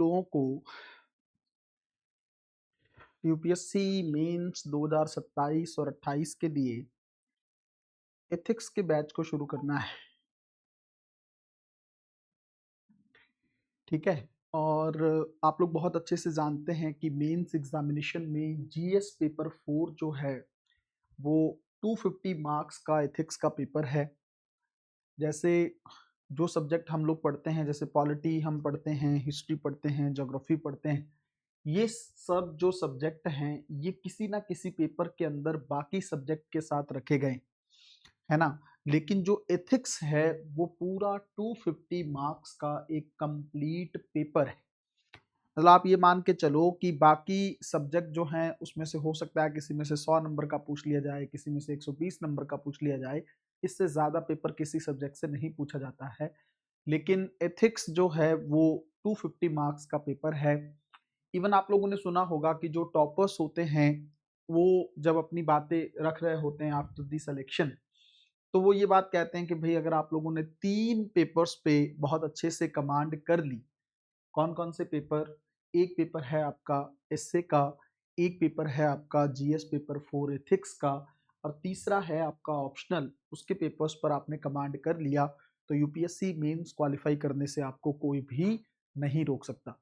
लोगों को UPSC mains 2027 और 28 के लिए एथिक्स के बैच को शुरू करना है। ठीक है, और आप लोग बहुत अच्छे से जानते हैं कि मेंस एग्जामिनेशन में जीएस पेपर 4 जो है वो 250 मार्क्स का एथिक्स का पेपर है। जैसे जो सब्जेक्ट हम लोग पढ़ते हैं, जैसे पॉलिटी हम पढ़ते हैं, हिस्ट्री पढ़ते हैं, ज्योग्राफी पढ़ते हैं, ये सब जो सब्जेक्ट हैं ये किसी ना किसी पेपर के अंदर बाकी सब्जेक्ट के साथ रखे गए, है ना। लेकिन जो एथिक्स है वो पूरा 250 मार्क्स का एक कंप्लीट पेपर है। मतलब आप ये मान के चलो कि बाकी सब्जेक्ट जो हैं उसमें से हो सकता है किसी में से 100 नंबर का पूछ लिया जाए, किसी में से 120 नंबर का पूछ लिया जाए, इससे ज्यादा पेपर किसी सब्जेक्ट से नहीं पूछा जाता है। लेकिन एथिक्स जो है वो 250 मार्क्स का पेपर है। इवन आप लोगों ने सुना होगा कि जो टॉपर्स होते हैं वो जब अपनी बातें रख रहे होते हैं आफ्टर दी सिलेक्शन, तो वो ये बात कहते हैं कि भाई अगर आप लोगों ने 3 पेपर्स पे बहुत अच्छे से कमांड कर ली। कौन कौन से पेपर? एक पेपर है आपका एसए का, एक पेपर है आपका जीएस पेपर 4 एथिक्स का, और तीसरा है आपका ऑप्शनल। उसके पेपर्स पर आपने कमांड कर लिया तो यूपीएससी मेंस क्वालिफाई करने से आपको कोई भी नहीं रोक सकता।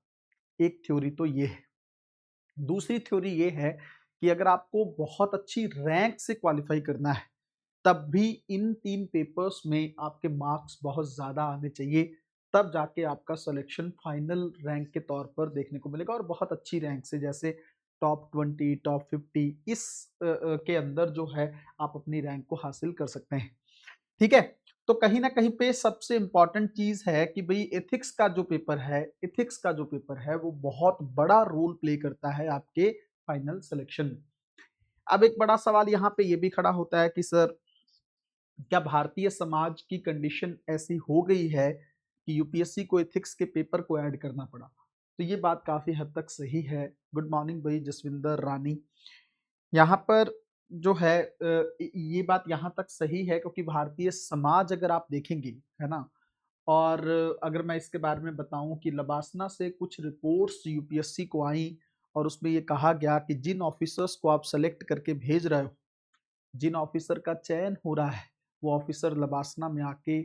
एक थ्योरी तो ये है। दूसरी थ्योरी ये है कि अगर आपको बहुत अच्छी रैंक से क्वालिफाई करना है तब भी इन 3 पेपर्स में आपके मार्क्स बहुत ज्यादा आने चाहिए, तब जाके आपका सिलेक्शन फाइनल रैंक के तौर पर देखने को मिलेगा, और बहुत अच्छी रैंक से, जैसे टॉप 20, टॉप 50 इस के अंदर जो है आप अपनी रैंक को हासिल कर सकते हैं। ठीक है, तो कहीं ना कहीं पे सबसे इंपॉर्टेंट चीज है कि भाई एथिक्स का जो पेपर है, एथिक्स का जो पेपर है वो बहुत बड़ा रोल प्ले करता है आपके फाइनल सिलेक्शन में। अब एक बड़ा सवाल यहाँ पे ये भी खड़ा होता है कि सर क्या भारतीय समाज की कंडीशन ऐसी हो गई है कि यूपीएससी को एथिक्स के पेपर को ऐड करना पड़ा? तो ये बात काफी हद तक सही है। गुड मॉर्निंग भाई जसविंदर रानी। यहाँ पर जो है ये बात यहाँ तक सही है क्योंकि भारतीय समाज अगर आप देखेंगे, है ना, और अगर मैं इसके बारे में बताऊं कि लबासना से कुछ रिपोर्ट्स यूपीएससी को आई और उसमें ये कहा गया कि जिन ऑफिसर्स को आप सेलेक्ट करके भेज रहे हो, जिन ऑफिसर का चयन हो रहा है, वो ऑफिसर लबासना में आके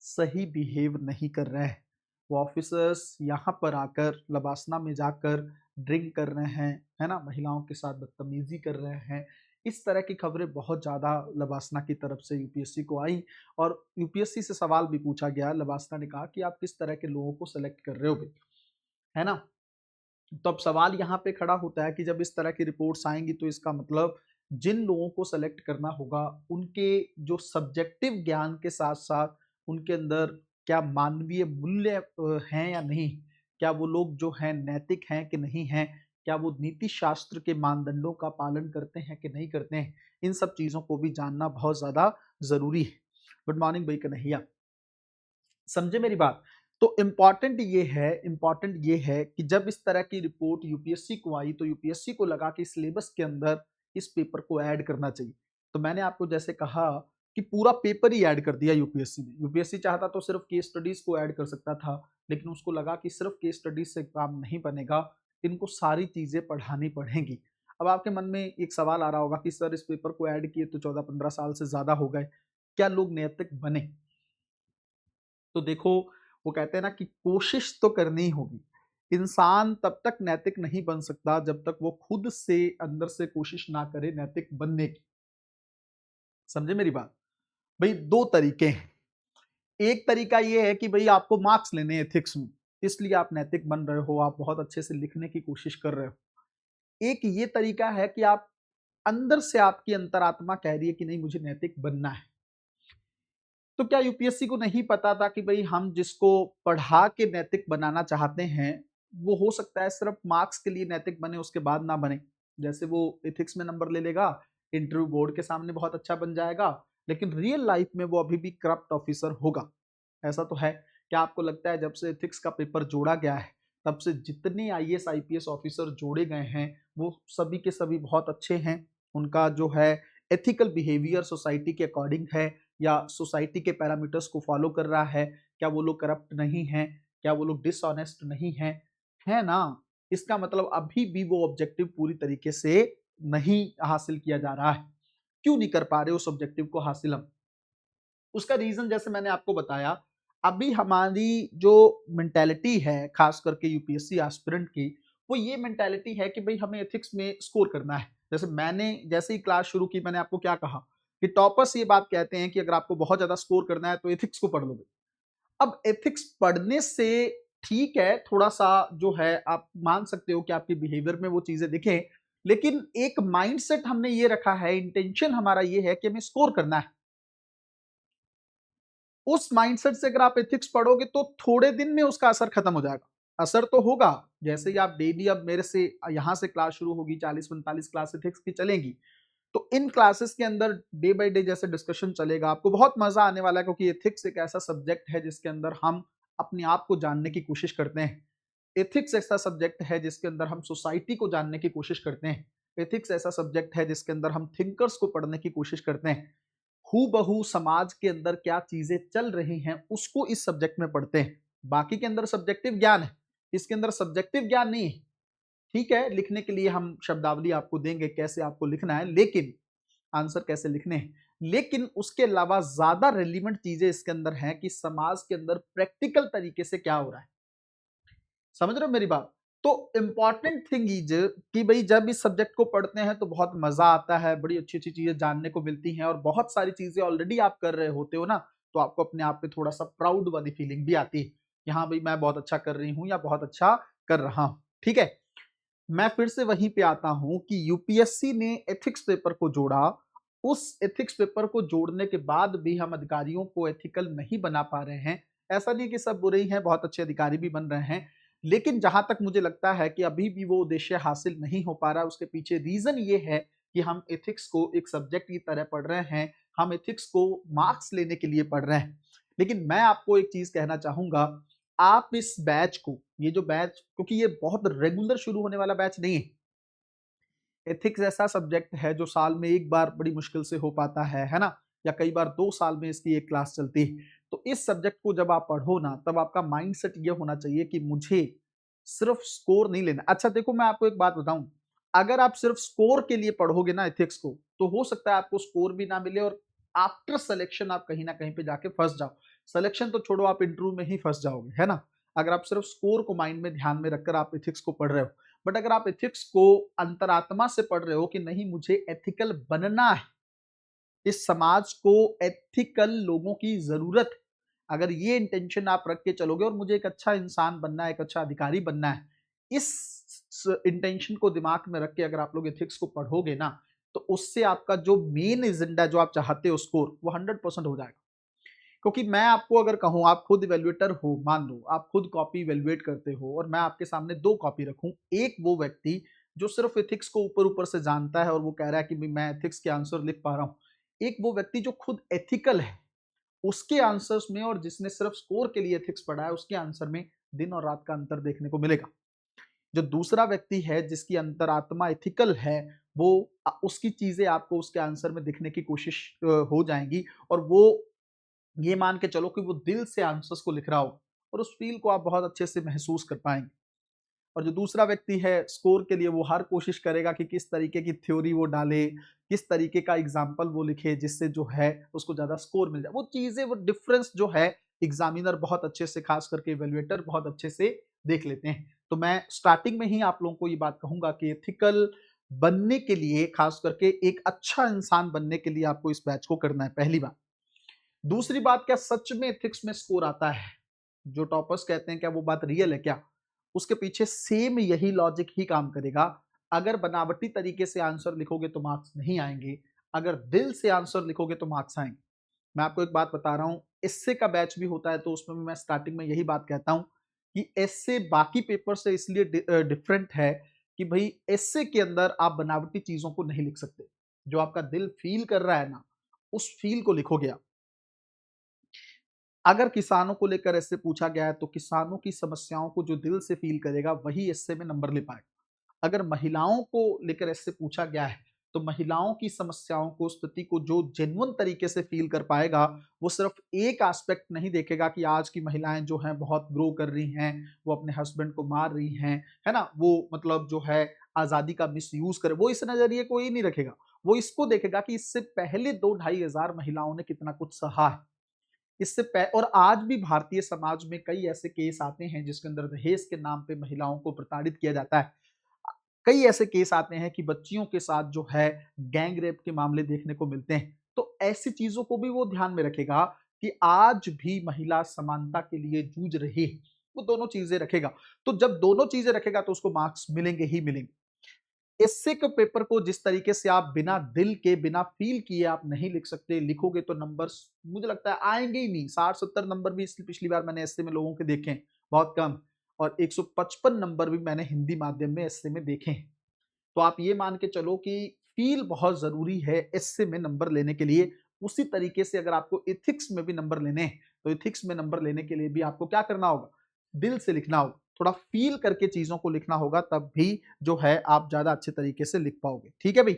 सही बिहेव नहीं कर रहे हैं। वो ऑफिसर्स यहाँ पर आकर लबासना में जाकर ड्रिंक कर रहे हैं, है ना, महिलाओं के साथ बदतमीजी कर रहे हैं। इस तरह की खबरें बहुत ज्यादा लबासना की तरफ से यूपीएससी को आई, और यूपीएससी से सवाल भी पूछा गया। लबासना ने कहा कि आप किस तरह के लोगों को सेलेक्ट कर रहे हो भाई, है ना। तो अब सवाल यहाँ पे खड़ा होता है कि जब इस तरह की रिपोर्ट्स आएंगी तो इसका मतलब जिन लोगों को सेलेक्ट करना होगा उनके जो सब्जेक्टिव ज्ञान के साथ साथ उनके अंदर क्या मानवीय मूल्य हैं या नहीं, क्या वो लोग जो हैं नैतिक हैं कि नहीं हैं, क्या वो नीति शास्त्र के मानदंडों का पालन करते हैं कि नहीं करते हैं, इन सब चीजों को भी जानना बहुत ज्यादा जरूरी है। गुड मॉर्निंग भाई कन्हैया, समझे मेरी बात। तो इंपॉर्टेंट ये है कि जब इस तरह की रिपोर्ट यूपीएससी को आई तो यूपीएससी को लगा कि सिलेबस के अंदर इस पेपर को ऐड करना चाहिए। तो मैंने आपको जैसे कहा कि पूरा पेपर ही ऐड कर दिया यूपीएससी ने। यूपीएससी चाहता तो सिर्फ केस स्टडीज को ऐड कर सकता था, लेकिन उसको लगा कि सिर्फ केस स्टडीज से काम नहीं बनेगा, इनको सारी चीजें पढ़ानी पड़ेंगी। अब आपके मन में एक सवाल आ रहा होगा कि सर इस पेपर को ऐड किए तो 14-15 साल से ज्यादा हो गए, क्या लोग नैतिक बने? तो देखो, वो कहते हैं ना कि कोशिश तो करनी ही होगी। इंसान तब तक नैतिक नहीं बन सकता जब तक वो खुद से अंदर से कोशिश ना करे नैतिक बनने की। समझे मेरी बात? भाई दो तरीके हैं। एक तरीका ये है कि भाई आपको मार्क्स लेने एथिक्स में, इसलिए आप नैतिक बन रहे हो, आप बहुत अच्छे से लिखने की कोशिश कर रहे हो। एक ये तरीका है कि आप अंदर से, आपकी अंतरात्मा कह रही है कि नहीं मुझे नैतिक बनना है। तो क्या यूपीएससी को नहीं पता था कि भाई हम जिसको पढ़ा के नैतिक बनाना चाहते हैं वो हो सकता है सिर्फ मार्क्स के लिए नैतिक बने, उसके बाद ना बने। जैसे वो एथिक्स में नंबर ले लेगा, इंटरव्यू बोर्ड के सामने बहुत अच्छा बन जाएगा, लेकिन रियल लाइफ में वो अभी भी करप्ट ऑफिसर होगा। ऐसा तो है। क्या आपको लगता है जब से एथिक्स का पेपर जोड़ा गया है तब से जितने आईएएस आईपीएस ऑफिसर जोड़े गए हैं वो सभी के सभी बहुत अच्छे हैं? उनका जो है एथिकल बिहेवियर सोसाइटी के अकॉर्डिंग है या सोसाइटी के पैरामीटर्स को फॉलो कर रहा है? क्या वो लोग करप्ट नहीं हैं? क्या वो लोग डिसऑनेस्ट नहीं हैं? है ना, इसका मतलब अभी भी वो ऑब्जेक्टिव पूरी तरीके से नहीं हासिल किया जा रहा है। क्यों नहीं कर पा रहे उस ऑब्जेक्टिव को हासिल हम? उसका रीजन जैसे मैंने आपको बताया, अभी हमारी जो मेंटेलिटी है खास करके यूपीएससी एस्पिरेंट की, वो ये मेंटेलिटी है कि भाई हमें एथिक्स में स्कोर करना है। जैसे मैंने जैसे ही क्लास शुरू की, मैंने आपको क्या कहा कि टॉपर्स ये बात कहते हैं कि अगर आपको बहुत ज्यादा स्कोर करना है तो एथिक्स को पढ़ लो। अब एथिक्स पढ़ने से ठीक है, थोड़ा सा जो है आप मान सकते हो कि आपके बिहेवियर में वो चीजें दिखें, लेकिन एक माइंडसेट हमने ये रखा है, इंटेंशन हमारा ये है कि हमें स्कोर करना है। उस माइंडसेट से अगर आप एथिक्स पढ़ोगे तो थोड़े दिन में उसका असर खत्म हो जाएगा। असर तो होगा, जैसे ही आप डेली, अब मेरे से यहां से क्लास शुरू होगी, 40-45 क्लास एथिक्स की चलेंगी, तो इन क्लासेस के अंदर डे बाय डे जैसे डिस्कशन चलेगा, आपको बहुत मजा आने वाला है, क्योंकि एथिक्स एक ऐसा सब्जेक्ट है जिसके अंदर हम अपने आप को जानने की कोशिश करते हैं। एथिक्स ऐसा सब्जेक्ट है जिसके अंदर हम सोसाइटी को जानने की कोशिश करते हैं। एथिक्स ऐसा सब्जेक्ट है जिसके अंदर हम थिंकर्स को पढ़ने की कोशिश करते हैं। हू बहू समाज के अंदर क्या चीजें चल रही हैं उसको इस सब्जेक्ट में पढ़ते हैं। बाकी के अंदर सब्जेक्टिव ज्ञान है, इसके अंदर सब्जेक्टिव ज्ञान नहीं है। ठीक है, लिखने के लिए हम शब्दावली आपको देंगे कैसे आपको लिखना है, लेकिन आंसर कैसे लिखने हैं, लेकिन उसके अलावा ज्यादा रेलिवेंट चीजें इसके अंदर हैं कि समाज के अंदर प्रैक्टिकल तरीके से क्या हो रहा है। समझ रहे हो मेरी बात? तो इंपॉर्टेंट थिंग इज कि भाई जब इस सब्जेक्ट को पढ़ते हैं तो बहुत मजा आता है, बड़ी अच्छी अच्छी चीजें जानने को मिलती हैं, और बहुत सारी चीजें ऑलरेडी आप कर रहे होते हो ना, तो आपको अपने आप पे थोड़ा सा प्राउड वाली फीलिंग भी आती है कि हाँ भाई मैं बहुत अच्छा कर रही हूँ या बहुत अच्छा कर रहा हूँ। ठीक है, मैं फिर से वहीं पे आता हूं कि यूपीएससी ने एथिक्स पेपर को जोड़ा। उस एथिक्स पेपर को जोड़ने के बाद भी हम अधिकारियों को एथिकल नहीं बना पा रहे हैं। ऐसा नहीं कि सब बुरे ही हैं, बहुत अच्छे अधिकारी भी बन रहे हैं, लेकिन जहां तक मुझे लगता है कि अभी भी वो उद्देश्य हासिल नहीं हो पा रहा, उसके पीछे रीजन ये है कि हम एथिक्स को एक सब्जेक्ट की तरह पढ़ रहे हैं, हम एथिक्स को मार्क्स लेने के लिए पढ़ रहे हैं। लेकिन मैं आपको एक चीज कहना चाहूंगा, आप इस बैच को, ये जो बैच, क्योंकि ये बहुत रेगुलर शुरू होने वाला बैच नहीं है, एथिक्स ऐसा सब्जेक्ट है जो साल में एक बार बड़ी मुश्किल से हो पाता है ना, या कई बार 2 साल में इसकी एक क्लास चलती है। तो इस सब्जेक्ट को जब आप पढ़ो ना, तब आपका माइंडसेट ये होना चाहिए कि मुझे सिर्फ स्कोर नहीं लेना। अच्छा देखो, मैं आपको एक बात बताऊं, अगर आप सिर्फ स्कोर के लिए पढ़ोगे ना एथिक्स को, तो हो सकता है आपको स्कोर भी ना मिले, और आफ्टर सिलेक्शन आप कहीं ना कहीं पे जाके फंस जाओ। सिलेक्शन तो छोड़ो, आप इंटरव्यू में ही फंस जाओगे, है ना, अगर आप सिर्फ स्कोर को माइंड में ध्यान में रखकर आप एथिक्स को पढ़ रहे हो। बट अगर आप एथिक्स को अंतरात्मा से पढ़ रहे हो कि नहीं मुझे एथिकल बनना है, इस समाज को एथिकल लोगों की जरूरत है, अगर ये इंटेंशन आप रख के चलोगे और मुझे एक अच्छा इंसान बनना है, एक अच्छा अधिकारी बनना है, इस इंटेंशन को दिमाग में रख के अगर आप लोग एथिक्स को पढ़ोगे ना, तो उससे आपका जो मेन एजेंडा जो आप चाहते हो स्कोर, वो 100% हो जाएगा। क्योंकि मैं आपको अगर कहूं, आप खुद इवेल्युएटर हो, मान लो आप खुद कॉपी इवेल्युएट करते हो, और मैं आपके सामने 2 कॉपी रखूं, एक वो व्यक्ति जो सिर्फ एथिक्स को ऊपर ऊपर से जानता है और वो कह रहा है कि मैं एथिक्स के आंसर लिख पा रहा हूं, एक वो व्यक्ति जो खुद एथिकल है, उसके आंसर्स में और जिसने सिर्फ स्कोर के लिए एथिक्स पढ़ा है उसके आंसर में दिन और रात का अंतर देखने को मिलेगा। जो दूसरा व्यक्ति है जिसकी अंतरात्मा एथिकल है, वो उसकी चीजें आपको उसके आंसर में दिखने की कोशिश हो जाएंगी, और वो ये मान के चलो कि वो दिल से आंसर्स को लिख रहा हो, और उस फील को आप बहुत अच्छे से महसूस कर पाएंगे। और जो दूसरा व्यक्ति है स्कोर के लिए, वो हर कोशिश करेगा कि किस तरीके की थ्योरी वो डाले, किस तरीके का एग्जाम्पल वो लिखे जिससे जो है उसको ज्यादा स्कोर मिल जाए। वो चीजें, वो डिफरेंस जो है एग्जामिनर बहुत अच्छे से, खास करके इवेल्युएटर बहुत अच्छे से देख लेते हैं। तो मैं स्टार्टिंग में ही आप लोगों को ये बात कहूंगा कि एथिकल बनने के लिए, खास करके एक अच्छा इंसान बनने के लिए, आपको इस बैच को करना है, पहली बात। दूसरी बात, क्या सच में एथिक्स में स्कोर आता है? जो टॉपर्स कहते हैं क्या वो बात रियल है क्या? उसके पीछे सेम यही लॉजिक ही काम करेगा। अगर बनावटी तरीके से आंसर लिखोगे तो मार्क्स नहीं आएंगे, अगर दिल से आंसर लिखोगे तो मार्क्स आएंगे। मैं आपको एक बात बता रहा हूं, एस्से का बैच भी होता है, तो उसमें मैं स्टार्टिंग में यही बात कहता हूं कि एस्से बाकी पेपर से इसलिए डिफरेंट है कि भाई एस्से के अंदर आप बनावटी चीजों को नहीं लिख सकते। जो आपका दिल फील कर रहा है ना, उस फील को लिखोगे आप। अगर किसानों को लेकर ऐसे पूछा गया है तो किसानों की समस्याओं को जो दिल से फील करेगा वही ऐसे में नंबर ले पाएगा। अगर महिलाओं को लेकर ऐसे पूछा गया है तो महिलाओं की समस्याओं को, स्थिति को जो जेन्युइन तरीके से फील कर पाएगा, वो सिर्फ एक एस्पेक्ट नहीं देखेगा कि आज की महिलाएं जो हैं बहुत ग्रो कर रही हैं, वो अपने हस्बैंड को मार रही हैं, है ना, वो मतलब जो है आजादी का मिस यूज करे, वो इस नजरिए को ही नहीं रखेगा। वो इसको देखेगा कि इससे पहले 2-2,500 महिलाओं ने कितना कुछ सहा है। और आज भी भारतीय समाज में कई ऐसे केस आते हैं जिसके अंदर दहेज के नाम पे महिलाओं को प्रताड़ित किया जाता है। कई ऐसे केस आते हैं कि बच्चियों के साथ जो है गैंग रेप के मामले देखने को मिलते हैं। तो ऐसी चीजों को भी वो ध्यान में रखेगा कि आज भी महिला समानता के लिए जूझ रही है, वो दोनों चीजें रखेगा। तो जब दोनों चीजें रखेगा तो उसको मार्क्स मिलेंगे ही मिलेंगे। एस्से के पेपर को जिस तरीके से आप बिना दिल के, बिना फील किए आप नहीं लिख सकते, लिखोगे तो नंबर्स मुझे लगता है आएंगे ही नहीं। 60-70 नंबर भी पिछली बार मैंने एस्से में लोगों के देखे हैं, बहुत कम। और 155 नंबर भी मैंने हिंदी माध्यम में एस्से में देखे हैं। तो आप ये मान के चलो कि फील बहुत जरूरी है एस्से में नंबर लेने के लिए। उसी तरीके से अगर आपको एथिक्स में भी नंबर लेने हैं, तो एथिक्स में नंबर लेने के लिए भी आपको क्या करना होगा, दिल से लिखना होगा, थोड़ा फील करके चीजों को लिखना होगा, तब भी जो है आप ज्यादा अच्छे तरीके से लिख पाओगे। ठीक है भाई।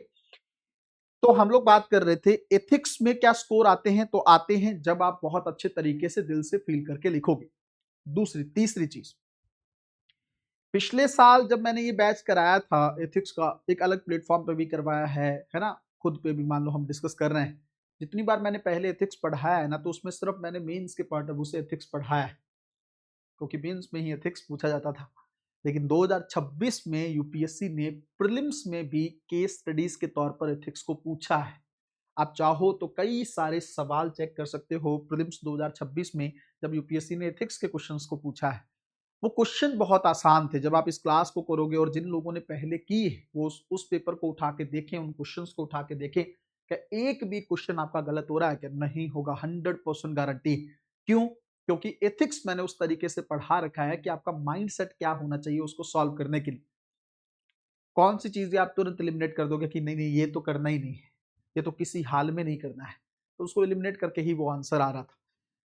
तो हम लोग बात कर रहे थे एथिक्स में क्या स्कोर आते हैं, तो आते हैं जब आप बहुत अच्छे तरीके से दिल से फील करके लिखोगे। तीसरी चीज, पिछले साल जब मैंने ये बैच कराया था एथिक्स का, एक अलग प्लेटफॉर्म पे भी करवाया है ना, खुद पे भी मान लो हम डिस्कस कर रहे हैं। जितनी बार मैंने पहले एथिक्स पढ़ाया है ना, तो उसमें सिर्फ मैंने मेंस के पॉइंट ऑफ व्यू से एथिक्स पढ़ाया है, क्योंकि मेंस में ही एथिक्स पूछा जाता था। लेकिन 2026 में यूपीएससी ने प्रीलिम्स में भी केस स्टडीज के तौर पर एथिक्स को पूछा है। आप चाहो तो कई सारे सवाल चेक कर सकते हो प्रीलिम्स 2026 में, जब यूपीएससी ने एथिक्स के क्वेश्चंस को पूछा है। वो क्वेश्चन बहुत आसान थे। जब आप इस क्लास को करोगे और जिन लोगों ने पहले की है वो उस पेपर को उठा के देखें, उन क्वेश्चंस को उठा के देखें, क्या एक भी क्वेश्चन आपका गलत हो रहा है क्या? नहीं होगा, 100% गारंटी। क्यों? क्योंकि एथिक्स मैंने उस तरीके से पढ़ा रखा है कि आपका माइंडसेट क्या होना चाहिए उसको सॉल्व करने के लिए। कौन सी चीजें आप तुरंत एलिमिनेट कर दोगे कि नहीं नहीं ये तो करना ही नहीं है, ये तो किसी हाल में नहीं करना है, तो उसको एलिमिनेट करके ही वो आंसर आ रहा था।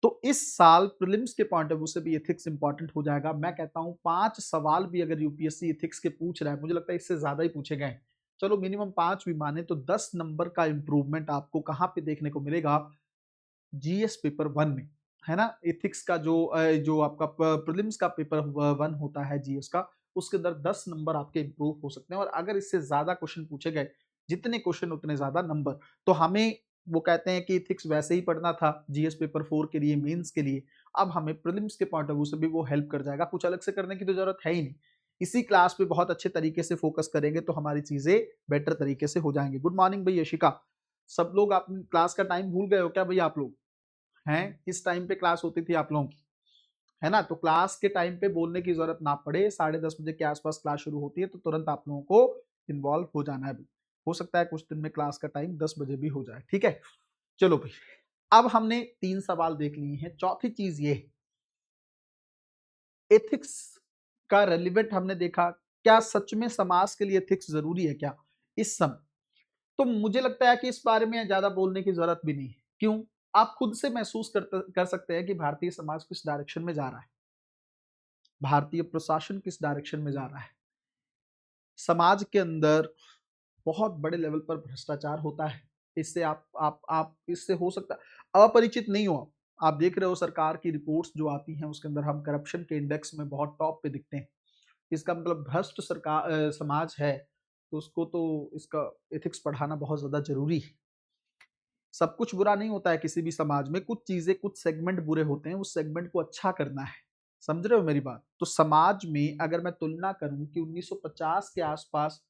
तो इस साल प्रीलिम्स के पॉइंट ऑफ व्यू से भी एथिक्स इंपॉर्टेंट हो जाएगा। मैं कहता हूं 5 सवाल भी अगर यूपीएससी एथिक्स के पूछ रहा है, मुझे लगता है इससे ज्यादा ही पूछे गए, चलो मिनिमम 5 भी माने, तो 10 नंबर का इंप्रूवमेंट आपको कहां पे देखने को मिलेगा? जीएस पेपर 1 में, है ना। एथिक्स का जो आपका प्रीलिम्स का पेपर 1 होता है जीएस का, उसके अंदर 10 नंबर आपके इंप्रूव हो सकते हैं। और अगर इससे ज्यादा क्वेश्चन पूछे गए, जितने क्वेश्चन उतने ज्यादा नंबर। तो हमें वो कहते हैं कि एथिक्स वैसे ही पढ़ना था जीएस पेपर 4 के लिए, मेंस के लिए। अब हमें प्रीलिम्स के पॉइंट ऑफ व्यू से भी वो हेल्प कर जाएगा, कुछ अलग से करने की तो जरूरत है ही नहीं। इसी क्लास पे बहुत अच्छे तरीके से फोकस करेंगे तो हमारी चीजें बेटर तरीके से हो जाएंगी। गुड मॉर्निंग भाई यशिका। सब लोग आप क्लास का टाइम भूल गए हो क्या भाई? आप लोग हैं किस टाइम पे क्लास होती थी आप लोगों की, है ना? तो क्लास के टाइम पे बोलने की जरूरत ना पड़े, 10:30 बजे के आसपास क्लास शुरू होती है, तो तुरंत आप लोगों को इन्वॉल्व हो जाना है। भी हो सकता है कुछ दिन में क्लास का टाइम 10 बजे भी हो जाए। ठीक है, चलो भाई। अब हमने 3 सवाल देख लिए हैं। चौथी चीज ये, एथिक्स का रेलिवेंट हमने देखा। क्या सच में समाज के लिए एथिक्स जरूरी है क्या इस समय? तो मुझे लगता है कि इस बारे में ज्यादा बोलने की जरूरत भी नहीं है। क्यों? आप खुद से महसूस कर सकते हैं कि भारतीय समाज किस डायरेक्शन में जा रहा है, भारतीय प्रशासन किस डायरेक्शन में जा रहा है। समाज के अंदर बहुत बड़े लेवल पर भ्रष्टाचार होता है। इससे आप इससे हो सकता है अपरिचित नहीं हो। आप देख रहे हो सरकार की रिपोर्ट्स जो आती हैं उसके अंदर हम करप्शन के इंडेक्स में बहुत टॉप पे दिखते हैं। इसका मतलब भ्रष्ट सरकार समाज है, तो उसको तो इसका एथिक्स पढ़ाना बहुत ज्यादा जरूरी है। सब कुछ बुरा नहीं होता है किसी भी समाज में, कुछ चीजें, कुछ सेगमेंट बुरे होते हैं, उस सेगमेंट को अच्छा करना है। समझ रहे हो मेरी बात? तो समाज में अगर मैं तुलना करूं कि 1950 के आसपास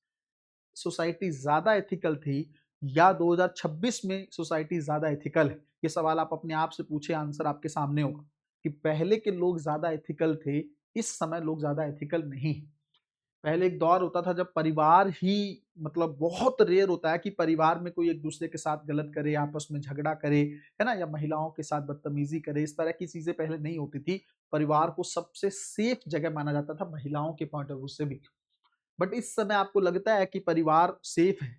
सोसाइटी ज्यादा एथिकल थी या 2026 में सोसाइटी ज्यादा एथिकल है, ये सवाल आप अपने आप से पूछे, आंसर आपके सामने होगा कि पहले के लोग ज्यादा एथिकल थे, इस समय लोग ज्यादा एथिकल नहीं। पहले एक दौर होता था जब परिवार ही, मतलब बहुत रेयर होता है कि परिवार में कोई एक दूसरे के साथ गलत करे, आपस में झगड़ा करे, है ना, या महिलाओं के साथ बदतमीजी करे। इस तरह की चीजें पहले नहीं होती थी। परिवार को सबसे सेफ जगह माना जाता था महिलाओं के पॉइंट ऑफ व्यू से भी। बट इस समय आपको लगता है कि परिवार सेफ है,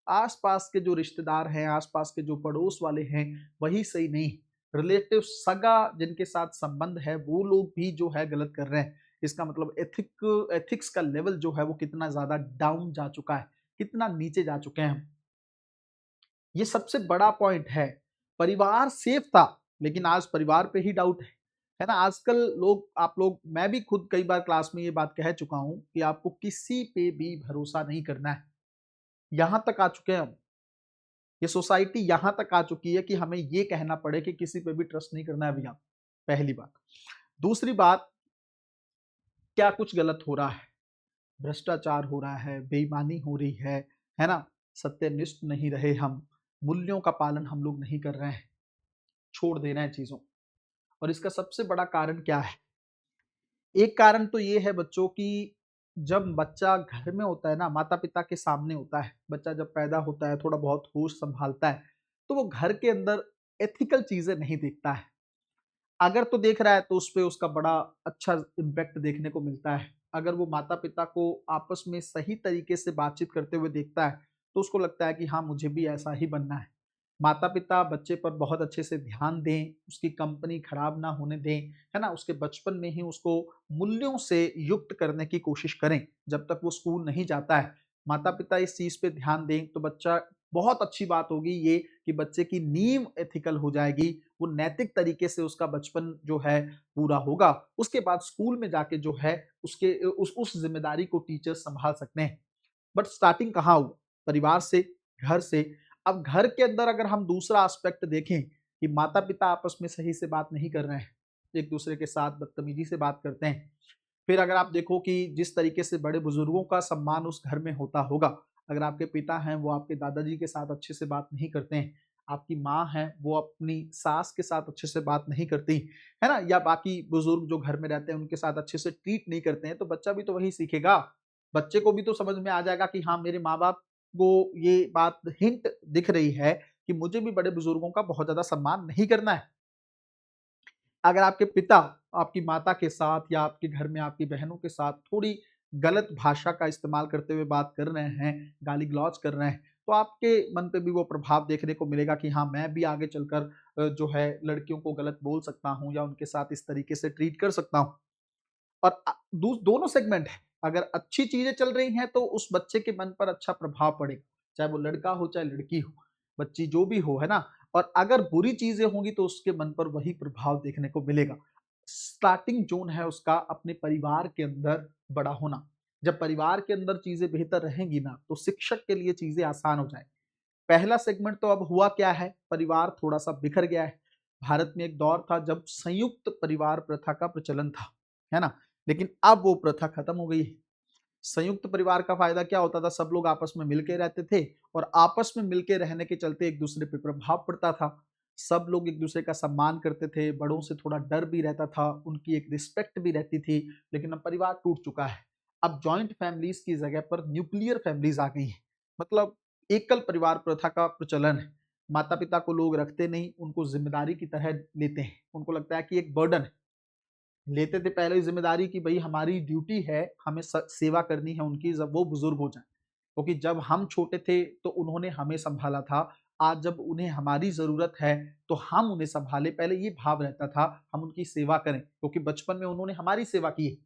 आसपास के जो रिश्तेदार हैं, आसपास के जो पड़ोस वाले हैं, वही सही नहीं। रिलेटिव, सगा जिनके साथ संबंध है, वो लोग भी जो है गलत कर रहे हैं। इसका मतलब एथिक्स का लेवल जो है वो कितना ज्यादा डाउन जा चुका है, कितना नीचे जा चुके हैं हम। ये सबसे बड़ा पॉइंट है। परिवार सेफ था, लेकिन आज परिवार पे ही डाउट है ना। आजकल लोग, आप लोग, मैं भी खुद कई बार क्लास में ये बात कह चुका हूं कि आपको किसी पे भी भरोसा नहीं करना है। यहां तक आ चुके हैं हम, ये सोसाइटी यहां तक आ चुकी है कि हमें ये कहना पड़े कि किसी पे भी ट्रस्ट नहीं करना है भैया। पहली बात। दूसरी बात, क्या कुछ गलत हो रहा है, भ्रष्टाचार हो रहा है, बेईमानी हो रही है ना, सत्यनिष्ठ नहीं रहे हम, मूल्यों का पालन हम लोग नहीं कर रहे हैं, छोड़ दे रहे हैं चीजों। और इसका सबसे बड़ा कारण क्या है? एक कारण तो ये है बच्चों की, जब बच्चा घर में होता है ना, माता पिता के सामने होता है, बच्चा जब पैदा होता है, थोड़ा बहुत होश संभालता है, तो वो घर के अंदर एथिकल चीजें नहीं देखता है। अगर तो देख रहा है तो उस पे उसका बड़ा अच्छा इम्पैक्ट देखने को मिलता है। अगर वो माता पिता को आपस में सही तरीके से बातचीत करते हुए देखता है, तो उसको लगता है कि हाँ, मुझे भी ऐसा ही बनना है। माता पिता बच्चे पर बहुत अच्छे से ध्यान दें, उसकी कंपनी खराब ना होने दें, है ना, उसके बचपन में ही उसको मूल्यों से युक्त करने की कोशिश करें। जब तक वो स्कूल नहीं जाता है, माता पिता इस चीज पे ध्यान दें तो बच्चा, बहुत अच्छी बात होगी ये कि बच्चे की नींव एथिकल हो जाएगी, वो नैतिक तरीके से उसका बचपन जो है पूरा होगा। उसके बाद स्कूल में जाके जो है उसके उस जिम्मेदारी को टीचर संभाल सकते हैं। बट स्टार्टिंग कहाँ हुआ? परिवार से, घर से। अब घर के अंदर अगर हम दूसरा एस्पेक्ट देखें कि माता पिता आपस में सही से बात नहीं कर रहे हैं, एक दूसरे के साथ बदतमीजी से बात करते हैं। फिर अगर आप देखो कि जिस तरीके से बड़े बुजुर्गों का सम्मान उस घर में होता होगा, अगर आपके पिता हैं वो आपके दादाजी के साथ अच्छे से बात नहीं करते हैं, आपकी माँ है वो अपनी सास के साथ अच्छे से बात नहीं करती, है ना, या बाकी बुजुर्ग जो घर में रहते हैं उनके साथ अच्छे से ट्रीट नहीं करते हैं, तो बच्चा भी तो वही सीखेगा। बच्चे को भी तो समझ में आ जाएगा कि हाँ, मेरे माँ बाप को ये बात हिंट दिख रही है कि मुझे भी बड़े बुजुर्गों का बहुत ज्यादा सम्मान नहीं करना है। अगर आपके पिता आपकी माता के साथ या आपके घर में आपकी बहनों के साथ थोड़ी गलत भाषा का इस्तेमाल करते हुए बात कर रहे हैं, गाली गलौज कर रहे हैं, तो आपके मन पे भी वो प्रभाव देखने को मिलेगा कि हाँ, मैं भी आगे चलकर जो है लड़कियों को गलत बोल सकता हूँ या उनके साथ इस तरीके से ट्रीट कर सकता हूँ। और दोनों सेगमेंट है। अगर अच्छी चीजें चल रही हैं तो उस बच्चे के मन पर अच्छा प्रभाव पड़ेगा, चाहे वो लड़का हो चाहे लड़की हो, बच्ची जो भी हो, है ना। और अगर बुरी चीजें होंगी तो उसके मन पर वही प्रभाव देखने को मिलेगा। स्टार्टिंग जोन है उसका अपने परिवार के अंदर बड़ा होना। जब परिवार के अंदर चीजें बेहतर रहेंगी ना, तो शिक्षक के लिए चीजें आसान हो जाएंगी। पहला सेगमेंट तो अब हुआ क्या है, परिवार थोड़ा सा बिखर गया है। भारत में एक दौर था जब संयुक्त परिवार प्रथा का प्रचलन था, है ना, लेकिन अब वो प्रथा खत्म हो गई है। संयुक्त परिवार का फायदा क्या होता था? सब लोग आपस में मिलके रहते थे, और आपस में मिलके रहने के चलते एक दूसरे पे प्रभाव पड़ता था। सब लोग एक दूसरे का सम्मान करते थे, बड़ों से थोड़ा डर भी रहता था, उनकी एक रिस्पेक्ट भी रहती थी। लेकिन अब परिवार टूट चुका है। अब जॉइंट फैमिलीज की जगह पर न्यूक्लियर फैमिलीज आ गई है। मतलब एकल परिवार प्रथा का प्रचलन है। माता पिता को लोग रखते नहीं, उनको जिम्मेदारी की तरह लेते हैं, उनको लगता है कि एक बर्डन है। लेते थे पहले जिम्मेदारी की भाई हमारी ड्यूटी है, हमें सेवा करनी है उनकी जब वो बुजुर्ग हो जाए, क्योंकि जब हम छोटे थे तो उन्होंने हमें संभाला था। आज जब उन्हें हमारी जरूरत है तो हम उन्हें संभाले, पहले ये भाव रहता था हम उनकी सेवा करें क्योंकि बचपन में उन्होंने हमारी सेवा की है।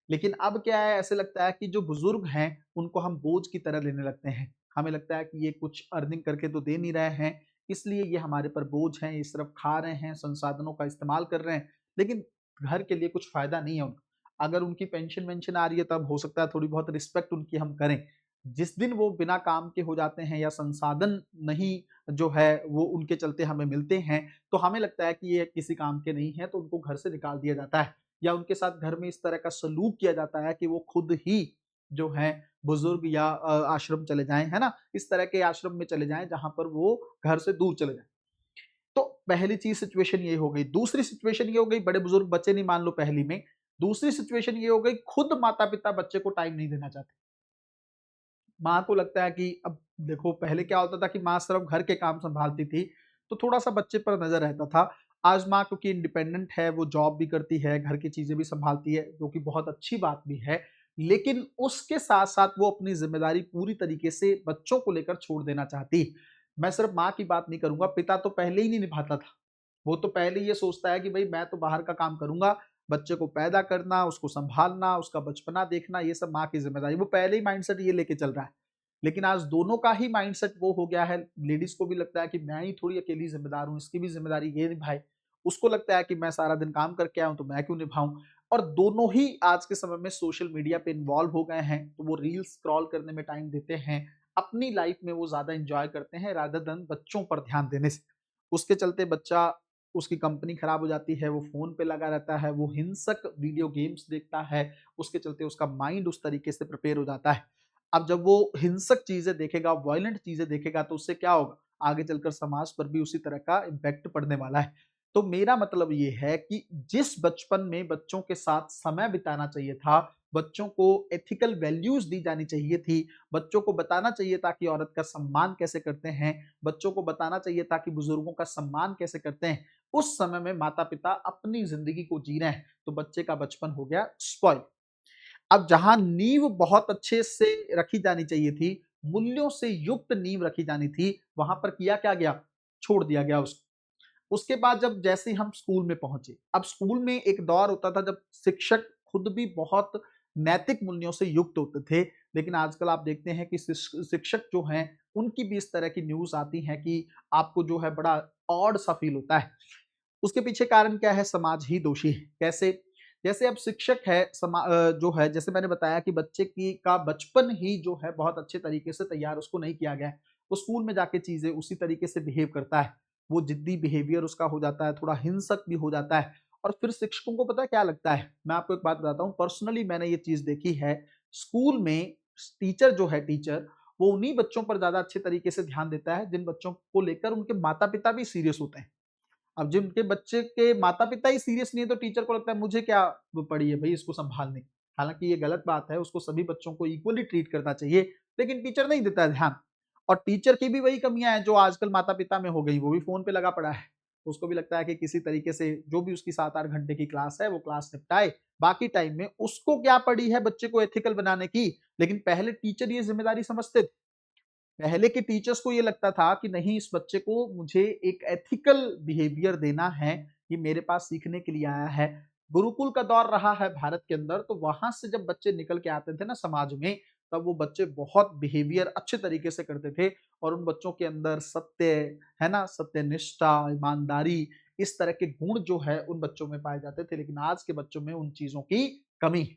लेकिन अब क्या है, ऐसे लगता है कि जो बुजुर्ग हैं उनको हम बोझ की तरह लेने लगते हैं। हमें लगता है कि ये कुछ अर्निंग करके तो दे नहीं रहे हैं, इसलिए ये हमारे पर बोझ हैं, ये सिर्फ खा रहे हैं, संसाधनों का इस्तेमाल कर रहे हैं, लेकिन घर के लिए कुछ फायदा नहीं है उनका। अगर उनकी पेंशन वेंशन आ रही है तब हो सकता है थोड़ी बहुत रिस्पेक्ट उनकी हम करें। जिस दिन वो बिना काम के हो जाते हैं या संसाधन नहीं जो है वो उनके चलते हमें मिलते हैं, तो हमें लगता है कि ये किसी काम के नहीं है, तो उनको घर से निकाल दिया जाता है, या उनके साथ घर में इस तरह का सलूक किया जाता है कि वो खुद ही जो है बुजुर्ग या आश्रम चले जाएं, है ना, इस तरह के आश्रम में चले जाएं जहां पर वो घर से दूर चले जाएं। तो पहली चीज सिचुएशन ये हो गई। दूसरी सिचुएशन ये हो गई, बड़े बुजुर्ग बच्चे नहीं मान लो पहली में। दूसरी सिचुएशन ये हो गई, खुद माता पिता बच्चे को टाइम नहीं देना चाहते। माँ को लगता है कि अब देखो, पहले क्या होता था कि माँ सिर्फ घर के काम संभालती थी, तो थोड़ा सा बच्चे पर नजर रहता था। आज माँ क्योंकि इंडिपेंडेंट है, वो जॉब भी करती है, घर की चीजें भी संभालती है, जो कि बहुत अच्छी बात भी है। लेकिन उसके साथ साथ वो अपनी जिम्मेदारी पूरी तरीके से बच्चों को लेकर छोड़ देना चाहती। मैं सिर्फ माँ की बात नहीं करूंगा, पिता तो पहले ही नहीं निभाता था। वो तो पहले ये सोचता है कि भाई मैं तो बाहर का काम करूंगा, बच्चे को पैदा करना, उसको संभालना, उसका बचपना देखना, ये सब माँ की जिम्मेदारी, वो पहले ही माइंडसेट ये लेके चल रहा है। लेकिन आज दोनों का ही माइंडसेट वो हो गया है, लेडीज को भी लगता है कि मैं ही थोड़ी अकेली जिम्मेदार हूँ, इसकी भी जिम्मेदारी ये निभाए, उसको लगता है कि मैं सारा दिन काम करके आऊं तो मैं क्यों निभाऊं। और दोनों ही आज के समय में सोशल मीडिया पे इन्वॉल्व हो गए हैं, तो वो रील स्क्रॉल करने में टाइम देते हैं, अपनी लाइफ में वो ज्यादा इंजॉय करते हैं रादर देन बच्चों पर ध्यान देने से। उसके चलते बच्चा, उसकी कंपनी खराब हो जाती है, वो फोन पे लगा रहता है, वो हिंसक वीडियो गेम्स देखता है, उसके चलते उसका माइंड उस तरीके से प्रिपेयर हो जाता है। अब जब वो हिंसक चीजें देखेगा, वायलेंट चीजें देखेगा, तो उससे क्या होगा, आगे चलकर समाज पर भी उसी तरह का इम्पैक्ट पड़ने वाला है। तो मेरा मतलब ये है कि जिस बचपन में बच्चों के साथ समय बिताना चाहिए था, बच्चों को एथिकल वैल्यूज दी जानी चाहिए थी, बच्चों को बताना चाहिए था कि औरत का सम्मान कैसे करते हैं, बच्चों को बताना चाहिए था कि बुजुर्गों का सम्मान कैसे करते हैं, उस समय में माता पिता अपनी जिंदगी को जी रहे हैं, तो बच्चे का बचपन हो गया स्पॉइल। अब जहां नींव बहुत अच्छे से रखी जानी चाहिए थी, मूल्यों से युक्त नींव रखी जानी थी, वहां पर किया क्या गया, छोड़ दिया गया उसको। उसके बाद जब जैसे ही हम स्कूल में पहुंचे, अब स्कूल में एक दौर होता था जब शिक्षक खुद भी बहुत नैतिक मूल्यों से युक्त होते थे, लेकिन आजकल आप देखते हैं कि शिक्षक जो हैं उनकी भी इस तरह की न्यूज आती हैं कि आपको जो है बड़ा ऑड सा फील होता है। उसके पीछे कारण क्या है, समाज ही दोषी है। कैसे, जैसे अब शिक्षक है जो है, जैसे मैंने बताया कि बच्चे की का बचपन ही जो है बहुत अच्छे तरीके से तैयार उसको नहीं किया गया है, वो स्कूल में जाके चीजें उसी तरीके से बिहेव करता है, वो जिद्दी बिहेवियर उसका हो जाता है, थोड़ा हिंसक भी हो जाता है। और फिर शिक्षकों को पता है क्या लगता है, मैं आपको एक बात बताता हूँ, पर्सनली मैंने ये चीज देखी है। स्कूल में टीचर जो है, टीचर वो उन्हीं बच्चों पर ज्यादा अच्छे तरीके से ध्यान देता है जिन बच्चों को लेकर उनके माता पिता भी सीरियस होते हैं। अब जिनके बच्चे के माता पिता ही सीरियस नहीं है, तो टीचर को लगता है मुझे क्या वो पड़ी है भाई इसको संभालने। हालांकि ये गलत बात है, उसको सभी बच्चों को इक्वली ट्रीट करना चाहिए, लेकिन टीचर नहीं देता है ध्यान। और टीचर की भी वही कमियां हैं जो आजकल माता पिता में हो गई, वो भी फोन पे लगा पड़ा है। उसको भी लगता है कि किसी तरीके से जो भी उसकी 7-8 घंटे की क्लास है वो क्लास निपटाए, बाकी टाइम में उसको क्या पड़ी है बच्चे को एथिकल बनाने की। लेकिन पहले टीचर ये जिम्मेदारी समझते थे, पहले के टीचर्स को ये लगता था कि नहीं, इस बच्चे को मुझे एक एथिकल बिहेवियर देना है, ये मेरे पास सीखने के लिए आया है। गुरुकुल का दौर रहा है भारत के अंदर, तो वहां से जब बच्चे निकल के आते थे ना समाज में, तब वो बच्चे बहुत बिहेवियर अच्छे तरीके से करते थे, और उन बच्चों के अंदर सत्य, है ना, सत्यनिष्ठा, ईमानदारी, इस तरह के गुण जो है उन बच्चों में पाए जाते थे। लेकिन आज के बच्चों में उन चीजों की कमी है।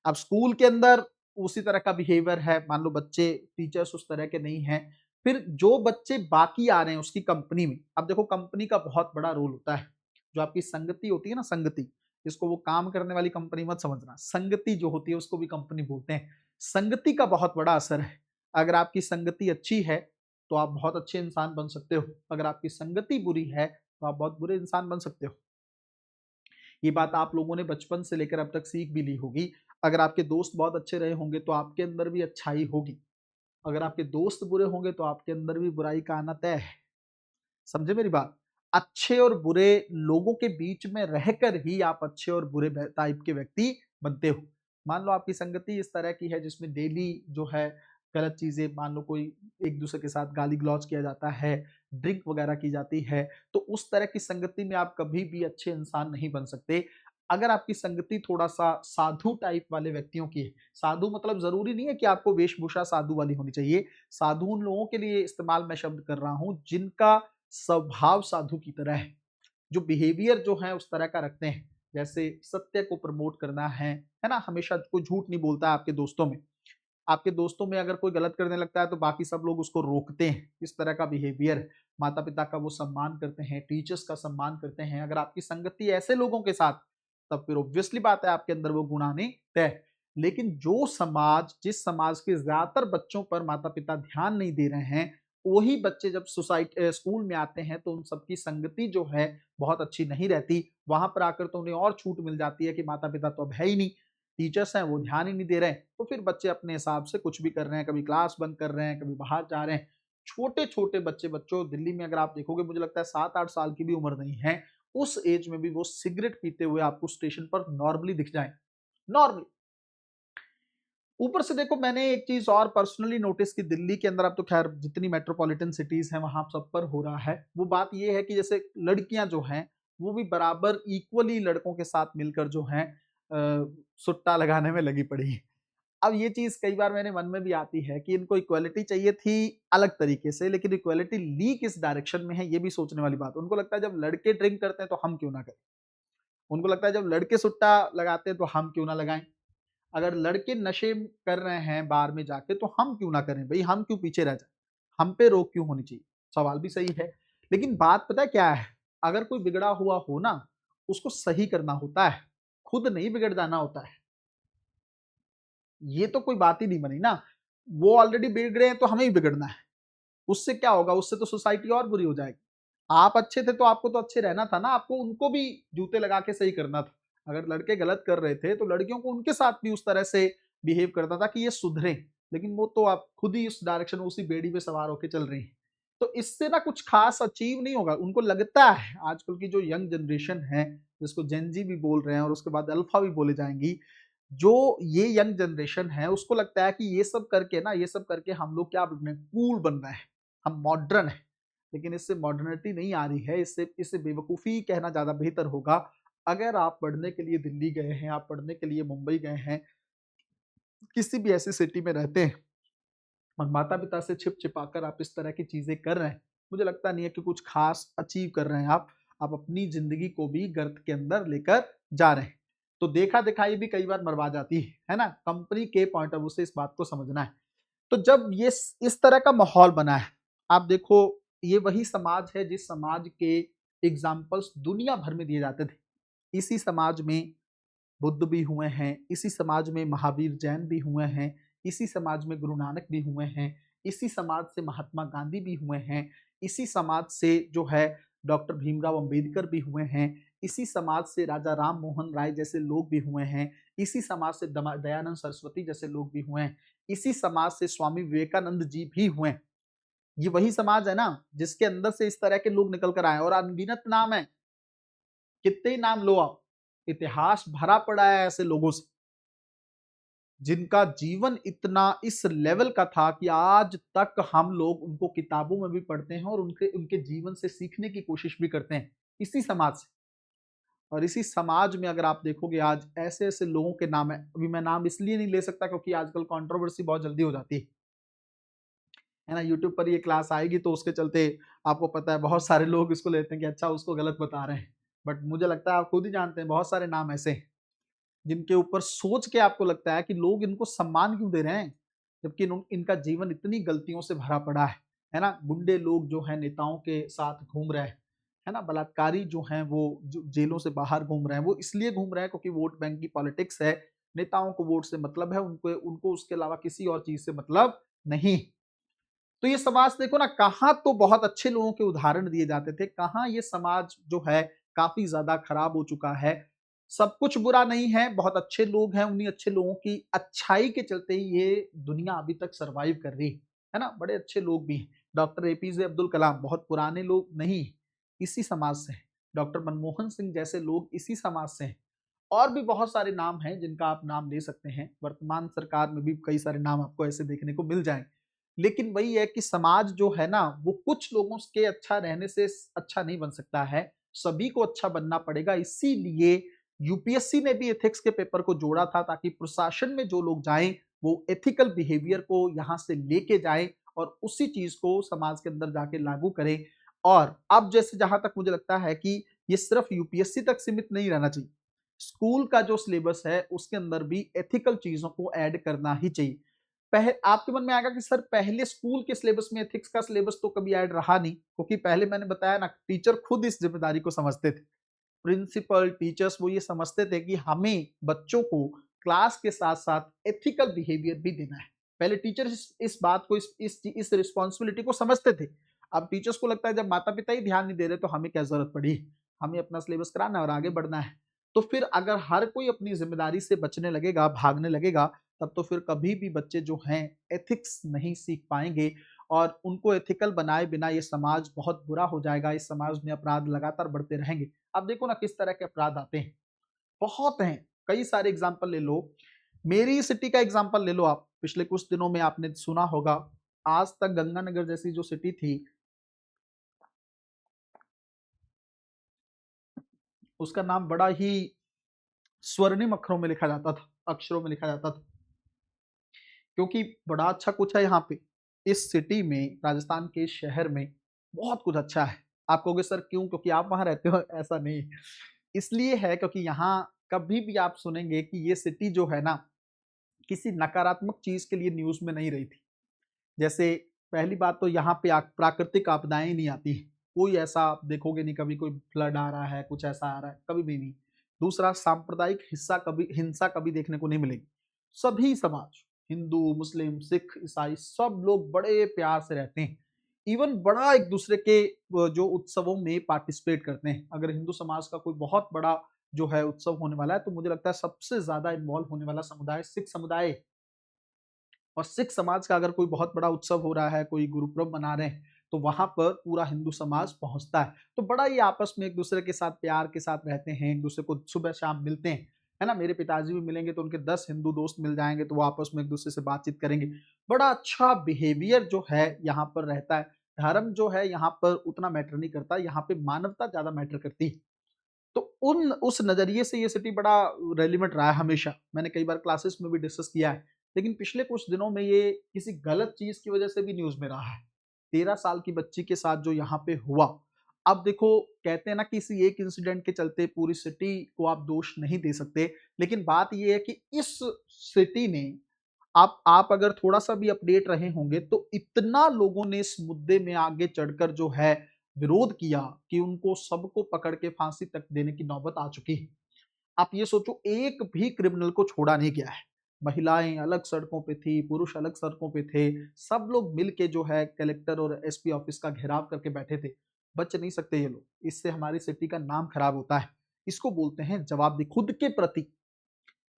अब स्कूल के अंदर उसी तरह का बिहेवियर है, मान लो बच्चे, टीचर्स उस तरह के नहीं हैं। फिर जो बच्चे बाकी आ रहे हैं उसकी कंपनी में, अब देखो कंपनी का बहुत बड़ा रोल होता है। जो आपकी संगति होती है ना, संगति, जिसको वो काम करने वाली कंपनी मत समझना, संगति जो होती है उसको भी कंपनी बोलते हैं। संगति का बहुत बड़ा असर है। अगर आपकी संगति अच्छी है तो आप बहुत अच्छे इंसान बन सकते हो, अगर आपकी संगति बुरी है तो आप बहुत बुरे इंसान बन सकते हो। ये बात आप लोगों ने बचपन से लेकर अब तक सीख भी ली होगी। अगर आपके दोस्त बहुत अच्छे रहे होंगे तो आपके अंदर भी अच्छाई होगी, अगर आपके दोस्त बुरे होंगे तो आपके अंदर भी बुराई का आना तय है। समझे मेरी बात? अच्छे और बुरे लोगों के बीच में रहकर ही आप अच्छे और बुरे टाइप के व्यक्ति बनते हो। मान लो आपकी संगति इस तरह की है जिसमें डेली जो है गलत चीजें, मान लो कोई एक दूसरे के साथ गाली गलौज किया जाता है, ड्रिंक वगैरह की जाती है, तो उस तरह की संगति में आप कभी भी अच्छे इंसान नहीं बन सकते। अगर आपकी संगति थोड़ा सा साधु टाइप वाले व्यक्तियों की है, साधु मतलब जरूरी नहीं है कि आपको वेशभूषा साधु वाली होनी चाहिए, साधु उन लोगों के लिए इस्तेमाल मैं शब्द कर रहा हूं जिनका स्वभाव साधु की तरह है, जो बिहेवियर जो है उस तरह का रखते हैं, जैसे सत्य को प्रमोट करना है ना, हमेशा कोई झूठ नहीं बोलता है आपके दोस्तों में। आपके दोस्तों में अगर कोई गलत करने लगता है तो बाकी सब लोग उसको रोकते हैं, इस तरह का बिहेवियर। माता पिता का वो सम्मान करते हैं, टीचर्स का सम्मान करते हैं। अगर आपकी संगति ऐसे लोगों के साथ, तब फिर ऑब्वियसली बात है आपके अंदर वो गुण आने तय। लेकिन जो समाज, जिस समाज के ज्यादातर बच्चों पर माता पिता ध्यान नहीं दे रहे हैं, वही बच्चे जब सोसाइटी स्कूल में आते हैं तो उन सबकी संगति जो है बहुत अच्छी नहीं रहती। वहां पर आकर तो उन्हें और छूट मिल जाती है कि माता पिता तो अब है ही नहीं, टीचर्स हैं वो ध्यान ही नहीं दे रहे हैं, तो फिर बच्चे अपने हिसाब से कुछ भी कर रहे हैं, कभी क्लास बंद कर रहे हैं, कभी बाहर जा रहे हैं। छोटे छोटे बच्चे, बच्चों दिल्ली में अगर आप देखोगे, मुझे लगता है 7-8 साल की भी उम्र नहीं है, उस एज में भी वो सिगरेट पीते हुए आपको स्टेशन पर नॉर्मली दिख जाए, नॉर्मली। ऊपर से देखो, मैंने एक चीज और पर्सनली नोटिस की दिल्ली के अंदर, अब तो खैर जितनी मेट्रोपॉलिटन सिटीज हैं वहां सब पर हो रहा है, वो बात ये है कि जैसे लड़कियां जो हैं वो भी बराबर इक्वली लड़कों के साथ मिलकर जो हैं सुट्टा लगाने में लगी पड़ी है। अब ये चीज कई बार मेरे मन में भी आती है कि इनको इक्वालिटी चाहिए थी अलग तरीके से, लेकिन इक्वालिटी ली किस डायरेक्शन में है ये भी सोचने वाली बात। उनको लगता है जब लड़के ड्रिंक करते हैं तो हम क्यों ना करें, उनको लगता है जब लड़के सुट्टा लगाते हैं तो हम क्यों ना लगाएं, अगर लड़के नशे कर रहे हैं बार में जाके तो हम क्यों ना करें, भाई हम क्यों पीछे रह जाए, हम पे रोक क्यों होनी चाहिए। सवाल भी सही है, लेकिन बात पता है क्या है, अगर कोई बिगड़ा हुआ हो ना, उसको सही करना होता है, खुद नहीं बिगड़ जाना होता है। ये तो कोई बात ही नहीं बनी ना, वो ऑलरेडी बिगड़े हैं तो हमें ही बिगड़ना है, उससे क्या होगा, उससे तो सोसाइटी और बुरी हो जाएगी। आप अच्छे थे तो आपको तो अच्छे रहना था ना, आपको उनको भी जूते लगा के सही करना था। अगर लड़के गलत कर रहे थे तो लड़कियों को उनके साथ भी उस तरह से बिहेव करना था कि ये सुधरे, लेकिन वो तो आप खुद ही उस डायरेक्शन में उसी बेड़ी में सवार होकर चल रही हैं। तो इससे ना कुछ खास अचीव नहीं होगा। उनको लगता है आजकल की जो यंग जनरेशन है, जिसको जेनजी भी बोल रहे हैं और उसके बाद अल्फा भी बोले जाएंगी, जो ये यंग जनरेशन है उसको लगता है कि ये सब करके ना, ये सब करके हम लोग क्या बन रहे हैं, कूल बन रहे हैं, हम मॉडर्न है। लेकिन इससे मॉडर्निटी नहीं आ रही है, इससे बेवकूफ़ी कहना ज़्यादा बेहतर होगा। अगर आप पढ़ने के लिए दिल्ली गए हैं, आप पढ़ने के लिए मुंबई गए हैं, किसी भी ऐसी सिटी में रहते हैं और माता-पिता से छिप-छिपाकर आप इस तरह की चीज़ें कर रहे हैं, मुझे लगता नहीं है कि कुछ खास अचीव कर रहे हैं आप। आप अपनी ज़िंदगी को भी गर्त के अंदर लेकर जा रहे हैं। तो देखा-दिखाई भी कई बार मरवा जाती है ना? कंपनी के पॉइंट ऑफ व्यू से इस बात को समझना है। तो जब ये इस तरह का माहौल बना है, आप देखो ये वही समाज है जिस समाज के एग्जाम्पल्स दुनिया भर में दिए जाते थे। इसी समाज में बुद्ध भी हुए हैं, इसी समाज में महावीर जैन भी हुए हैं, इसी समाज में गुरु नानक भी हुए हैं, इसी समाज से महात्मा गांधी भी हुए हैं, इसी समाज से जो है डॉक्टर भीमराव अंबेडकर भी हुए हैं, इसी समाज से राजा राम मोहन राय जैसे लोग भी हुए हैं, इसी समाज से दयानंद सरस्वती जैसे लोग भी हुए हैं, इसी समाज से स्वामी विवेकानंद जी भी हुए। ये वही समाज है ना जिसके अंदर से इस तरह के लोग निकल कर आए, और अनगिनत नाम है, कितने ही नाम लो आप, इतिहास भरा पड़ा है ऐसे लोगों से जिनका जीवन इतना इस लेवल का था कि आज तक हम लोग उनको किताबों में भी पढ़ते हैं और उनके उनके जीवन से सीखने की कोशिश भी करते हैं, इसी समाज से। और इसी समाज में अगर आप देखोगे आज ऐसे ऐसे लोगों के नाम है, अभी मैं नाम इसलिए नहीं ले सकता क्योंकि आजकल कंट्रोवर्सी बहुत जल्दी हो जाती है ना, यूट्यूब पर ये क्लास आएगी तो उसके चलते आपको पता है बहुत सारे लोग इसको लेते हैं कि अच्छा उसको गलत बता रहे हैं। बट मुझे लगता है आप खुद ही जानते हैं बहुत सारे नाम ऐसे हैं जिनके ऊपर सोच के आपको लगता है कि लोग इनको सम्मान क्यों दे रहे हैं, जबकि इनका जीवन इतनी गलतियों से भरा पड़ा है ना। गुंडे लोग जो है नेताओं के साथ घूम रहे हैं, है ना, बलात्कारी जो हैं वो जो जेलों से बाहर घूम रहे हैं, वो इसलिए घूम रहे हैं क्योंकि वोट बैंक की पॉलिटिक्स है। नेताओं को वोट से मतलब है, उनको उनको उसके अलावा किसी और चीज से मतलब नहीं। तो ये समाज देखो ना, कहाँ तो बहुत अच्छे लोगों के उदाहरण दिए जाते थे, कहाँ ये समाज जो है काफी ज्यादा खराब हो चुका है। सब कुछ बुरा नहीं है, बहुत अच्छे लोग हैं, उन्हीं अच्छे लोगों की अच्छाई के चलते ही ये दुनिया अभी तक सरवाइव कर रही है ना। बड़े अच्छे लोग भी हैं, डॉक्टर एपीजे अब्दुल कलाम बहुत पुराने लोग नहीं, इसी समाज से हैं। डॉक्टर मनमोहन सिंह जैसे लोग इसी समाज से हैं। और भी बहुत सारे नाम हैं जिनका आप नाम ले सकते हैं, वर्तमान सरकार में भी कई सारे नाम आपको ऐसे देखने को मिल जाएं। लेकिन वही है कि समाज जो है ना वो कुछ लोगों के अच्छा रहने से अच्छा नहीं बन सकता है, सभी को अच्छा बनना पड़ेगा। इसीलिए यूपीएससी ने भी एथिक्स के पेपर को जोड़ा था ताकि प्रशासन में जो लोग जाएं वो एथिकल बिहेवियर को यहाँ से लेके जाएं और उसी चीज को समाज के अंदर जाके लागू करें। और अब जैसे जहां तक मुझे लगता है कि ये सिर्फ यूपीएससी तक सीमित नहीं रहना चाहिए, स्कूल का जो सिलेबस है उसके अंदर भी एथिकल चीजों को ऐड करना ही चाहिए। आपके मन में आएगा कि सर पहले स्कूल के सिलेबस में एथिक्स का सिलेबस तो कभी ऐड रहा नहीं, क्योंकि पहले मैंने बताया ना टीचर खुद इस जिम्मेदारी को समझते थे। प्रिंसिपल टीचर्स वो ये समझते थे कि हमें बच्चों को क्लास के साथ साथ एथिकल बिहेवियर भी देना है। पहले टीचर इस बात को इस रिस्पॉन्सिबिलिटी को समझते थे। अब टीचर्स को लगता है जब माता पिता ही ध्यान नहीं दे रहे तो हमें क्या जरूरत पड़ी, हमें अपना सिलेबस कराना है और आगे बढ़ना है। तो फिर अगर हर कोई अपनी जिम्मेदारी से बचने लगेगा, भागने लगेगा, तब तो फिर कभी भी बच्चे जो हैं एथिक्स नहीं सीख पाएंगे और उनको एथिकल बनाए बिना ये समाज बहुत बुरा हो जाएगा। इस समाज में अपराध लगातार बढ़ते रहेंगे। अब देखो ना किस तरह के अपराध आते हैं, बहुत हैं, कई सारे एग्जाम्पल ले लो। मेरी सिटी का एग्जाम्पल ले लो आप, पिछले कुछ दिनों में आपने सुना होगा, आज तक गंगानगर जैसी जो सिटी थी उसका नाम बड़ा ही स्वर्णिम अक्षरों में लिखा जाता था, अक्षरों में लिखा जाता था। क्योंकि बड़ा अच्छा कुछ है यहाँ पे। इस सिटी में, राजस्थान के शहर में बहुत कुछ अच्छा है। आप कहोगे सर क्यों? क्योंकि आप वहाँ रहते हो? ऐसा नहीं है। इसलिए है क्योंकि यहाँ कभी भी आप सुनेंगे कि ये सिटी जो है ना, किसी नकारात्मक चीज़ के लिए न्यूज़ में नहीं रही थी। जैसे पहली बात तो यहाँ पे प्राकृतिक आपदाएँ नहीं आती हैं। कोई ऐसा आप देखोगे नहीं, कभी कोई फ्लड आ रहा है, कुछ ऐसा आ रहा है, कभी भी नहीं। दूसरा, सांप्रदायिक हिंसा कभी देखने को नहीं मिलेगी। सभी समाज, हिंदू, मुस्लिम, सिख, ईसाई, सब लोग बड़े प्यार से रहते हैं। इवन बड़ा एक-दूसरे के जो उत्सवों में पार्टिसिपेट करते हैं। अगर हिंदू समाज का कोई बहुत बड़ा जो है उत्सव होने वाला है, तो मुझे लगता है सबसे ज़्यादा इन्वॉल्व होने वाला समुदाय सिख समुदाय है। और सिख समाज का अगर कोई बहुत बड़ा उत्सव हो रहा है, कोई गुरुपर्व मना रहे हैं, तो वहाँ पर पूरा हिंदू समाज पहुँचता है। तो बड़ा ही आपस में एक-दूसरे के साथ प्यार के साथ रहते हैं, एक-दूसरे को सुबह-शाम मिलते हैं, है ना? मेरे पिताजी भी मिलेंगे तो उनके 10 हिंदू दोस्त मिल जाएँगे, तो वो आपस में एक-दूसरे से बातचीत करेंगे। बड़ा अच्छा बिहेवियर जो है यहाँ पर रहता है। धर्म जो है यहाँ पर उतना मैटर नहीं करता, यहाँ पे मानवता ज़्यादा मैटर करती है। तो उन उस नज़रिए से ये सिटी बड़ा रेलेवेंट रहा है हमेशा। मैंने कई बार क्लासेस में भी डिस्कस किया है। लेकिन पिछले कुछ दिनों में ये किसी गलत चीज़ की वज़ह से भी न्यूज़ में रहा है। 13 साल की बच्ची के साथ जो यहाँ पे हुआ, अब देखो कहते हैं ना, किसी एक इंसिडेंट के चलते पूरी सिटी को आप दोष नहीं दे सकते। लेकिन बात ये है कि इस सिटी ने, आप अगर थोड़ा-सा भी अपडेट रहे होंगे तो इतना लोगों ने इस मुद्दे में आगे चढ़कर जो है विरोध किया कि उनको सबको पकड़ के फांसी तक देने की नौबत आ चुकी है। आप ये सोचो, एक भी क्रिमिनल को छोड़ा नहीं गया है। महिलाएँ अलग सड़कों पे थी, पुरुष अलग सड़कों पे थे, सब लोग मिल के जो है कलेक्टर और एसपी ऑफिस का घेराव करके बैठे थे। बच नहीं सकते ये लोग, इससे हमारी सिटी का नाम खराब होता है। इसको बोलते हैं जवाबदेही खुद के प्रति।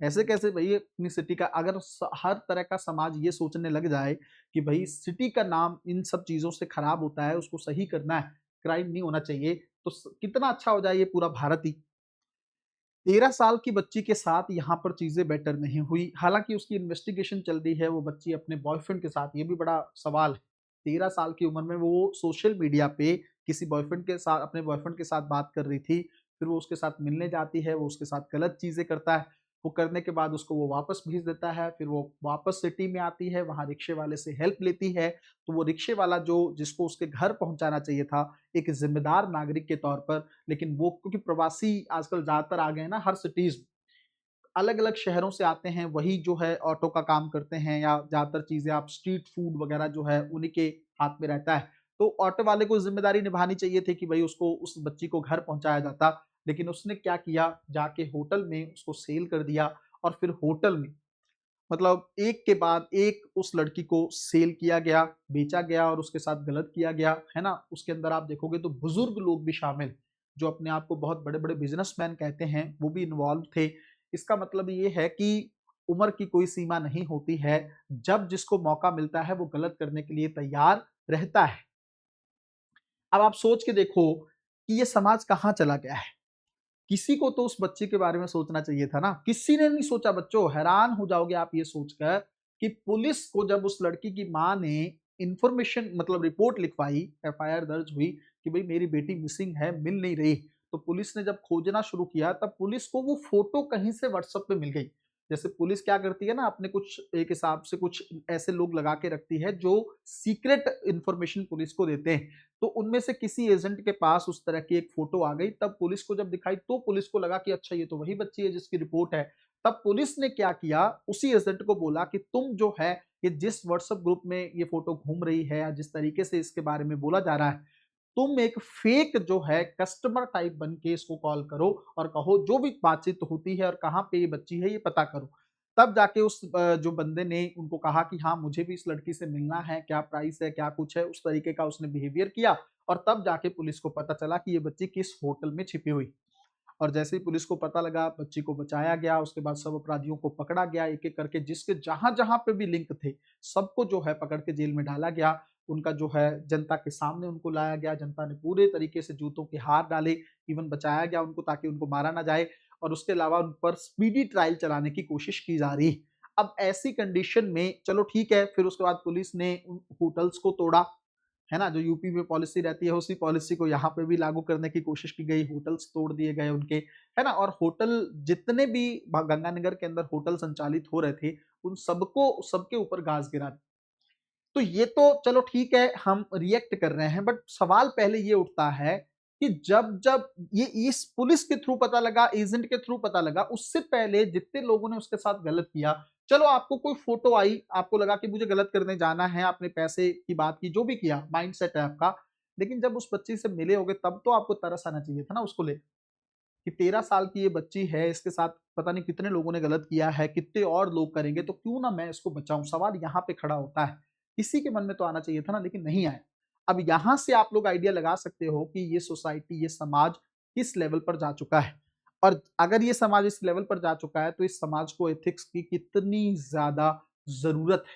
ऐसे कैसे भई अपनी सिटी का, अगर हर तरह का समाज ये सोचने लग जाए कि भई सिटी का नाम इन सब चीज़ों से खराब होता है, उसको सही करना है, क्राइम नहीं होना चाहिए, तो कितना अच्छा हो जाए ये पूरा भारत ही। 13 साल की बच्ची के साथ यहाँ पर चीज़ें बेटर नहीं हुई। हालाँकि उसकी इन्वेस्टिगेशन चल रही है, वो बच्ची अपने बॉयफ्रेंड के साथ, ये भी बड़ा सवाल है। 13 साल की उम्र में वो सोशल मीडिया पे किसी बॉयफ्रेंड के साथ, अपने बॉयफ्रेंड के साथ बात कर रही थी, फिर वो उसके साथ मिलने जाती है, वो उसके साथ गलत चीज़ें करता है। वो करने के बाद उसको वो वापस भेज देता है, फिर वो वापस सिटी में आती है, वहाँ रिक्शे वाले से हेल्प लेती है, तो वो रिक्शे वाला जो जिसको उसके घर पहुँचाना चाहिए था, एक ज़िम्मेदार नागरिक के तौर पर, लेकिन वो क्योंकि प्रवासी आजकल ज़्यादातर आ गए हैं ना हर सिटीज़ में, अलग-अलग शहरों से आते हैं, वही जो है ऑटो का काम करते हैं या ज़्यादातर चीज़ें आप स्ट्रीट फूड वगैरह जो है उन्हीं के हाथ में रहता है। तो ऑटो वाले को ज़िम्मेदारी निभानी चाहिए थी कि भई उसको, उस बच्ची को घर पहुँचाया जाता, लेकिन उसने क्या किया, जाके होटल में उसको सेल कर दिया और फिर होटल में मतलब एक के बाद एक उस लड़की को सेल किया गया, बेचा गया और उसके साथ गलत किया गया, है ना? उसके अंदर आप देखोगे तो बुज़ुर्ग लोग भी शामिल, जो अपने आप को बहुत बड़े-बड़े बिज़नेसमैन कहते हैं, वो भी इन्वॉल्व थे। इसका मतलब ये है कि उम्र की कोई सीमा नहीं होती है, जब जिसको मौका मिलता है, वो गलत करने के लिए तैयार रहता है। अब आप सोच के देखो कि ये समाज कहाँ चला गया है? किसी को तो उस बच्चे के बारे में सोचना चाहिए था ना, किसी ने नहीं सोचा बच्चों। हैरान हो जाओगे आप ये सोचकर कि पुलिस को जब उस लड़की की माँ ने इन्फॉर्मेशन मतलब रिपोर्ट लिखवाई, एफआईआर दर्ज हुई कि भई मेरी बेटी मिसिंग है, मिल नहीं रही, तो पुलिस ने जब खोजना शुरू किया तब पुलिस को वो फ़ोटो कहीं से व्हाट्सएप पे मिल गई। जैसे पुलिस क्या करती है ना, अपने कुछ एक हिसाब से कुछ ऐसे लोग लगा के रखती है जो सीक्रेट इन्फॉर्मेशन पुलिस को देते हैं। तो उनमें से किसी एजेंट के पास उस तरह की एक फ़ोटो आ गई, तब पुलिस को जब दिखाई तो पुलिस को लगा कि अच्छा ये तो वही बच्ची है जिसकी रिपोर्ट है। तब पुलिस ने क्या किया, उसी एजेंट को बोला कि तुम जो है ये जिस व्हाट्सएप ग्रुप में ये फ़ोटो घूम रही है या जिस तरीके से इसके बारे में बोला जा रहा है, तुम एक फेक जो है कस्टमर टाइप बन के इसको कॉल करो और कहो जो भी बातचीत होती है और कहाँ पे ये बच्ची है ये पता करो। तब जाके उस जो बंदे ने उनको कहा कि हाँ, मुझे भी इस लड़की से मिलना है, क्या प्राइस है, क्या कुछ है, उस तरीके का उसने बिहेवियर किया और तब जाके पुलिस को पता चला कि ये बच्ची किस होटल में छिपी हुई। और जैसे ही पुलिस को पता लगा, बच्ची को बचाया गया, उसके बाद सब अपराधियों को पकड़ा गया एक-एक करके, जिसके जहाँ-जहाँ पे भी लिंक थे, सबको जो है पकड़ के जेल में डाला गया। उनका जो है जनता के सामने उनको लाया गया, जनता ने पूरे तरीके से जूतों के हार डाले, इवन बचाया गया उनको ताकि उनको मारा ना जाए और उसके अलावा उन पर स्पीडी ट्रायल चलाने की कोशिश की जा रही है। अब ऐसी कंडीशन में चलो ठीक है, फिर उसके बाद पुलिस ने उन होटल्स को तोड़ा, है ना, जो यूपी में पॉलिसी रहती है उसी पॉलिसी को यहाँ पे भी लागू करने की कोशिश की गई, होटल्स तोड़ दिए गए उनके, है ना, और होटल जितने भी गंगानगर के अंदर होटल संचालित हो रहे थे उन सबको सबके ऊपर गाज गिरा। तो ये तो चलो ठीक है, हम रिएक्ट कर रहे हैं, बट सवाल पहले ये उठता है कि जब जब ये इस पुलिस के थ्रू पता लगा, एजेंट के थ्रू पता लगा, उससे पहले जितने लोगों ने उसके साथ गलत किया, चलो आपको कोई फोटो आई, आपको लगा कि मुझे गलत करने जाना है, आपने पैसे की बात की, जो भी किया, माइंड सेट है आपका, लेकिन जब उस बच्ची से मिले होगे तब तो आपको तरस आना चाहिए था ना उसको ले, कि 13 साल की ये बच्ची है, इसके साथ पता नहीं कितने लोगों ने गलत किया है, कितने और लोग करेंगे, तो क्यों ना मैं इसको बचाऊं। सवाल यहाँ पे खड़ा होता है, किसी के मन में तो आना चाहिए था ना, लेकिन नहीं आया। अब यहां से आप लोग आइडिया लगा सकते हो कि ये सोसाइटी, ये समाज किस लेवल पर जा चुका है, और अगर ये समाज इस लेवल पर जा चुका है तो इस समाज को एथिक्स की कितनी ज्यादा जरूरत है।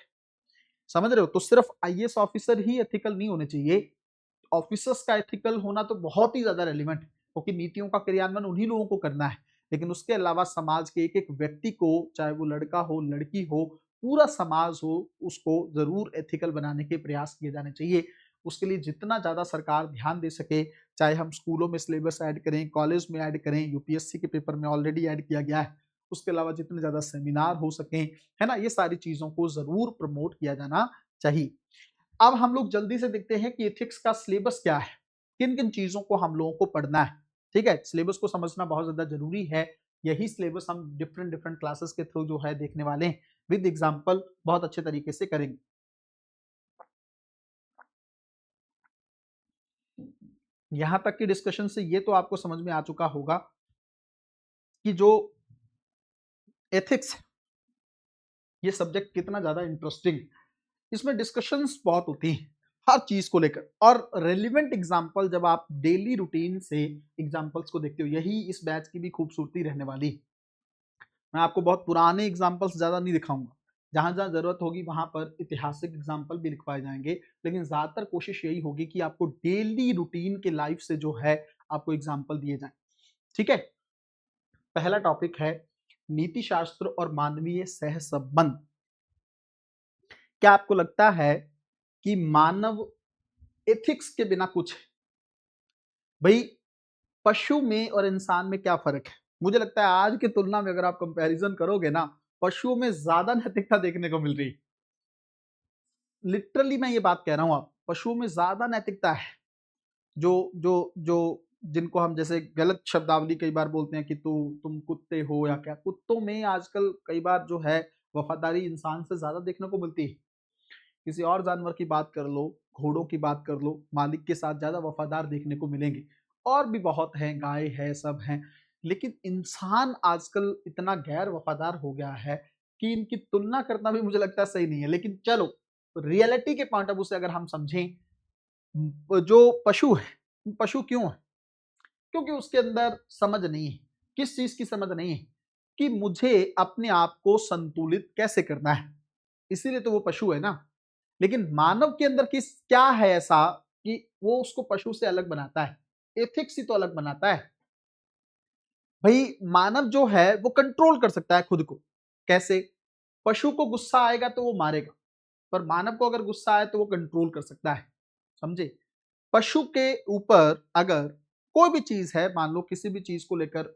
समझ रहे हो? तो सिर्फ आईएएस ऑफिसर ही एथिकल नहीं होने चाहिए, ऑफिसर्स का एथिकल होना तो बहुत ही ज्यादा रेलिवेंट है, क्योंकि नीतियों का क्रियान्वयन उन्हीं लोगों को करना है, लेकिन उसके अलावा समाज के एक एक व्यक्ति को, चाहे वो लड़का हो, लड़की हो, पूरा समाज हो, उसको जरूर एथिकल बनाने के प्रयास किए जाने चाहिए। उसके लिए जितना ज्यादा सरकार ध्यान दे सके, चाहे हम स्कूलों में सिलेबस ऐड करें, कॉलेज में ऐड करें, यूपीएससी के पेपर में ऑलरेडी ऐड किया गया है, उसके अलावा जितने ज्यादा सेमिनार हो सके, है ना, ये सारी चीजों को जरूर प्रमोट किया जाना चाहिए। अब हम लोग जल्दी से देखते हैं कि एथिक्स का सिलेबस क्या है, किन किन चीजों को हम लोगों को पढ़ना है। ठीक है, सिलेबस को समझना बहुत ज्यादा जरूरी है, यही सिलेबस हम डिफरेंट डिफरेंट क्लासेस के थ्रू जो है देखने वाले हैं, विद एग्जांपल बहुत अच्छे तरीके से करेंगे। यहां तक की डिस्कशन से ये तो आपको समझ में आ चुका होगा कि जो एथिक्स है ये सब्जेक्ट कितना ज्यादा इंटरेस्टिंग, इसमें डिस्कशंस बहुत होती हैं हर चीज को लेकर, और रेलिवेंट एग्जांपल जब आप डेली रूटीन से एग्जांपल्स को देखते हो, यही इस बैच की भी खूबसूरती रहने वाली। मैं आपको बहुत पुराने एग्जांपल्स ज्यादा नहीं दिखाऊंगा, जहां जहां जरूरत होगी वहां पर ऐतिहासिक एग्जांपल भी लिखवाए जाएंगे, लेकिन ज्यादातर कोशिश यही होगी कि आपको डेली रूटीन के लाइफ से जो है आपको एग्जाम्पल दिए जाए। ठीक है, पहला टॉपिक है नीति शास्त्र और मानवीय सह संबंध। क्या आपको लगता है कि मानव एथिक्स के बिना कुछ है? भाई, पशु में और इंसान में क्या फर्क है? मुझे लगता है आज की तुलना में अगर आप कंपैरिजन करोगे ना, पशुओं में ज्यादा नैतिकता देखने को मिल रही है। लिटरली मैं ये बात कह रहा हूं, आप पशुओं में ज्यादा नैतिकता है। जो जो जो जिनको हम जैसे गलत शब्दावली कई बार बोलते हैं कि तुम कुत्ते हो या क्या, कुत्तों में आजकल कई बार जो है वफादारी इंसान से ज्यादा देखने को मिलती है। किसी और जानवर की बात कर लो, घोड़ों की बात कर लो, मालिक के साथ ज्यादा वफादार देखने को मिलेंगे, और भी बहुत हैं, गाय है, सब हैं, लेकिन इंसान आजकल इतना गैर वफादार हो गया है कि इनकी तुलना करना भी मुझे लगता है सही नहीं है। लेकिन चलो, रियलिटी के पॉइंट ऑफ व्यू से अगर हम समझें, जो पशु है, पशु क्यों है? क्योंकि उसके अंदर समझ नहीं है। किस चीज की समझ नहीं है? कि मुझे अपने आप को संतुलित कैसे करना है, इसीलिए तो वो पशु है ना। लेकिन मानव के अंदर किस क्या है ऐसा कि वो उसको पशु से अलग बनाता है? एथिक्स ही तो अलग बनाता है। भाई, मानव जो है वो कंट्रोल कर सकता है खुद को। कैसे? पशु को गुस्सा आएगा तो वो मारेगा, पर मानव को अगर गुस्सा आए तो वो कंट्रोल कर सकता है। समझे? पशु के ऊपर अगर कोई भी चीज है, मान लो किसी भी चीज को लेकर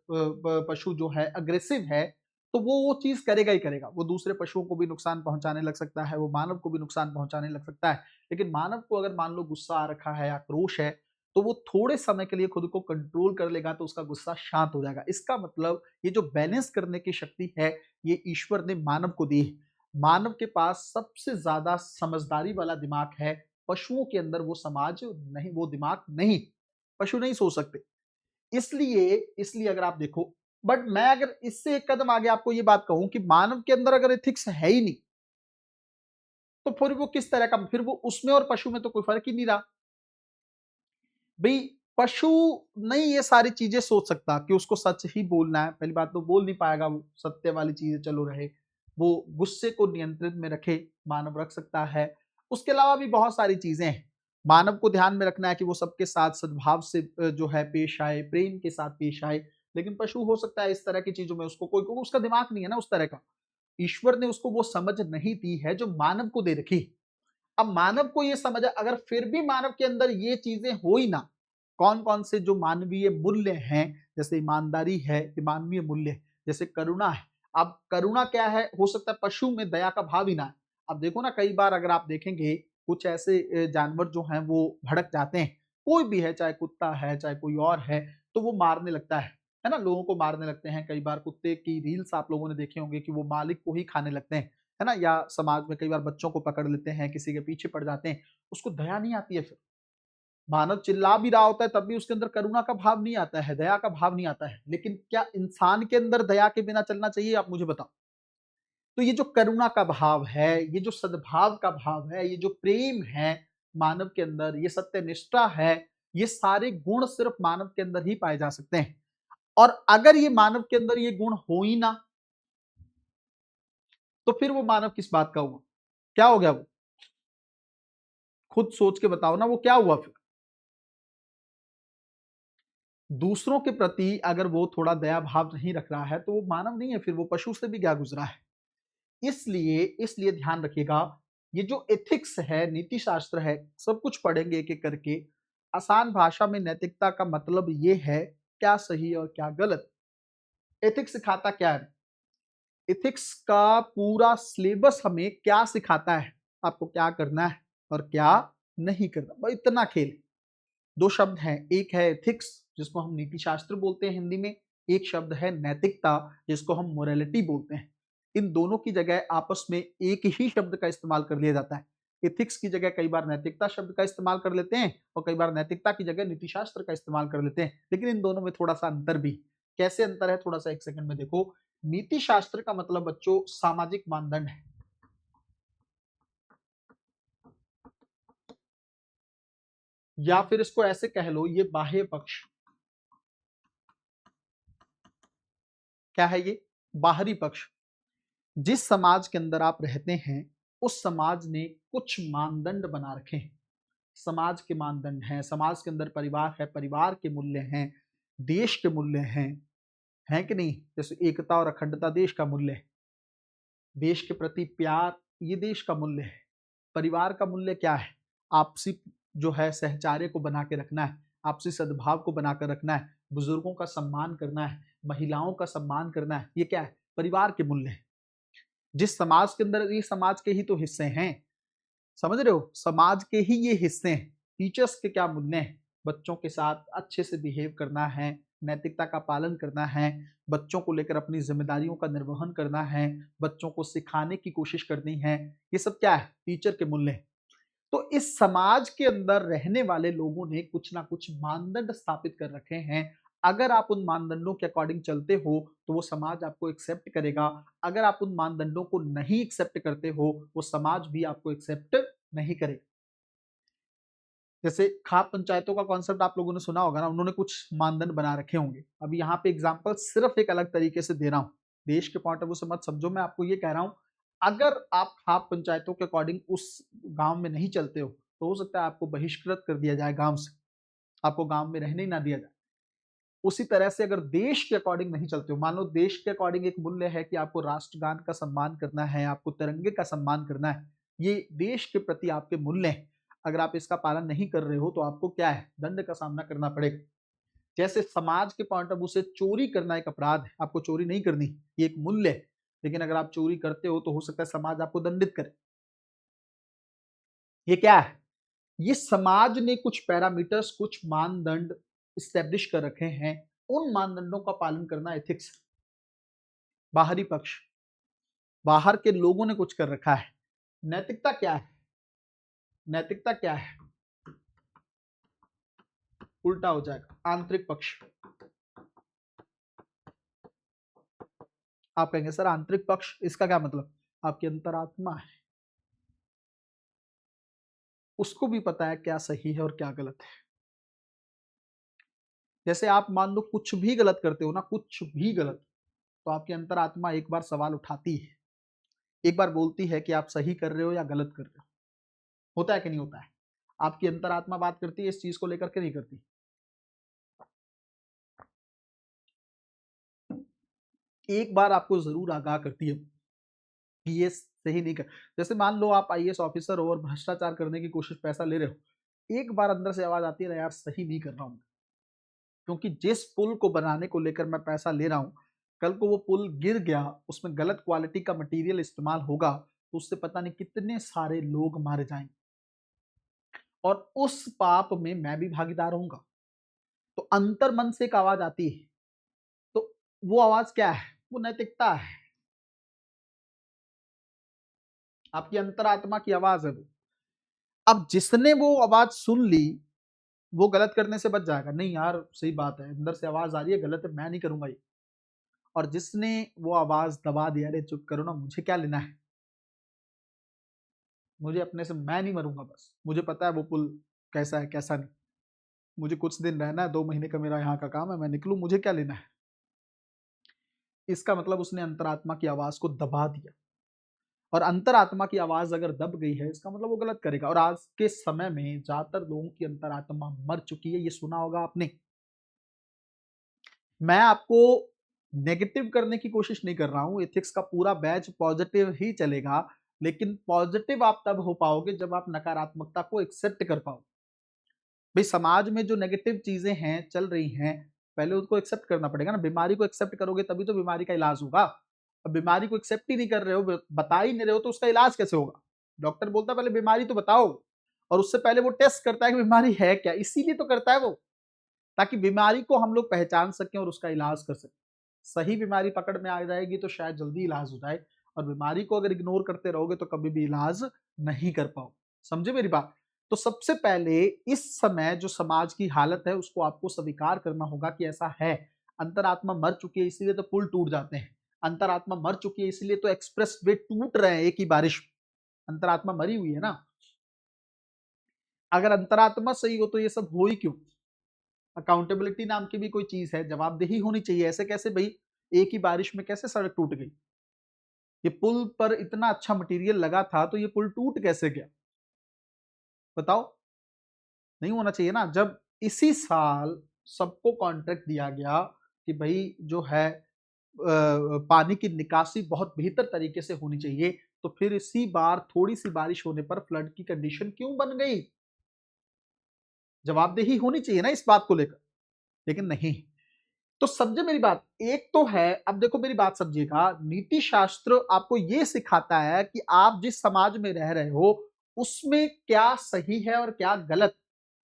पशु जो है अग्रेसिव है, तो वो चीज करेगा ही करेगा। वो दूसरे पशुओं को भी नुकसान पहुंचाने लग सकता है, वो मानव को भी नुकसान पहुंचाने लग सकता है। लेकिन मानव को अगर मान लो गुस्सा आ रखा है, आक्रोश है, तो वो थोड़े समय के लिए खुद को कंट्रोल कर लेगा, तो उसका गुस्सा शांत हो जाएगा। इसका मतलब ये जो बैलेंस करने की शक्ति है, ये ईश्वर ने मानव को दी है। मानव के पास सबसे ज्यादा समझदारी वाला दिमाग है, पशुओं के अंदर वो समाज नहीं, वो दिमाग नहीं, पशु नहीं सोच सकते। इसलिए इसलिए अगर आप देखो, बट मैं अगर इससे एक कदम आगे आपको ये बात कहूं कि मानव के अंदर अगर एथिक्स है ही नहीं, तो फिर वो किस तरह का, फिर वो उसमें और पशु में तो कोई फर्क ही नहीं रहा। भाई, पशु नहीं ये सारी चीजें सोच सकता कि उसको सच ही बोलना है, पहली बात तो बोल नहीं पाएगा, वो सत्य वाली चीजें चलो रहे, वो गुस्से को नियंत्रित में रखे, मानव रख सकता है। उसके अलावा भी बहुत सारी चीजें हैं। मानव को ध्यान में रखना है कि वो सबके साथ सद्भाव से जो है पेश आए, प्रेम के साथ पेश आए। लेकिन पशु हो सकता है इस तरह की चीजों में उसको कोई, उसका दिमाग नहीं है ना उस तरह का, ईश्वर ने उसको वो समझ नहीं दी है जो मानव को दे रखी। अब मानव को ये समझ, अगर फिर भी मानव के अंदर ये चीजें हो ही ना, कौन कौन से जो मानवीय मूल्य हैं, जैसे ईमानदारी है, ये मानवीय मूल्य है, जैसे करुणा है। अब करुणा क्या है, हो सकता है पशु में दया का भाव ही ना है। अब देखो ना, कई बार अगर आप देखेंगे कुछ ऐसे जानवर जो हैं वो भड़क जाते हैं, कोई भी है, चाहे कुत्ता है चाहे कोई और है, तो वो मारने लगता है ना, लोगों को मारने लगते हैं। कई बार कुत्ते की रील्स आप लोगों ने देखे होंगे कि वो मालिक को ही खाने लगते हैं, है ना, या समाज में कई बार बच्चों को पकड़ लेते हैं, किसी के पीछे पड़ जाते हैं, उसको दया नहीं आती है। फिर मानव चिल्ला भी रहा होता है तब भी उसके अंदर करुणा का भाव नहीं आता है, दया का भाव नहीं आता है। लेकिन क्या इंसान के अंदर दया के बिना चलना चाहिए, आप मुझे बताओ। तो ये जो करुणा का भाव है, ये जो सद्भाव का भाव है, ये जो प्रेम है मानव के अंदर, ये सत्यनिष्ठा है, ये सारे गुण सिर्फ मानव के अंदर ही पाए जा सकते हैं। और अगर ये मानव के अंदर ये गुण हो ही ना, तो फिर वो मानव किस बात का हुआ, क्या हो गया वो, खुद सोच के बताओ ना, वो क्या हुआ फिर। दूसरों के प्रति अगर वो थोड़ा दया भाव नहीं रख रहा है तो वो मानव नहीं है, फिर वो पशु से भी क्या गुजरा है। इसलिए इसलिए ध्यान रखिएगा, ये जो एथिक्स है, नीति शास्त्र है, सब कुछ पढ़ेंगे एक एक करके। आसान भाषा में नैतिकता का मतलब ये है क्या सही और क्या गलत। एथिक्स सिखाता क्या है, एथिक्स का पूरा सिलेबस हमें क्या सिखाता है, आपको क्या करना है और क्या नहीं करना, बस इतना खेल। दो शब्द हैं, एक है एथिक्स जिसको हम नीति शास्त्र बोलते हैं हिंदी में, एक शब्द है नैतिकता जिसको हम मोरालिटी बोलते हैं। इन दोनों की जगह आपस में एक ही शब्द का इस्तेमाल कर लिया जाता है। एथिक्स की जगह कई बार नैतिकता शब्द का इस्तेमाल कर लेते हैं और कई बार नैतिकता की जगह नीति शास्त्र का इस्तेमाल कर लेते हैं, लेकिन इन दोनों में थोड़ा सा अंतर भी। कैसे अंतर है, थोड़ा सा एक सेकंड में देखो। नीति शास्त्र का मतलब बच्चों सामाजिक मानदंड है, या फिर इसको ऐसे कह लो, ये बाह्य पक्ष। क्या है ये, बाहरी पक्ष। जिस समाज के अंदर आप रहते हैं उस समाज ने कुछ मानदंड बना रखे हैं, समाज के मानदंड हैं, समाज के अंदर परिवार है, परिवार के मूल्य हैं, देश के मूल्य हैं कि नहीं, जैसे एकता और अखंडता देश का मूल्य है, देश के प्रति प्यार ये देश का मूल्य है। परिवार का मूल्य क्या है, आपसी जो है सहचार्य को बना के रखना है, आपसी सद्भाव को बनाकर रखना है, बुजुर्गों का सम्मान करना है, महिलाओं का सम्मान करना है, ये क्या है, परिवार के मूल्य है। जिस समाज के अंदर, ये समाज के ही तो हिस्से हैं, समझ रहे हो, समाज के ही ये हिस्से हैं। टीचर्स के क्या मूल्य हैं, बच्चों के साथ अच्छे से बिहेव करना है, नैतिकता का पालन करना है, बच्चों को लेकर अपनी जिम्मेदारियों का निर्वहन करना है, बच्चों को सिखाने की कोशिश करनी है, ये सब क्या है, टीचर के मूल्य हैं। तो इस समाज के अंदर रहने वाले लोगों ने कुछ ना कुछ मानदंड स्थापित कर रखे हैं। अगर आप उन मानदंडों के अकॉर्डिंग चलते हो तो वो समाज आपको एक्सेप्ट करेगा, अगर आप उन मानदंडों को नहीं एक्सेप्ट करते हो वो समाज भी आपको एक्सेप्ट नहीं करेगा। जैसे खाप पंचायतों का कॉन्सेप्ट आप लोगों ने सुना होगा ना, उन्होंने कुछ मानदंड बना रखे होंगे। अभी यहाँ पे एग्जांपल सिर्फ एक अलग तरीके से दे रहा हूँ, देश के पॉइंट ऑफ व्यू से मत समझो, मैं आपको ये कह रहा हूँ, अगर आप खाप पंचायतों के अकॉर्डिंग उस गांव में नहीं चलते हो तो हो सकता है आपको बहिष्कृत कर दिया जाए गांव से, आपको गांव में रहने ही ना दिया जाए। उसी तरह से अगर देश के अकॉर्डिंग नहीं चलते हो, मान लो देश के अकॉर्डिंग एक मूल्य है कि आपको राष्ट्रगान का सम्मान करना है, आपको तिरंगे का सम्मान करना है, ये देश के प्रति आपके मूल्य हैं, अगर आप इसका पालन नहीं कर रहे हो तो आपको क्या है, दंड का सामना करना पड़ेगा। जैसे समाज के पॉइंट ऑफ व्यू से चोरी करना एक अपराध है, आपको चोरी नहीं करनी, ये एक मूल्य है, लेकिन अगर आप चोरी करते हो तो हो सकता है समाज आपको दंडित करे। ये क्या है, ये समाज ने कुछ पैरामीटर्स, कुछ मानदंड स्टैब्लिश कर रखे हैं, उन मानदंडों का पालन करना एथिक्स। बाहरी पक्ष, बाहर के लोगों ने कुछ कर रखा है। नैतिकता क्या है, नैतिकता क्या है, उल्टा हो जाएगा, आंतरिक पक्ष। आप कहेंगे सर आंतरिक पक्ष, इसका क्या मतलब, आपकी अंतरात्मा है, उसको भी पता है क्या सही है और क्या गलत है। जैसे आप मान लो कुछ भी गलत करते हो ना, कुछ भी गलत, तो आपकी अंतरात्मा एक बार सवाल उठाती है, एक बार बोलती है कि आप सही कर रहे हो या गलत कर रहे हो। होता है कि नहीं होता है, आपकी अंतरात्मा बात करती है इस चीज को लेकर के, नहीं करती। एक बार आपको जरूर आगाह करती है कि ये सही नहीं कर। जैसे मान लो आप आईएएस ऑफिसर हो और भ्रष्टाचार करने की कोशिश, पैसा ले रहे हो, एक बार अंदर से आवाज आती है ना यार सही नहीं कर रहा हूँ, क्योंकि जिस पुल को बनाने को लेकर मैं पैसा ले रहा हूँ, कल को वो पुल गिर गया, उसमें गलत क्वालिटी का मटेरियल इस्तेमाल होगा, तो उससे पता नहीं कितने सारे लोग मारे जाएंगे, और उस पाप में मैं भी भागीदार होऊंगा। तो अंतर मन से एक आवाज आती है, तो वो आवाज क्या है? वो नैतिकता है, आपकी अंतरात्मा की आवाज है वो। अब जिसने वो आवाज सुन ली, वो गलत करने से बच जाएगा, नहीं यार सही बात है, अंदर से आवाज आ रही है गलत है, मैं नहीं करूंगा ये। और जिसने वो आवाज दबा दिया, अरे चुप करो ना, मुझे क्या लेना है, मुझे अपने से, मैं नहीं मरूंगा, बस मुझे पता है वो पुल कैसा है कैसा नहीं, मुझे कुछ दिन रहना है, 2 महीने का मेरा यहाँ का काम है, मैं निकलूं, मुझे क्या लेना है। इसका मतलब उसने अंतरात्मा की आवाज को दबा दिया, और अंतरात्मा की आवाज अगर दब गई है, इसका मतलब वो गलत करेगा। और आज के समय में ज्यादातर लोगों की अंतरात्मा मर चुकी है, ये सुना होगा आपने। मैं आपको नेगेटिव करने की कोशिश नहीं कर रहा हूं, एथिक्स का पूरा बैच पॉजिटिव ही चलेगा, लेकिन पॉजिटिव आप तब हो पाओगे जब आप नकारात्मकता को एक्सेप्ट कर पाओ। भाई समाज में जो नेगेटिव चीजें हैं चल रही हैं, पहले उसको एक्सेप्ट करना पड़ेगा ना। बीमारी को एक्सेप्ट करोगे तभी तो बीमारी का इलाज होगा। अब बीमारी को एक्सेप्ट ही नहीं कर रहे हो, बता ही नहीं रहे हो, तो उसका इलाज कैसे होगा? डॉक्टर बोलता है पहले बीमारी तो बताओ, और उससे पहले वो टेस्ट करता है कि बीमारी है क्या, इसीलिए तो करता है वो, ताकि बीमारी को हम लोग पहचान सकें और उसका इलाज कर सकें। सही बीमारी पकड़ में आ जाएगी तो शायद जल्दी इलाज हो जाए, और बीमारी को अगर इग्नोर करते रहोगे तो कभी भी इलाज नहीं कर पाओ। समझे मेरी बात? तो सबसे पहले इस समय जो समाज की हालत है उसको आपको स्वीकार करना होगा कि ऐसा है। अंतरात्मा मर चुकी है इसीलिए तो पुल टूट जाते हैं, अंतरात्मा मर चुकी है इसीलिए तो एक्सप्रेस वे टूट रहे हैं एक ही बारिश में। अंतरात्मा मरी हुई है ना। अगर अंतरात्मा सही हो तो ये सब हो ही क्यों? अकाउंटेबिलिटी नाम की भी कोई चीज है, जवाबदेही होनी चाहिए। ऐसे कैसे भाई, एक ही बारिश में कैसे सड़क टूट गई? ये पुल पर इतना अच्छा मटेरियल लगा था तो ये पुल टूट कैसे गया? बताओ। नहीं होना चाहिए ना। जब इसी साल सबको कॉन्ट्रैक्ट दिया गया कि भाई जो है पानी की निकासी बहुत बेहतर तरीके से होनी चाहिए, तो फिर इसी बार थोड़ी सी बारिश होने पर फ्लड की कंडीशन क्यों बन गई? जवाबदेही होनी चाहिए ना इस बात को लेकर, लेकिन नहीं। तो समझे मेरी बात? एक तो है, अब देखो मेरी बात समझिएगा, नीति शास्त्र आपको यह सिखाता है कि आप जिस समाज में रह रहे हो उसमें क्या सही है और क्या गलत,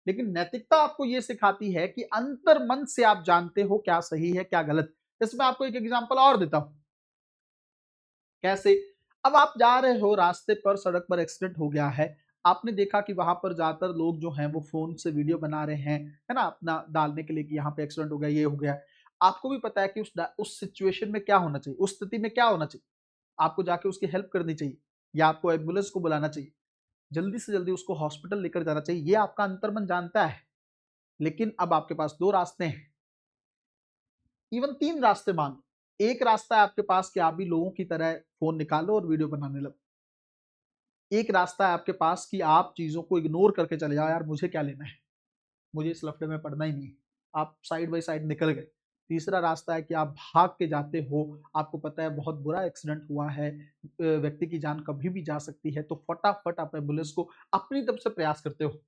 लेकिन नैतिकता आपको यह सिखाती है कि अंतर मन से आप जानते हो क्या सही है क्या गलत। इसमें आपको एक एग्जांपल और देता हूं। कैसे? अब आप जा रहे हो रास्ते पर, सड़क पर एक्सीडेंट हो गया है, आपने देखा कि वहां पर ज्यादातर लोग जो हैं वो फोन से वीडियो बना रहे हैं, है ना, अपना डालने के लिए कि यहाँ पे एक्सीडेंट हो गया, ये हो गया। आपको भी पता है कि उस सिचुएशन में क्या होना चाहिए, उस स्थिति में क्या होना चाहिए? आपको जाके उसकी हेल्प करनी चाहिए, या आपको एम्बुलेंस को बुलाना चाहिए, जल्दी से जल्दी उसको हॉस्पिटल लेकर जाना चाहिए, ये आपका अंतर्मन जानता है। लेकिन अब आपके पास दो रास्ते हैं, इवन तीन रास्ते मान लो। एक रास्ता है आपके पास कि आप भी लोगों की तरह फोन निकालो और वीडियो बनाने लगो। एक रास्ता है आपके पास कि आप चीजों को इग्नोर करके चले जाओ, यार मुझे क्या लेना है, मुझे इस लफड़े में पड़ना ही नहीं है, आप साइड बाय साइड निकल गए। तीसरा रास्ता है कि आप भाग के जाते हो, आपको पता है बहुत बुरा एक्सीडेंट हुआ है, व्यक्ति की जान कभी भी जा सकती है, तो फटाफट आप एम्बुलेंस को अपनी तरफ से प्रयास करते हो,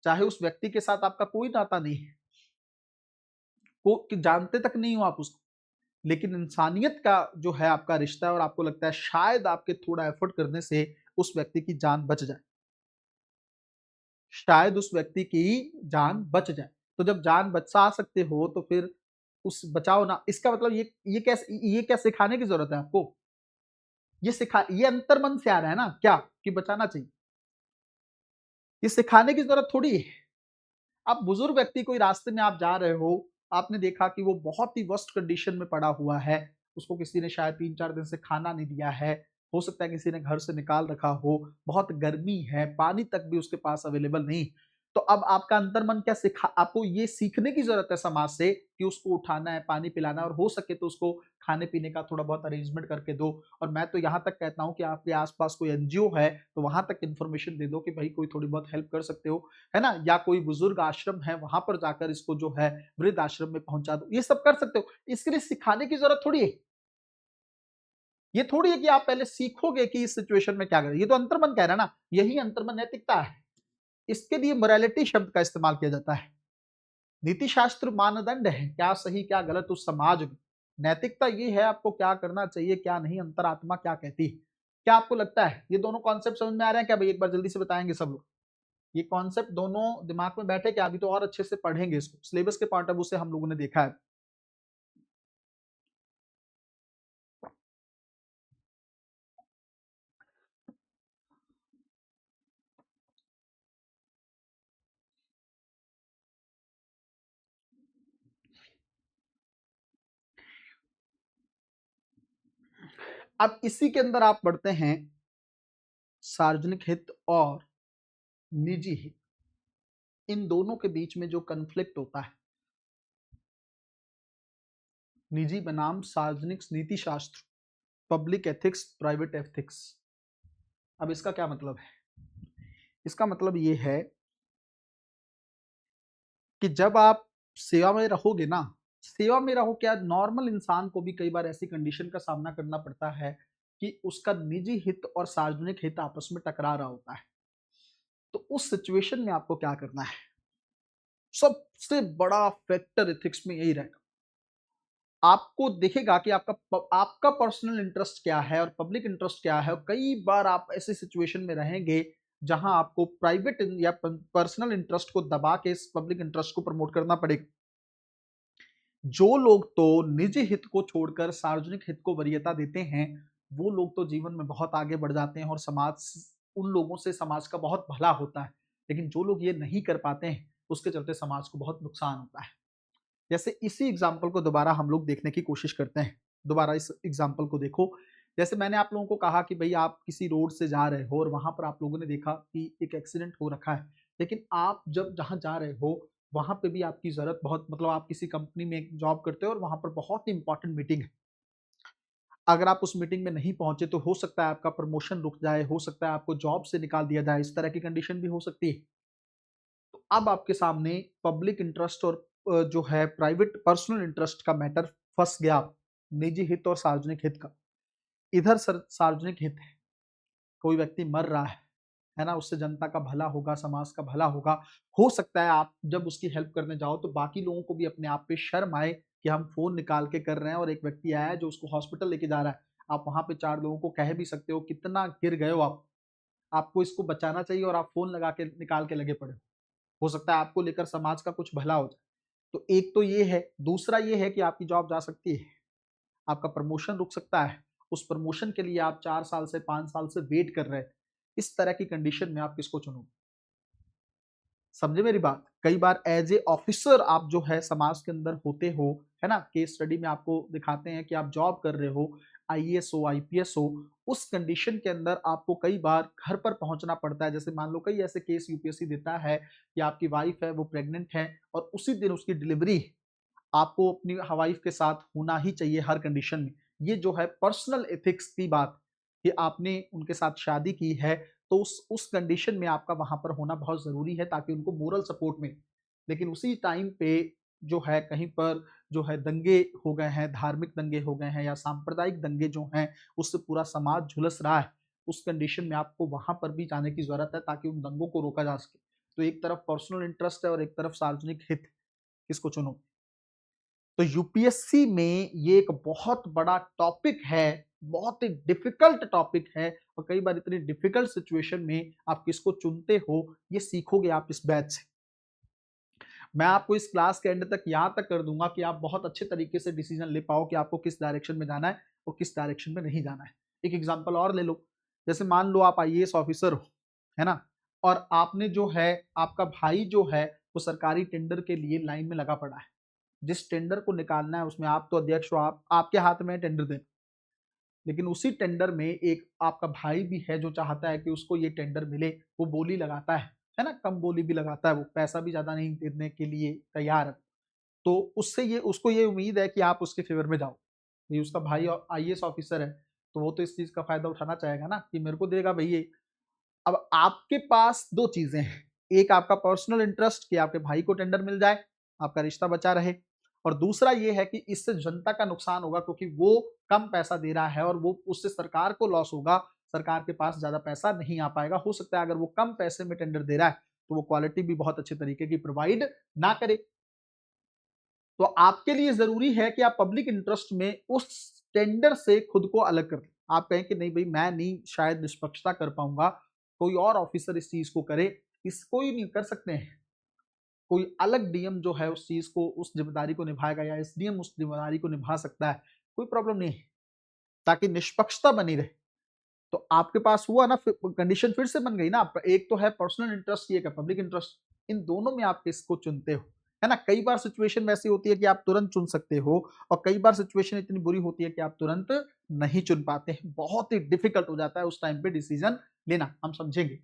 चाहे उस व्यक्ति के साथ आपका कोई नाता नहीं है, को कि जानते तक नहीं हो आप उसको, लेकिन इंसानियत का जो है आपका रिश्ता है, और आपको लगता है शायद आपके थोड़ा एफर्ट करने से उस व्यक्ति की जान बच जाए, शायद उस व्यक्ति की जान बच जाए। तो जब जान बचा सकते हो तो फिर उस बचाओ ना। इसका मतलब ये क्या सिखाने की जरूरत है आपको? ये अंतर मन से आ रहा है ना क्या, कि बचाना चाहिए? ये सिखाने की जरूरत थोड़ी है। आप बुजुर्ग व्यक्ति, कोई रास्ते में आप जा रहे हो, आपने देखा कि वो बहुत ही वर्स्ट कंडीशन में पड़ा हुआ है, उसको किसी ने शायद 3-4 दिन से खाना नहीं दिया है, हो सकता है किसी ने घर से निकाल रखा हो, बहुत गर्मी है, पानी तक भी उसके पास अवेलेबल नहीं। तो अब आपका अंतर्मन क्या सिखा, आपको ये सीखने की जरूरत है समाज से कि उसको उठाना है, पानी पिलाना है, और हो सके तो उसको खाने पीने का थोड़ा बहुत अरेंजमेंट करके दो। और मैं तो यहाँ तक कहता हूँ कि आपके आसपास कोई एनजीओ है तो वहां तक इन्फॉर्मेशन दे दो कि भाई कोई थोड़ी बहुत हेल्प कर सकते हो, है ना, या कोई बुजुर्ग आश्रम है वहां पर जाकर इसको जो है वृद्ध आश्रम में पहुंचा दो, ये सब कर सकते हो। इसके लिए सिखाने की जरूरत थोड़ी है। ये थोड़ी है कि आप पहले सीखोगे कि इस सिचुएशन में क्या करें। ये तो अंतर्मन कह रहा है ना, यही अंतर्मन नैतिकता है। इसके लिए मोरालिटी शब्द का इस्तेमाल किया जाता है। नीति शास्त्र मानदंड है, क्या सही क्या गलत उस समाज में। नैतिकता ये है आपको क्या करना चाहिए क्या नहीं, अंतरात्मा क्या कहती है। क्या आपको लगता है ये दोनों कॉन्सेप्ट समझ में आ रहे हैं क्या भाई? एक बार जल्दी से बताएंगे सब लोग। ये कॉन्सेप्ट दोनों दिमाग में बैठे क्या? अभी तो और अच्छे से पढ़ेंगे इसको, सिलेबस के पॉइंट ऑफ व्यू से हम लोगों ने देखा है। अब इसी के अंदर आप बढ़ते हैं सार्वजनिक हित और निजी हित, इन दोनों के बीच में जो कन्फ्लिक्ट होता है। निजी बनाम सार्वजनिक नीति शास्त्र, पब्लिक एथिक्स, प्राइवेट एथिक्स। अब इसका क्या मतलब है? इसका मतलब ये है कि जब आप सेवा में रहोगे ना, सेवा में रहो क्या, नॉर्मल इंसान को भी कई बार ऐसी कंडीशन का सामना करना पड़ता है कि उसका निजी हित और सार्वजनिक हित आपस में टकरा रहा होता है। तो उस सिचुएशन में आपको क्या करना है? सबसे बड़ा फैक्टर एथिक्स में यही रहेगा। आपको देखेगा कि आपका पर्सनल इंटरेस्ट क्या है और पब्लिक इंटरेस्ट क्या है। और कई बार आप ऐसे सिचुएशन में रहेंगे जहां आपको प्राइवेट या पर्सनल इंटरेस्ट को दबा के इस पब्लिक इंटरेस्ट को प्रमोट करना पड़ेगा। जो लोग तो निजी हित को छोड़कर सार्वजनिक हित को वरीयता देते हैं, वो लोग तो जीवन में बहुत आगे बढ़ जाते हैं और समाज, उन लोगों से समाज का बहुत भला होता है। लेकिन जो लोग ये नहीं कर पाते हैं, उसके चलते समाज को बहुत नुकसान होता है। जैसे इसी एग्जाम्पल को दोबारा हम लोग देखने की कोशिश करते हैं। दोबारा इस एग्जाम्पल को देखो। जैसे मैंने आप लोगों को कहा कि भाई आप किसी रोड से जा रहे हो और वहां पर आप लोगों ने देखा कि एक एक्सीडेंट हो रखा है। लेकिन आप जब जहां जा रहे हो वहां पे भी आपकी जरूरत बहुत, मतलब आप किसी कंपनी में जॉब करते हो और वहां पर बहुत ही इंपॉर्टेंट मीटिंग है। अगर आप उस मीटिंग में नहीं पहुंचे तो हो सकता है आपका प्रमोशन रुक जाए, हो सकता है आपको जॉब से निकाल दिया जाए, इस तरह की कंडीशन भी हो सकती है। तो अब आपके सामने पब्लिक इंटरेस्ट और जो है प्राइवेट पर्सनल इंटरेस्ट का मैटर फंस गया। निजी हित और सार्वजनिक हित का। इधर सार्वजनिक हित है, कोई व्यक्ति मर रहा है ना, उससे जनता का भला होगा, समाज का भला होगा। हो सकता है आप जब उसकी हेल्प करने जाओ तो बाकी लोगों को भी अपने आप पे शर्म आए कि हम फोन निकाल के कर रहे हैं और एक व्यक्ति आया है जो उसको हॉस्पिटल लेके जा रहा है। आप वहां पे चार लोगों को कह भी सकते हो कितना गिर गए हो आप, आपको इसको बचाना चाहिए और आप फोन लगा के निकाल के लगे पड़े हो सकता है आपको लेकर समाज का कुछ भला हो जाए। तो एक तो ये है। दूसरा ये है कि आपकी जॉब जा सकती है, आपका प्रमोशन रुक सकता है। उस प्रमोशन के लिए आप 4 साल से 5 साल से वेट कर रहे हैं। इस तरह की कंडीशन में आप किसको चुनोगे? समझे मेरी बात? कई बार एज ए ऑफिसर आप जो है समाज के अंदर होते हो, है ना, केस स्टडी में आपको दिखाते हैं कि आप जॉब कर रहे हो, आईएएस हो, आईपीएस हो। उस कंडीशन के अंदर आपको कई बार घर पर पहुंचना पड़ता है। जैसे मान लो कई ऐसे केस यूपीएससी देता है कि आपकी वाइफ है वो प्रेग्नेंट है और उसी दिन उसकी डिलीवरी है। आपको अपनी वाइफ के साथ होना ही चाहिए हर कंडीशन में। ये जो है पर्सनल एथिक्स की बात कि आपने उनके साथ शादी की है, तो उस कंडीशन में आपका वहां पर होना बहुत जरूरी है ताकि उनको मोरल सपोर्ट मिले। लेकिन उसी टाइम पे जो है कहीं पर जो है दंगे हो गए हैं, धार्मिक दंगे हो गए हैं या सांप्रदायिक दंगे जो हैं, उससे पूरा समाज झुलस रहा है। उस कंडीशन में आपको वहां पर भी जाने की जरूरत है ताकि उन दंगों को रोका जा सके। तो एक तरफ पर्सनल इंटरेस्ट है और एक तरफ सार्वजनिक हित, किसको चुनो? तो यूपीएससी में ये एक बहुत बड़ा टॉपिक है, बहुत ही डिफिकल्ट टॉपिक है। और कई बार इतनी डिफिकल्ट सिचुएशन में आप किसको चुनते हो ये सीखोगे आप इस बैच से। मैं आपको इस क्लास के एंड तक यहाँ तक कर दूंगा कि आप बहुत अच्छे तरीके से डिसीजन ले पाओ कि आपको किस डायरेक्शन में जाना है और किस डायरेक्शन में नहीं जाना है। एक एग्जांपल और ले लो। जैसे मान लो आप आईएएस ऑफिसर हो, है ना, और आपने जो है, आपका भाई जो है वो सरकारी टेंडर के लिए लाइन में लगा पड़ा है। जिस टेंडर को निकालना है उसमें आप तो अध्यक्ष हो, आप आपके हाथ में टेंडर देना। लेकिन उसी टेंडर में एक आपका भाई भी है जो चाहता है कि उसको ये टेंडर मिले। वो बोली लगाता है ना, कम बोली भी लगाता है, वो पैसा भी ज्यादा नहीं देने के लिए तैयार है। तो उससे ये, उसको ये उम्मीद है कि आप उसके फेवर में जाओ। ये उसका भाई आईएएस ऑफिसर है, तो वो तो इस चीज का फायदा उठाना चाहेगा ना कि मेरे को देगा भैया। अब आपके पास दो चीजें हैं। एक आपका पर्सनल इंटरेस्ट कि आपके भाई को टेंडर मिल जाए, आपका रिश्ता बचा रहे। और दूसरा ये है कि इससे जनता का नुकसान होगा क्योंकि वो कम पैसा दे रहा है और वो उससे सरकार को लॉस होगा, सरकार के पास ज्यादा पैसा नहीं आ पाएगा। हो सकता है अगर वो कम पैसे में टेंडर दे रहा है तो वो क्वालिटी भी बहुत अच्छे तरीके की प्रोवाइड ना करे। तो आपके लिए जरूरी है कि आप पब्लिक इंटरेस्ट में उस टेंडर से खुद को अलग कर लें। आप कहें कि नहीं भाई मैं नहीं शायद निष्पक्षता कर पाऊंगा, कोई और ऑफिसर इस चीज को करे, इसको ही नहीं कर सकते हैं, कोई अलग डीएम जो है उस चीज को उस जिम्मेदारी को निभाएगा या एसडीएम उस जिम्मेदारी को निभा सकता है, कोई प्रॉब्लम नहीं है, ताकि निष्पक्षता बनी रहे। तो आपके पास हुआ ना, कंडीशन फिर से बन गई ना, एक तो है पर्सनल इंटरेस्ट, एक है पब्लिक इंटरेस्ट, इन दोनों में आप किसको चुनते हो, है ना। कई बार सिचुएशन वैसी होती है कि आप तुरंत चुन सकते हो और कई बार सिचुएशन इतनी बुरी होती है कि आप तुरंत नहीं चुन पाते हैं, बहुत ही डिफिकल्ट हो जाता है उस टाइम पे डिसीजन लेना, हम समझेंगे।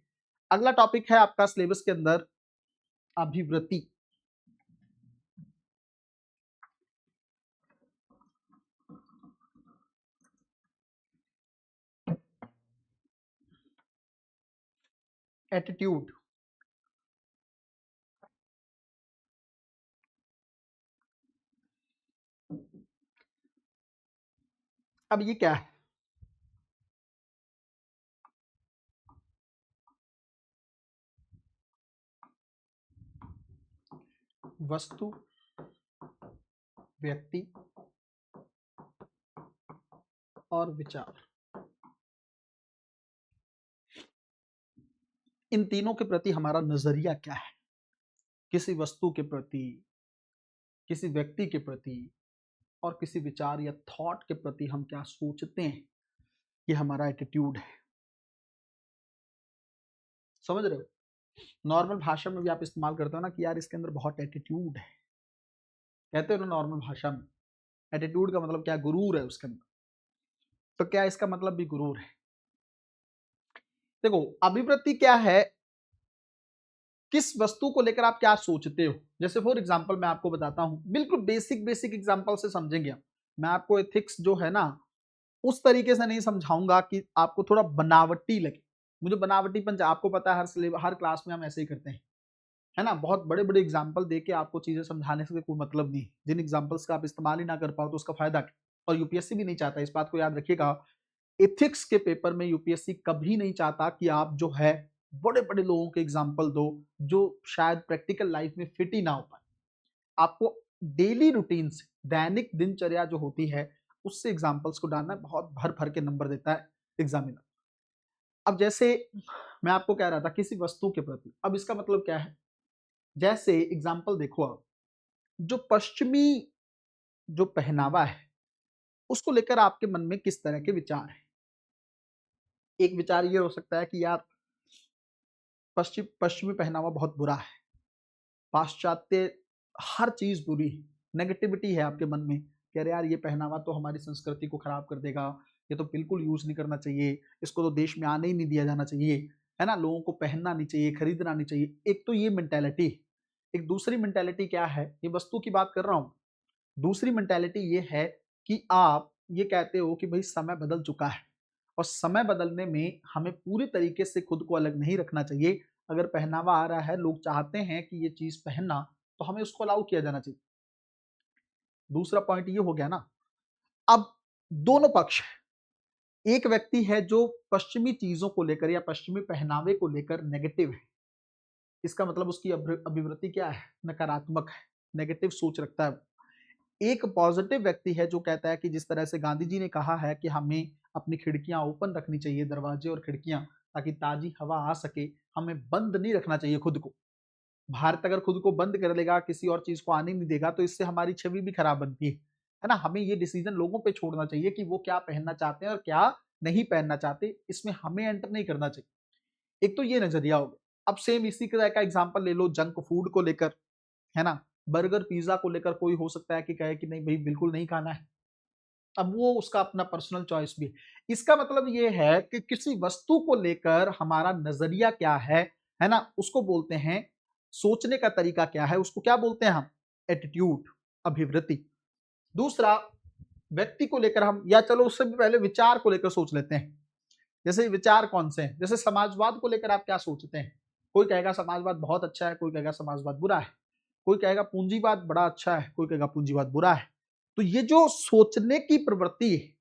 अगला टॉपिक है आपका सिलेबस के अंदर अभिवृत्ति। एटीट्यूड, अब ये क्या है? वस्तु, व्यक्ति और विचार, इन तीनों के प्रति हमारा नजरिया क्या है, किसी वस्तु के प्रति, किसी व्यक्ति के प्रति और किसी विचार या थॉट के प्रति हम क्या सोचते हैं, ये हमारा एटीट्यूड है। समझ रहे हो? नॉर्मल भाषा में भी आप इस्तेमाल करते हो ना कि यार इसके अंदर बहुत एटीट्यूड है, कहते हो ना नॉर्मल भाषा में। एटीट्यूड का मतलब क्या? गुरूर है उसके अंदर। तो क्या इसका मतलब भी गुरूर है? देखो, अभिवृत्ति क्या है, किस वस्तु को लेकर आप क्या सोचते हो। जैसे फॉर एग्जांपल मैं आपको बताता हूं, बिल्कुल बेसिक बेसिक एग्जांपल से समझेंगे हम। मैं आपको एथिक्स जो है ना उस तरीके से नहीं समझाऊंगा कि आपको थोड़ा बनावटी लगे। मुझे बनावटीपन, आपको पता है हर क्लास में हम ऐसे ही करते हैं, है ना। बहुत बड़े बड़े एग्जाम्पल देके आपको चीजें समझाने से कोई मतलब नहीं। जिन एग्जाम्पल्स का आप इस्तेमाल ही ना कर पाओ तो उसका फायदा क्या। और यूपीएससी भी नहीं चाहता, इस बात को याद रखिएगा। एथिक्स के पेपर में यूपीएससी कभी नहीं चाहता कि आप जो है बड़े बड़े लोगों के एग्जाम्पल दो जो शायद प्रैक्टिकल लाइफ में फिट ही ना हो पाए। आपको डेली रूटीन से, दैनिक दिनचर्या जो होती है उससे एग्जाम्पल्स को डालना, बहुत भर भर के नंबर देता है एग्जामिनर। अब जैसे मैं आपको कह रहा था किसी वस्तु के प्रति, अब इसका मतलब क्या है। जैसे एग्जाम्पल देखो आप, जो पश्चिमी जो पहनावा है उसको लेकर आपके मन में किस तरह के विचार है। एक विचार ये हो सकता है कि यार पश्चिमी पहनावा बहुत बुरा है, पाश्चात्य हर चीज बुरी है, नेगेटिविटी है आपके मन में कि अरे यार ये पहनावा तो हमारी संस्कृति को खराब कर देगा, ये तो बिल्कुल यूज नहीं करना चाहिए, इसको तो देश में आने ही नहीं दिया जाना चाहिए, है ना, लोगों को पहनना नहीं चाहिए, खरीदना नहीं चाहिए। एक तो ये मेंटेलिटी। एक दूसरी मेंटेलिटी क्या है, ये वस्तु की बात कर रहा हूं। दूसरी मेंटेलिटी ये है कि आप ये कहते हो कि भाई समय बदल चुका है और समय बदलने में हमें पूरी तरीके से खुद को अलग नहीं रखना चाहिए। अगर पहनावा आ रहा है, लोग चाहते हैं कि ये चीज पहनना, तो हमें उसको अलाउ किया जाना चाहिए। दूसरा पॉइंट ये हो गया ना। अब दोनों पक्ष है। एक व्यक्ति है जो पश्चिमी चीजों को लेकर या पश्चिमी पहनावे को लेकर नेगेटिव है, इसका मतलब उसकी अभिवृत्ति क्या है, नकारात्मक है, नेगेटिव सोच रखता है। एक पॉजिटिव व्यक्ति है जो कहता है कि जिस तरह से गांधी जी ने कहा है कि हमें अपनी खिड़कियां ओपन रखनी चाहिए, दरवाजे और खिड़कियां, ताकि ताजी हवा आ सके, हमें बंद नहीं रखना चाहिए खुद को। भारत अगर खुद को बंद कर देगा, किसी और चीज को आने नहीं देगा, तो इससे हमारी छवि भी खराब बनती है ना। हमें ये डिसीजन लोगों पे छोड़ना चाहिए कि वो क्या पहनना चाहते हैं और क्या नहीं पहनना चाहते, इसमें हमें एंटर नहीं करना चाहिए। एक तो ये नजरिया हो गया। अब सेम इसी तरह का एग्जाम्पल ले लो जंक फूड को लेकर, है ना। बर्गर पिज्जा को लेकर कोई हो सकता है कि कहे कि नहीं भाई बिल्कुल नहीं खाना है, अब वो उसका अपना पर्सनल चॉइस भी है। इसका मतलब ये है कि किसी वस्तु को लेकर हमारा नजरिया क्या है ना, उसको बोलते हैं, सोचने का तरीका क्या है उसको क्या बोलते हैं हम, एटीट्यूड, अभिवृत्ति। दूसरा, व्यक्ति को लेकर हम, या चलो उससे भी पहले विचार को लेकर सोच लेते हैं। जैसे विचार कौन से हैं, जैसे समाजवाद को लेकर आप क्या सोचते हैं। कोई कहेगा समाजवाद बहुत अच्छा है, कोई कहेगा समाजवाद बुरा है, कोई कहेगा पूंजीवाद बड़ा अच्छा है, कोई कहेगा पूंजीवाद बुरा है। तो ये जो सोचने की प्रवृत्ति है,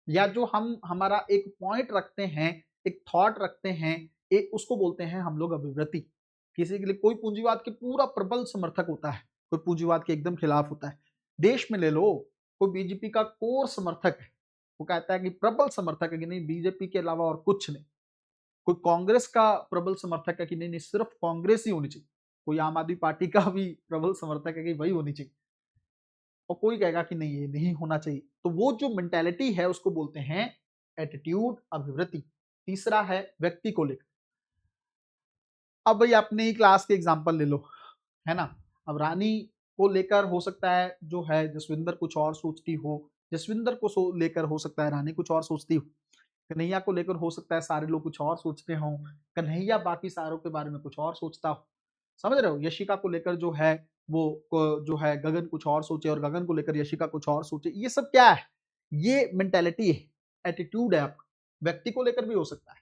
या जो हम हमारा एक पॉइंट रखते हैं, एक थॉट रखते हैं, एक उसको बोलते हैं हम लोग अभिवृत्ति। किसी के लिए कोई पूंजीवाद के पूरा प्रबल समर्थक होता है, कोई पूंजीवाद के एकदम खिलाफ होता है। देश में ले लो, कोई बीजेपी का कोर समर्थक है, वो कहता है कि प्रबल समर्थक है कि नहीं बीजेपी के अलावा और कुछ नहीं। कोई कांग्रेस का प्रबल समर्थक है कि नहीं नहीं सिर्फ कांग्रेस ही होनी चाहिए। कोई आम आदमी पार्टी का भी प्रबल समर्थक है कि वही होनी चाहिए, और कोई कहेगा कि नहीं ये नहीं होना चाहिए। तो वो जो मेंटेलिटी है उसको बोलते हैं एटीट्यूड, अभिवृत्ति। तीसरा है व्यक्ति को लेकर। अब भाई अपने ही क्लास के एग्जाम्पल ले लो, है ना। अब रानी को लेकर हो सकता है जो है जसविंदर कुछ और सोचती हो, जसविंदर को लेकर हो सकता है रानी कुछ और सोचती हो, कन्हैया को लेकर हो सकता है सारे लोग कुछ और सोचते हों, कन्हैया बाकी सारों के बारे में कुछ और सोचता हो। समझ रहे हो, यशिका को लेकर जो है वो जो है गगन कुछ और सोचे, और गगन को लेकर यशिका कुछ और सोचे। ये सब क्या है, ये मेंटेलिटी है, एटीट्यूड है आपका। व्यक्ति को लेकर भी हो सकता है।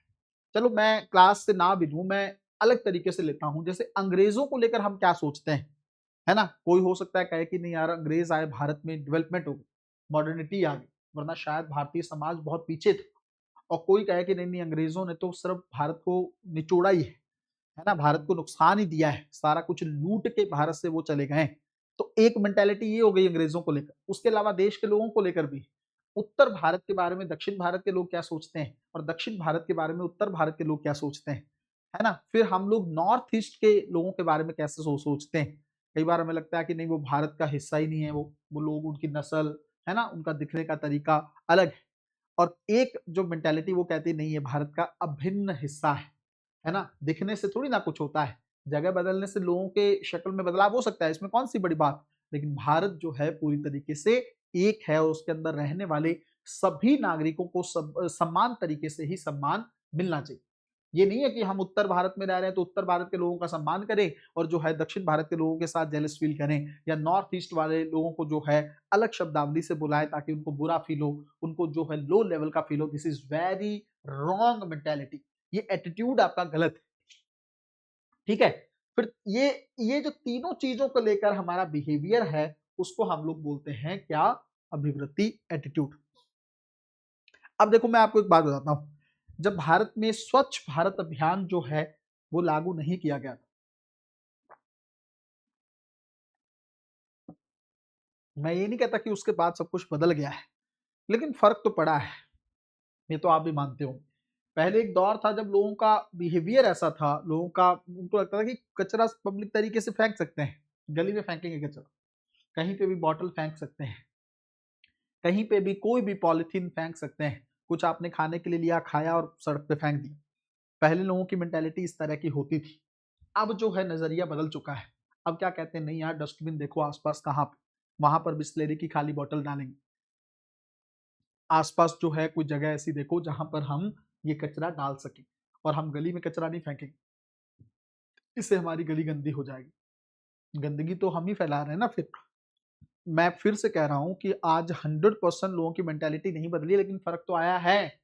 चलो मैं क्लास से ना भी लूं, मैं अलग तरीके से लेता हूं। जैसे अंग्रेजों को लेकर हम क्या सोचते हैं, है ना। कोई हो सकता है कहे कि नहीं यार अंग्रेज आए भारत में डेवलपमेंट हो गई, मॉडर्निटी आ गई, वरना शायद भारतीय समाज बहुत पीछे था। और कोई कहे कि नहीं नहीं अंग्रेजों ने तो सिर्फ भारत को निचोड़ा ही है ना, भारत को नुकसान ही दिया है, सारा कुछ लूट के भारत से वो चले गए। तो एक मेंटेलिटी ये हो गई अंग्रेजों को लेकर। उसके अलावा देश के लोगों को लेकर भी, उत्तर भारत के बारे में दक्षिण भारत के लोग क्या सोचते हैं, और दक्षिण भारत के बारे में उत्तर भारत के लोग क्या सोचते हैं, है ना। फिर हम लोग नॉर्थ ईस्ट के लोगों के बारे में कैसे सोचते हैं। कई बार हमें लगता है कि नहीं वो भारत का हिस्सा ही नहीं है, वो लोग, उनकी नस्ल, है ना, उनका दिखने का तरीका अलग है। और एक जो मेंटेलिटी वो कहती नहीं है भारत का अभिन्न हिस्सा है ना। दिखने से थोड़ी ना कुछ होता है, जगह बदलने से लोगों के शक्ल में बदलाव हो सकता है, इसमें कौन सी बड़ी बात। लेकिन भारत जो है पूरी तरीके से एक है, और उसके अंदर रहने वाले सभी नागरिकों को समान तरीके से ही सम्मान मिलना चाहिए। ये नहीं है कि हम उत्तर भारत में रह रहे हैं तो उत्तर भारत के लोगों का सम्मान करें, और जो है दक्षिण भारत के लोगों के साथ जेलस फील करें, या नॉर्थ ईस्ट वाले लोगों को जो है अलग शब्दावली से बुलाएं ताकि उनको बुरा फील हो, उनको जो है लो लेवल का फील हो। This is very wrong mentality. ये एटीट्यूड आपका गलत है, ठीक है। फिर ये जो तीनों चीजों को लेकर हमारा बिहेवियर है उसको हम लोग बोलते हैं क्या, अभिवृत्ति, एटीट्यूड। अब देखो मैं आपको एक बात बताता हूं, जब भारत में स्वच्छ भारत अभियान जो है वो लागू नहीं किया गया था, मैं ये नहीं कहता कि उसके बाद सब कुछ बदल गया है, लेकिन फर्क तो पड़ा है, ये तो आप भी मानते हो। पहले एक दौर था जब लोगों का बिहेवियर ऐसा था, लोगों का, उनको लगता था कि कचरा पब्लिक तरीके से फेंक सकते हैं, गली में फेंकेंगे कचरा, कहीं पे भी बॉटल फेंक सकते हैं, कहीं पे भी कोई भी पॉलिथीन फेंक सकते हैं, कुछ आपने खाने के लिए लिया, खाया और सड़क पे फेंक दिया। पहले लोगों की मेंटेलिटी इस तरह की होती थी। अब जो है नजरिया बदल चुका है। अब क्या कहते हैं, नहीं यार डस्टबिन देखो आसपास कहाँ पे, वहां पर बिस्लेरी की खाली बोतल डालेंगे। आसपास जो है कोई जगह ऐसी देखो जहां पर हम ये कचरा डाल सके, और हम गली में कचरा नहीं फेंकेंगे, इससे हमारी गली गंदी हो जाएगी। गंदगी तो हम ही फैला रहे हैं ना। फिर मैं फिर से कह रहा हूं कि आज 100% लोगों की मेंटेलिटी नहीं बदली, लेकिन फर्क तो आया है।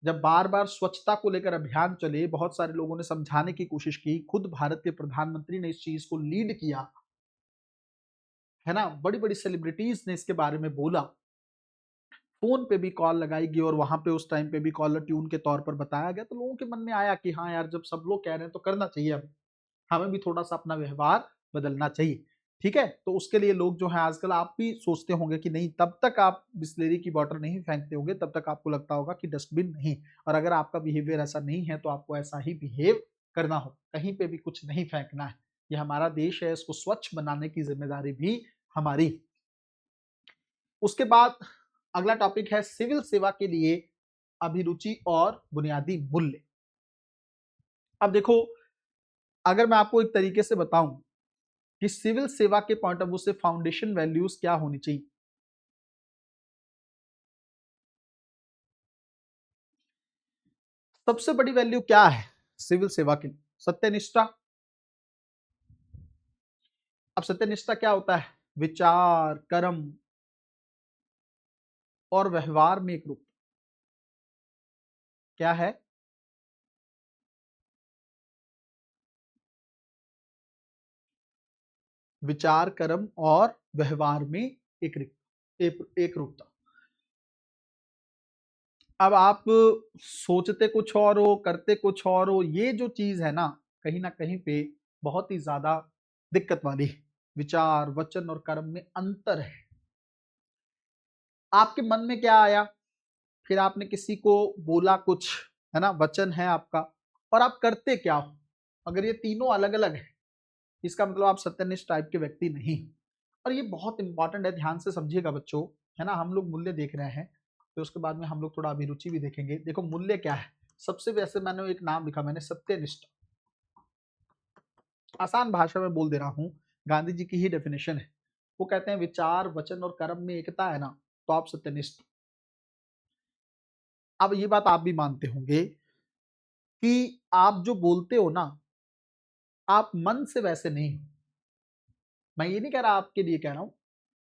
जब बार बार स्वच्छता को लेकर अभियान चले, बहुत सारे लोगों ने समझाने की कोशिश की, खुद भारत के प्रधानमंत्री ने इस चीज को लीड किया, है ना, बड़ी बड़ी सेलिब्रिटीज ने इसके बारे में बोला, फोन पे भी कॉल लगाई गई, और वहां पे उस टाइम पे भी कॉलर ट्यून के तौर पर बताया गया, तो लोगों के मन में आया कि हाँ यार जब सब लोग कह रहे हैं तो करना चाहिए, अब हमें भी थोड़ा सा अपना व्यवहार बदलना चाहिए। ठीक है, तो उसके लिए लोग जो है आजकल, आप भी सोचते होंगे कि नहीं, तब तक आप बिस्लेरी की बॉटल नहीं फेंकते होंगे, तब तक आपको लगता होगा कि डस्टबिन नहीं। और अगर आपका बिहेवियर ऐसा नहीं है तो आपको ऐसा ही बिहेव करना हो, कहीं पे भी कुछ नहीं फेंकना है। ये हमारा देश है, इसको स्वच्छ बनाने की जिम्मेदारी भी हमारी। उसके बाद अगला टॉपिक है सिविल सेवा के लिए अभिरुचि और बुनियादी मूल्य। अब देखो, अगर मैं आपको एक तरीके से बताऊं कि सिविल सेवा के पॉइंट ऑफ व्यू से फाउंडेशन वैल्यूज क्या होनी चाहिए, सबसे बड़ी वैल्यू क्या है सिविल सेवा की, सत्यनिष्ठा। अब सत्यनिष्ठा क्या होता है, विचार, कर्म और व्यवहार में एक रूप, क्या है, विचार, कर्म और व्यवहार में एक रूपता। अब आप सोचते कुछ और हो, करते कुछ और हो, ये जो चीज है ना कहीं पे बहुत ही ज्यादा दिक्कत वाली है। विचार, वचन और कर्म में अंतर है। आपके मन में क्या आया, फिर आपने किसी को बोला कुछ, है ना, वचन है आपका, और आप करते क्या हो। अगर ये तीनों अलग अलग है, इसका मतलब आप सत्यनिष्ठ टाइप के व्यक्ति नहीं। और ये बहुत इंपॉर्टेंट है, ध्यान से समझिएगा बच्चों, है ना। हम लोग मूल्य देख रहे हैं, फिर उसके बाद में हम लोग थोड़ा अभिरुचि भी देखेंगे। देखो मूल्य क्या है, सबसे वैसे मैंने एक नाम लिखा, मैंने सत्यनिष्ठ, आसान भाषा में बोल दे रहा हूँ, गांधी जी की ही डेफिनेशन है। वो कहते हैं विचार, वचन और कर्म में एकता है ना, तो आप सत्यनिष्ठ। अब ये बात आप भी मानते होंगे कि आप जो बोलते हो ना, आप मन से वैसे नहीं हो। मैं ये नहीं कह रहा, आपके लिए कह रहा हूं।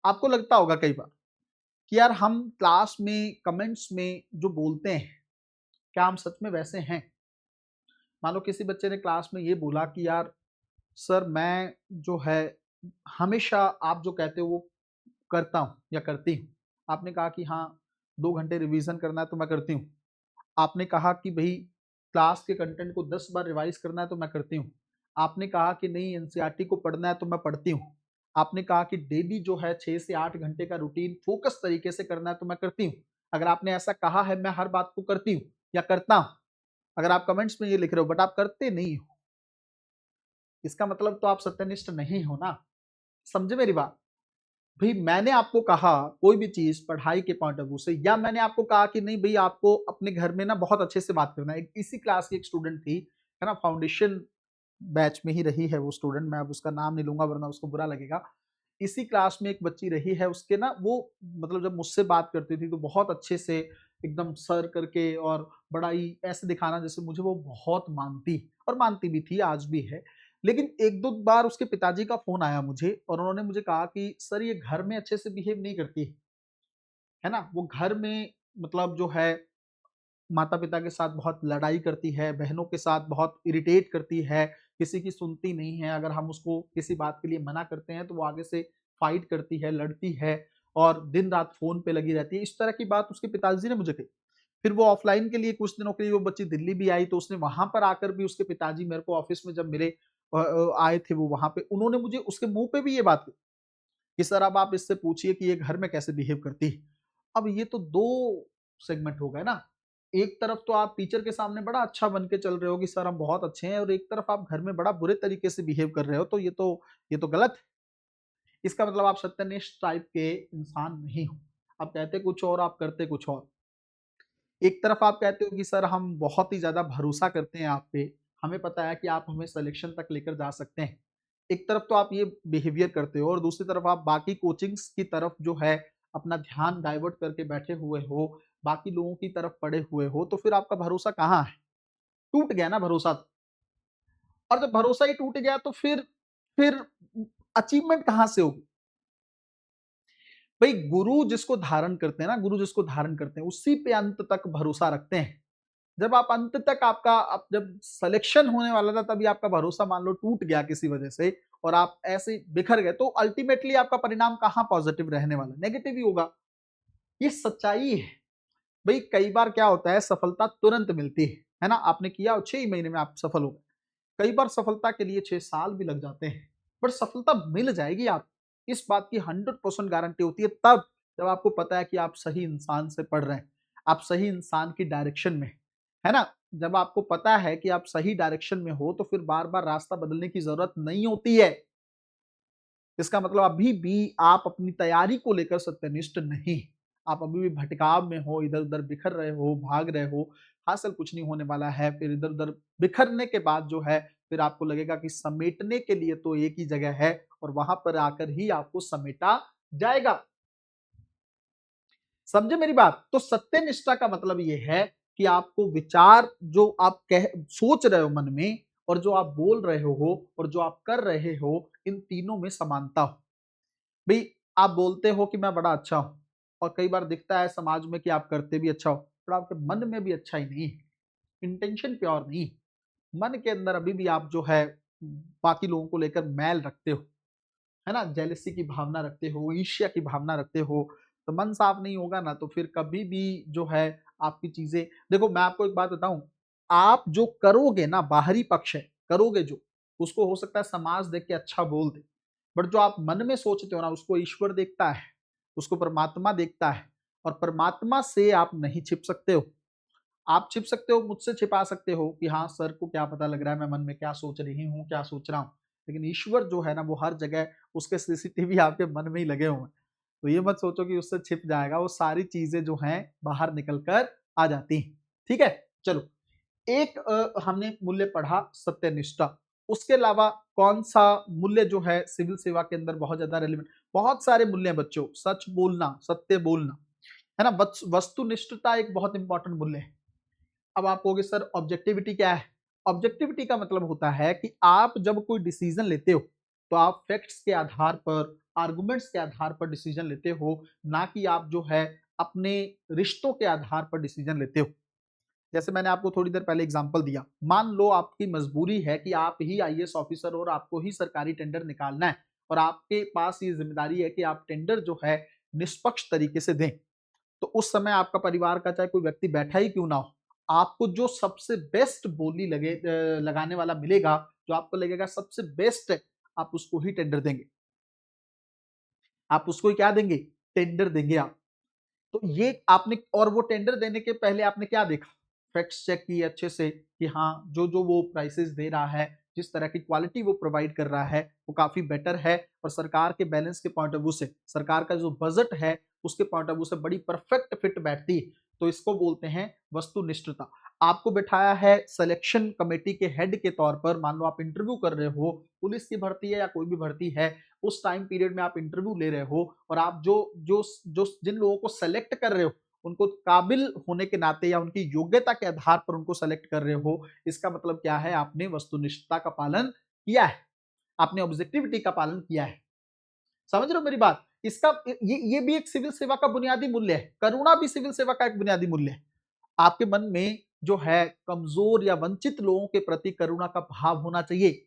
आपको लगता होगा कई बार कि यार हम क्लास में कमेंट्स में जो बोलते हैं, क्या हम सच में वैसे हैं। मान लो किसी बच्चे ने क्लास में ये बोला कि यार सर मैं जो है हमेशा आप जो कहते हो वो करता हूँ या करती हूँ। आपने कहा कि हाँ 2 घंटे रिवीजन करना है तो मैं करती हूँ। आपने कहा कि भाई क्लास के कंटेंट को 10 बार रिवाइज करना है तो मैं करती हूँ। आपने कहा कि नहीं एनसीईआरटी को पढ़ना है तो मैं पढ़ती हूँ। आपने कहा कि डेली जो है 6 से 8 घंटे का रूटीन फोकस तरीके से करना है तो मैं करती हूँ। अगर आपने ऐसा कहा है मैं हर बात को करती हूँ या करता हूँ, अगर आप कमेंट्स में ये लिख रहे हो बट आप करते नहीं हो, इसका मतलब तो आप सत्यनिष्ठ नहीं हो ना। समझे मेरी बात। भाई मैंने आपको कहा कोई भी चीज पढ़ाई के पॉइंट ऑफ व्यू से, या मैंने आपको कहा कि नहीं भाई आपको अपने घर में ना बहुत अच्छे से बात करना है। इसी क्लास की एक स्टूडेंट थी, है ना, फाउंडेशन बैच में ही रही है वो स्टूडेंट, मैं अब उसका नाम नहीं लूंगा वरना उसको बुरा लगेगा। इसी क्लास में एक बच्ची रही है, उसके ना वो मतलब जब मुझसे बात करती थी तो बहुत अच्छे से एकदम सर करके और बड़ा ही ऐसे दिखाना जैसे मुझे वो बहुत मानती, और मानती भी थी, आज भी है। लेकिन एक दो बार उसके पिताजी का फोन आया मुझे और उन्होंने मुझे कहा कि सर ये घर में अच्छे से बिहेव नहीं करती है ना, वो घर में मतलब जो है माता पिता के साथ बहुत लड़ाई करती है, बहनों के साथ बहुत इरिटेट करती है, किसी की सुनती नहीं है। अगर हम उसको किसी बात के लिए मना करते हैं तो वो आगे से फाइट करती है, लड़ती है, और दिन रात फोन पे लगी रहती है। इस तरह की बात उसके पिताजी ने मुझे कही। फिर वो ऑफलाइन के लिए कुछ दिनों के लिए वो बच्ची दिल्ली भी आई, तो उसने वहां पर आकर भी उसके पिताजी मेरे को ऑफिस में जब मिले, आए थे वो वहां पे, उन्होंने मुझे उसके मुंह पे भी ये बात की कि सर अब आप इससे पूछिए कि ये घर में कैसे बिहेव करती है। अब ये तो दो सेगमेंट हो गए ना। एक तरफ तो आप टीचर के सामने बड़ा अच्छा बन के चल रहे हो कि सर हम बहुत अच्छे हैं, और एक तरफ आप घर में बड़ा बुरे तरीके से बिहेव कर रहे हो, तो ये तो गलत है। इसका मतलब आप सत्यनिष्ठ टाइप के इंसान नहीं हो। आप कहते कुछ और, आप करते कुछ और। एक तरफ आप कहते हो कि सर हम बहुत ही ज्यादा भरोसा करते हैं आप पे, हमें पता है कि आप हमें सिलेक्शन तक लेकर जा सकते हैं। एक तरफ तो आप ये बिहेवियर करते हो और दूसरी तरफ आप बाकी कोचिंग्स की तरफ जो है अपना ध्यान डाइवर्ट करके बैठे हुए हो, बाकी लोगों की तरफ पड़े हुए हो, तो फिर आपका भरोसा कहाँ है। टूट गया ना भरोसा। और जब भरोसा ही टूट गया तो फिर अचीवमेंट कहां से होगी। भाई गुरु जिसको धारण करते हैं ना, गुरु जिसको धारण करते हैं उसी पे अंत तक भरोसा रखते हैं। जब आप अंत तक आपका जब सिलेक्शन होने वाला था तभी आपका भरोसा मान लो टूट गया किसी वजह से, और आप ऐसे बिखर गए, तो अल्टीमेटली आपका परिणाम कहां पॉजिटिव रहने वाला, नेगेटिव ही होगा। ये सच्चाई है। भाई कई बार क्या होता है, सफलता तुरंत मिलती है ना, आपने किया और 6 ही महीने में आप सफल हो गए। कई बार सफलता के लिए 6 साल भी लग जाते हैं, पर सफलता मिल जाएगी। आप इस बात की 100% गारंटी होती है तब जब आपको पता है कि आप सही इंसान से पढ़ रहे हैं, आप सही इंसान की डायरेक्शन में, है ना। जब आपको पता है कि आप सही डायरेक्शन में हो तो फिर बार बार रास्ता बदलने की जरूरत नहीं होती है। इसका मतलब अभी भी आप अपनी तैयारी को लेकर सत्यनिष्ठ नहीं, आप अभी भी भटकाव में हो, इधर उधर बिखर रहे हो, भाग रहे हो, हासिल कुछ नहीं होने वाला है। फिर इधर उधर बिखरने के बाद जो है फिर आपको लगेगा कि समेटने के लिए तो एक ही जगह है, और वहां पर आकर ही आपको समेटा जाएगा। समझे मेरी बात। तो सत्यनिष्ठा का मतलब यह है कि आपको विचार जो आप कह सोच रहे हो मन में, और जो आप बोल रहे हो और जो आप कर रहे हो, इन तीनों में समानता हो। भाई आप बोलते हो कि मैं बड़ा अच्छा हूं, और कई बार दिखता है समाज में कि आप करते भी अच्छा हो, पर आपके मन में भी अच्छा ही नहीं है, इंटेंशन प्योर नहीं। मन के अंदर अभी भी आप जो है बाकी लोगों को लेकर मैल रखते हो। है ना, जेलेसी की भावना रखते हो, ईर्ष्या की भावना रखते हो, तो मन साफ नहीं होगा ना, तो फिर कभी भी जो है आपकी चीजें, देखो मैं आपको एक बात बताऊं, आप जो करोगे ना, बाहरी पक्ष है, करोगे जो, उसको हो सकता है समाज देख के अच्छा बोल दे, बट जो आप मन में सोचते हो ना, उसको ईश्वर देखता है, उसको परमात्मा देखता है, और परमात्मा से आप नहीं छिप सकते हो। आप छिप सकते हो, मुझसे छिपा सकते हो कि हाँ सर को क्या पता लग रहा है मैं मन में क्या सोच रही हूँ, क्या सोच रहा हूँ, लेकिन ईश्वर जो है ना, वो हर जगह, उसके सीसीटीवी आपके मन में ही लगे हुए हैं। तो ये मत सोचो कि उससे छिप जाएगा, वो सारी चीजें जो हैं बाहर निकल कर आ जाती हैं। ठीक है, चलो, एक हमने मूल्य पढ़ा सत्यनिष्ठा, उसके अलावा कौन सा मूल्य जो है सिविल सेवा के अंदर बहुत ज्यादा रेलिवेंट, बहुत सारे मूल्य हैं बच्चों, सच बोलना, सत्य बोलना, है ना, वस्तुनिष्ठता एक बहुत इंपॉर्टेंट मूल्य है। अब आप कहोगे सर ऑब्जेक्टिविटी क्या है? ऑब्जेक्टिविटी का मतलब होता है कि आप जब कोई डिसीजन लेते हो, तो आप फैक्ट्स के आधार पर, आर्गुमेंट्स के आधार पर डिसीजन लेते हो, ना कि आप जो है अपने रिश्तों के आधार पर डिसीजन लेते हो। जैसे मैंने आपको थोड़ी देर पहले एग्जांपल दिया, मान लो आपकी मजबूरी है कि आप ही आईएएस ऑफिसर और आपको ही सरकारी टेंडर निकालना है, और आपके पास ये जिम्मेदारी है कि आप टेंडर जो है निष्पक्ष तरीके से दें। तो उस समय आपका परिवार का चाहे कोई व्यक्ति बैठा ही क्यों ना हो, आपको जो सबसे बेस्ट बोली लगाने वाला मिलेगा, जो आपको लगेगा सबसे बेस्ट है, आप उसको ही टेंडर देंगे, आप उसको ही क्या देंगे, टेंडर देंगे आप। तो ये आपने, और वो टेंडर देने के पहले आपने क्या देखा, फैक्ट्स चेक किए अच्छे से कि हाँ जो जो वो प्राइसेस दे रहा है, जिस तरह की क्वालिटी वो प्रोवाइड कर रहा है, वो काफी बेटर है, और सरकार के बैलेंस के पॉइंट ऑफ व्यू से, सरकार का जो बजट है उसके पॉइंट ऑफ व्यू से बड़ी परफेक्ट फिट बैठती है। तो इसको बोलते हैं वस्तुनिष्ठता। आपको बिठाया है सिलेक्शन कमेटी के हेड के तौर पर, मान लो आप इंटरव्यू कर रहे हो, पुलिस की भर्ती है या कोई भी भर्ती है, उस टाइम पीरियड में आप इंटरव्यू ले रहे हो, और आप जो जो जो जिन लोगों को सेलेक्ट कर रहे हो, उनको काबिल होने के नाते या उनकी योग्यता के आधार पर उनको सेलेक्ट कर रहे हो, इसका मतलब क्या है, आपने वस्तुनिष्ठता का पालन किया है, आपने ऑब्जेक्टिविटी का पालन किया है। समझ रहे हो मेरी बात? इसका ये भी एक सिविल सेवा का बुनियादी मूल्य है, करुणा भी सिविल सेवा का एक बुनियादी मूल्य है। आपके मन में जो है कमजोर या वंचित लोगों के प्रति करुणा का भाव होना चाहिए।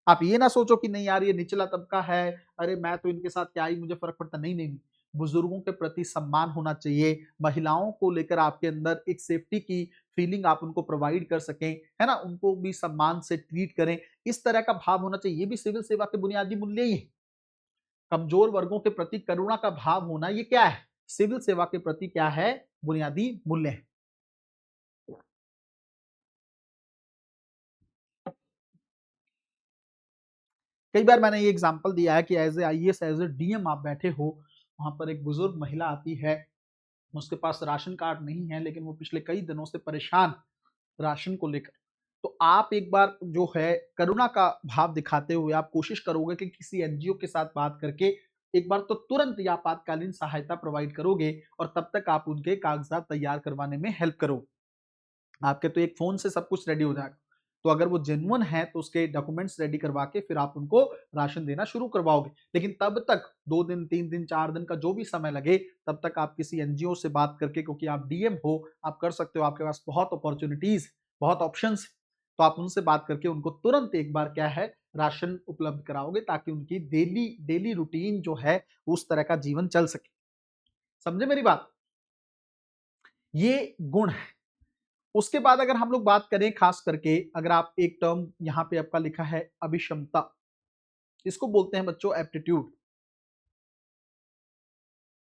आप ये ना सोचो कि नहीं यार ये निचला तबका है, अरे मैं तो इनके साथ क्या ही मुझे फर्क पड़ता, नहीं नहीं। बुजुर्गों के प्रति सम्मान होना चाहिए, महिलाओं को लेकर आपके अंदर एक सेफ्टी की फीलिंग आप उनको प्रोवाइड कर सकें, है ना, उनको भी सम्मान से ट्रीट करें, इस तरह का भाव होना चाहिए। ये भी सिविल सेवा के बुनियादी मूल्य ही है। कमजोर वर्गों के प्रति करुणा का भाव होना, ये क्या है, सिविल सेवा के प्रति क्या है, बुनियादी मूल्य है। कई बार मैंने ये एग्जांपल दिया है कि as a IAS, as a DM आप बैठे हो, वहां पर एक बुजुर्ग महिला आती है, उसके पास राशन कार्ड नहीं है, लेकिन वो पिछले कई दिनों से परेशान राशन को लेकर। तो आप एक बार जो है करुणा का भाव दिखाते हुए आप कोशिश करोगे कि किसी एनजीओ के साथ बात करके एक बार तो तुरंत या आपातकालीन सहायता प्रोवाइड करोगे, और तब तक आप उनके कागजात तैयार करवाने में हेल्प करो। आपके तो एक फोन से सब कुछ रेडी हो जाएगा। तो अगर वो जेन्युइन है तो उसके डॉक्यूमेंट्स रेडी करवा के फिर आप उनको राशन देना शुरू करवाओगे। लेकिन तब तक 2 दिन, 3 दिन, 4 दिन का जो भी समय लगे, तब तक आप किसी एनजीओ से बात करके, क्योंकि आप डीएम हो, आप कर सकते हो, आपके पास बहुत अपॉर्चुनिटीज, बहुत ऑप्शंस, तो आप उनसे बात करके उनको तुरंत एक बार क्या है, राशन उपलब्ध कराओगे, ताकि उनकी डेली डेली रूटीन जो है उस तरह का जीवन चल सके। समझे मेरी बात? ये गुण है। उसके बाद अगर हम लोग बात करें खास करके, अगर आप एक टर्म यहां पे आपका लिखा है अभिक्षमता, इसको बोलते हैं बच्चों एप्टीट्यूड।